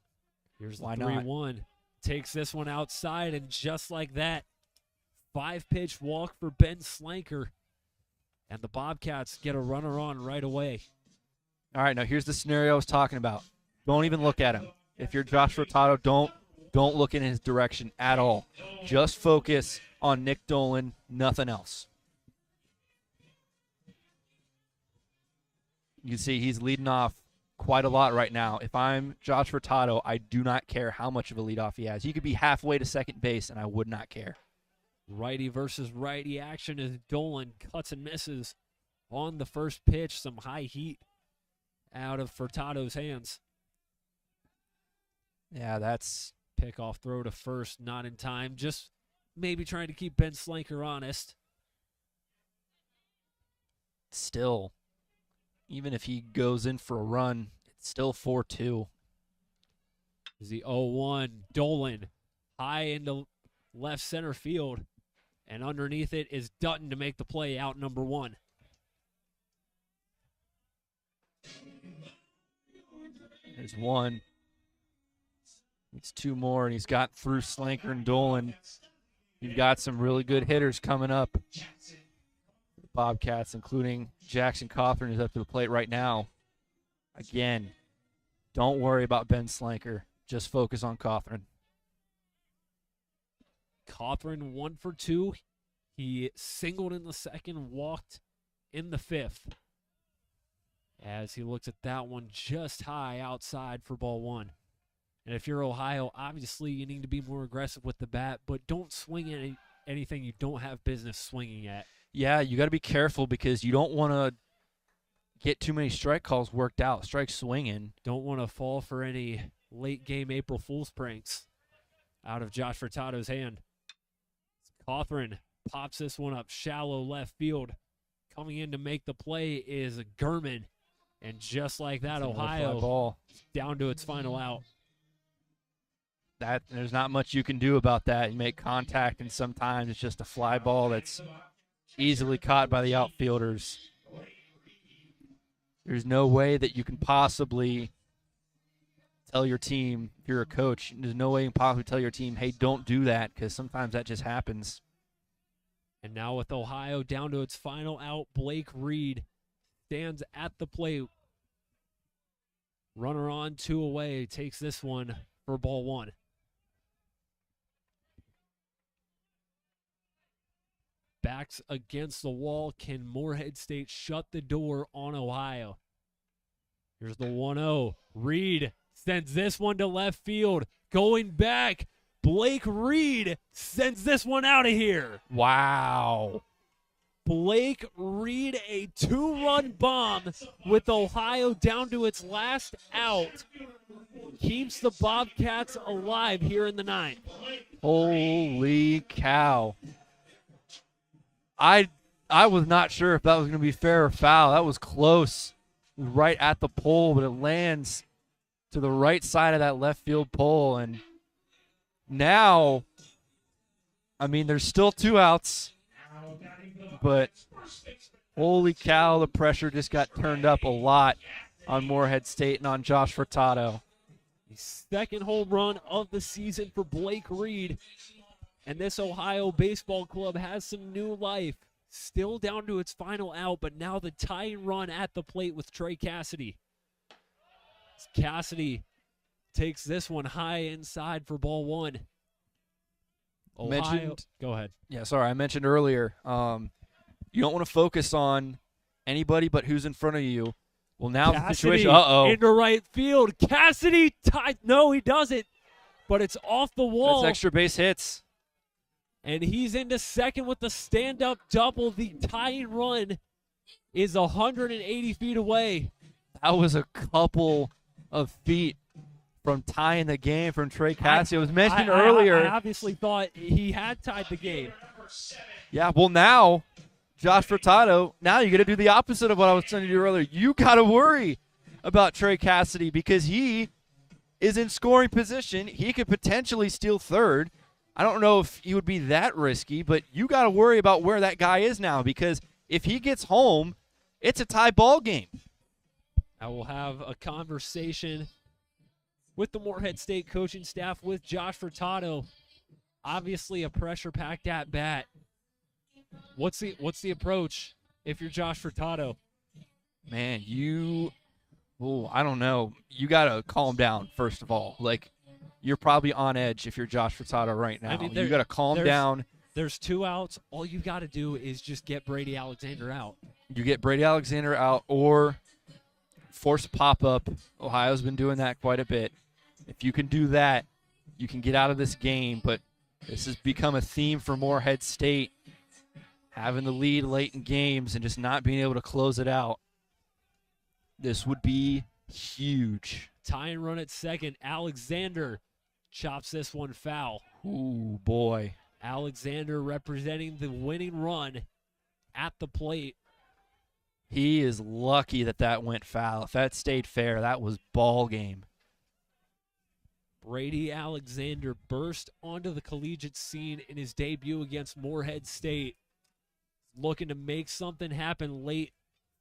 Here's the Why not? 3-1. Takes this one outside, and just like that, 5-pitch walk for Ben Slanker. And the Bobcats get a runner on right away. All right, now here's the scenario I was talking about. Don't even look at him. If you're Josh Furtado, don't look in his direction at all. Just focus on Nick Dolan, nothing else. You can see he's leading off quite a lot right now. If I'm Josh Furtado, I do not care how much of a leadoff he has. He could be halfway to second base, and I would not care. Righty versus righty action as Dolan cuts and misses on the first pitch. Some high heat out of Furtado's hands. Yeah, that's Pickoff throw to first, not in time. Just maybe trying to keep Ben Slanker honest. still, even if he goes in for a run, it's still 4-2. Is the 0-1. Dolan high into left center field. And underneath it is Dutton to make the play out number one. There's one. It's 2 more, and he's got through Slanker and Dolan. You've got some really good hitters coming up. The Bobcats, including Jackson Cawthorn, who's up to the plate right now. Again, don't worry about Ben Slanker. Just focus on Cawthorn. Cawthorn 1 for 2. He singled in the second, walked in the fifth. As he looks at that one just high outside for ball 1. And if you're Ohio, obviously you need to be more aggressive with the bat, but don't swing at anything you don't have business swinging at. Yeah, you got to be careful because you don't want to get too many strike calls worked out. Strike swinging. Don't want to fall for any late game April Fool's pranks out of Josh Furtado's hand. Cawthorn pops this one up shallow left field. Coming in to make the play is Gurman. And just like that, Ohio ball down to its final out. That there's not much you can do about that. You make contact, and sometimes it's just a fly ball that's easily caught by the outfielders. There's no way that you can possibly tell your team, if you're a coach, there's no way you can possibly tell your team, hey, don't do that, because sometimes that just happens. And now with Ohio down to its final out, Blake Reed stands at the plate. Runner on, 2 away, takes this one for ball 1. Backs against the wall. Can Morehead State shut the door on Ohio? Here's the 1-0. Reed sends this one to left field. Going back, Blake Reed sends this one out of here. Wow. Blake Reed, a 2-run bomb with Ohio down to its last out. Keeps the Bobcats alive here in the 9th. Holy cow. I was not sure if that was going to be fair or foul. That was close. It was right at the pole, but it lands to the right side of that left field pole. And now, I mean, there's still 2 outs. But holy cow, the pressure just got turned up a lot on Morehead State and on Josh Furtado. The second home run of the season for Blake Reed. And this Ohio baseball club has some new life. Still down to its final out, but now the tying run at the plate with Trey Cassidy. Cassidy takes this one high inside for ball 1. Ohio, go ahead. Yeah, sorry, I mentioned earlier, you don't want to focus on anybody but who's in front of you. Well, now the situation, into right field. Cassidy tied. No, he doesn't. But it's off the wall. That's extra base hits. And he's into second with the stand-up double. The tying run is 180 feet away. That was a couple of feet from tying the game from Trey Cassidy. It was mentioned earlier. I obviously thought he had tied the game. Yeah, well, now, Josh Furtado, now you got to do the opposite of what I was telling you to do earlier. You got to worry about Trey Cassidy because he is in scoring position. He could potentially steal third. I don't know if he would be that risky, but you got to worry about where that guy is now because if he gets home, it's a tie ball game. I will have a conversation with the Morehead State coaching staff with Josh Furtado. Obviously a pressure-packed at-bat. What's the approach if you're Josh Furtado? Man, I don't know. You got to calm down, first of all. Like, you're probably on edge if you're Josh Furtado right now. I mean, you got to calm down. There's 2 outs. All you got to do is just get Brady Alexander out. You get Brady Alexander out or force a pop-up. Ohio's been doing that quite a bit. If you can do that, you can get out of this game. But this has become a theme for Morehead State, having the lead late in games and just not being able to close it out. This would be huge. Tying run at second. Alexander chops this one foul. Ooh, boy. Alexander representing the winning run at the plate. He is lucky that went foul. If that stayed fair, that was ball game. Brady Alexander burst onto the collegiate scene in his debut against Morehead State. Looking to make something happen late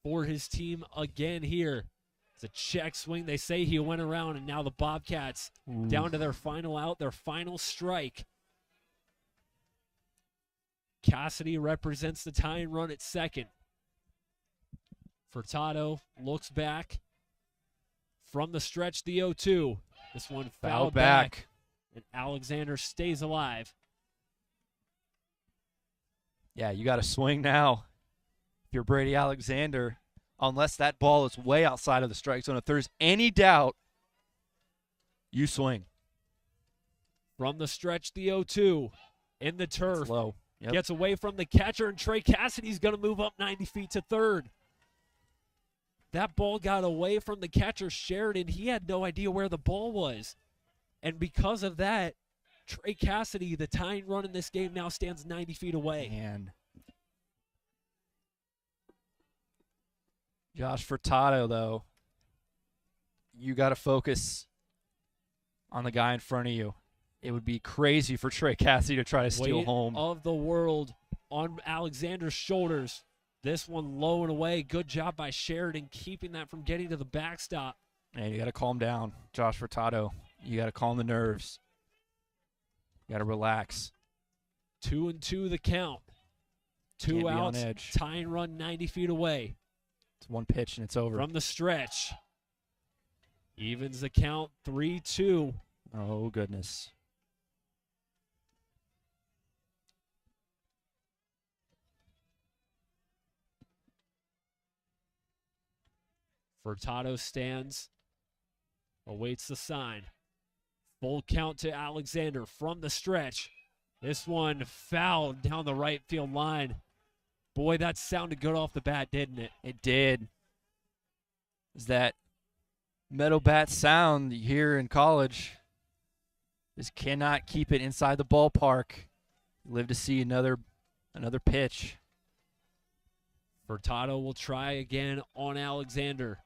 for his team again here. It's a check swing. They say he went around, and now the Bobcats down to their final out, their final strike. Cassidy represents the tying run at second. Furtado looks back. From the stretch, the 0-2. This one fouled back. And Alexander stays alive. Yeah, you got to swing now. If you're Brady Alexander, unless that ball is way outside of the strike zone, if there's any doubt, you swing. From the stretch, the 0-2. In the turf. It's low. Yep. Gets away from the catcher, and Trey Cassidy's going to move up 90 feet to third. That ball got away from the catcher, Sheridan. He had no idea where the ball was. And because of that, Trey Cassidy, the tying run in this game, now stands 90 feet away. Man. Josh Furtado, though, you got to focus on the guy in front of you. It would be crazy for Trey Cassidy to try to steal Weight home. Of the world on Alexander's shoulders. This one low and away. Good job by Sheridan keeping that from getting to the backstop. And you got to calm down, Josh Furtado. You got to calm the nerves. You got to relax. 2-2 the count. Two outs, tying run 90 feet away. It's one pitch and it's over. From the stretch. Evens the count 3-2. Oh, goodness. Furtado stands, awaits the sign. Full count to Alexander from the stretch. This one fouled down the right field line. Boy, that sounded good off the bat, didn't it? It did. Is that metal bat sound here in college? Just cannot keep it inside the ballpark. Live to see another pitch. Furtado will try again on Alexander.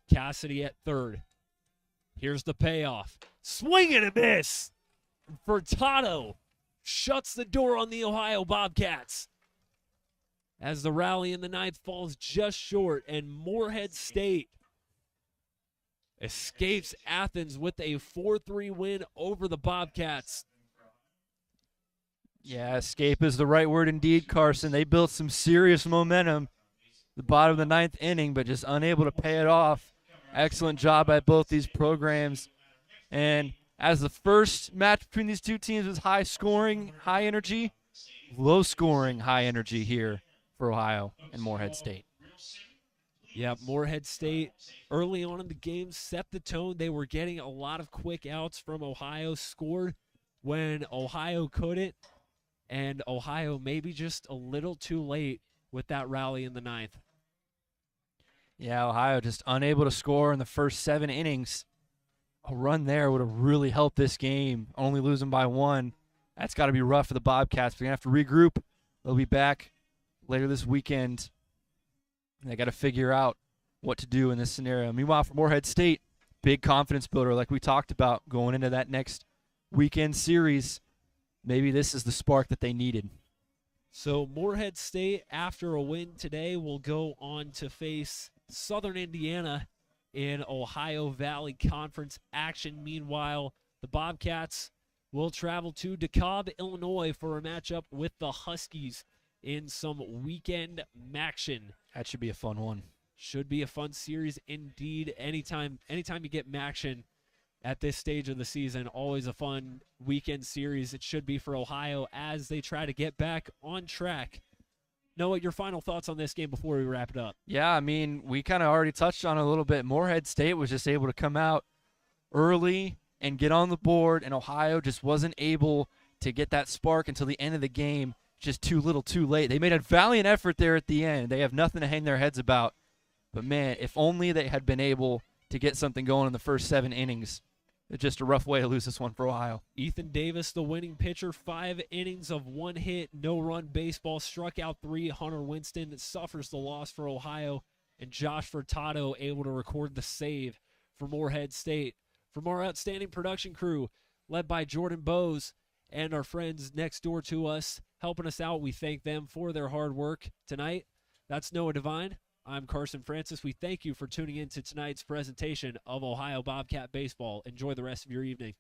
Cassidy at third. Here's the payoff. Swing and a miss. Furtado shuts the door on the Ohio Bobcats. As the rally in the ninth falls just short, and Morehead State escapes Athens with a 4-3 win over the Bobcats. Yeah, escape is the right word indeed, Carson. They built some serious momentum the bottom of the ninth inning, but just unable to pay it off. Excellent job by both these programs. And as the first match between these two teams was high scoring, high energy, low scoring, high energy here for Ohio and Morehead State. Yeah, Morehead State early on in the game set the tone. They were getting a lot of quick outs from Ohio, scored when Ohio couldn't, and Ohio maybe just a little too late with that rally in the ninth. Yeah, Ohio just unable to score in the first 7 innings. A run there would have really helped this game, only losing by 1. That's got to be rough for the Bobcats. They're going to have to regroup. They'll be back later this weekend. They got to figure out what to do in this scenario. Meanwhile, for Morehead State, big confidence builder like we talked about going into that next weekend series. Maybe this is the spark that they needed. So Morehead State, after a win today, will go on to face Southern Indiana in Ohio Valley Conference action. Meanwhile, the Bobcats will travel to DeKalb, Illinois for a matchup with the Huskies in some weekend action. That should be a fun one. Should be a fun series indeed. Anytime you get action at this stage of the season, always a fun weekend series. It should be for Ohio as they try to get back on track. Noah, your final thoughts on this game before we wrap it up? Yeah, I mean, we kind of already touched on it a little bit. Morehead State was just able to come out early and get on the board, and Ohio just wasn't able to get that spark until the end of the game. Just too little, too late. They made a valiant effort there at the end. They have nothing to hang their heads about. But, man, if only they had been able to get something going in the first 7 innings. It's just a rough way to lose this one for Ohio. Ethan Davis, the winning pitcher, 5 innings of 1 hit, no run baseball, struck out 3. Hunter Winston suffers the loss for Ohio, and Josh Furtado able to record the save for Morehead State. From our outstanding production crew, led by Jordan Bowes and our friends next door to us, helping us out, we thank them for their hard work tonight. That's Noah Devine. I'm Carson Francis. We thank you for tuning in to tonight's presentation of Ohio Bobcat Baseball. Enjoy the rest of your evening.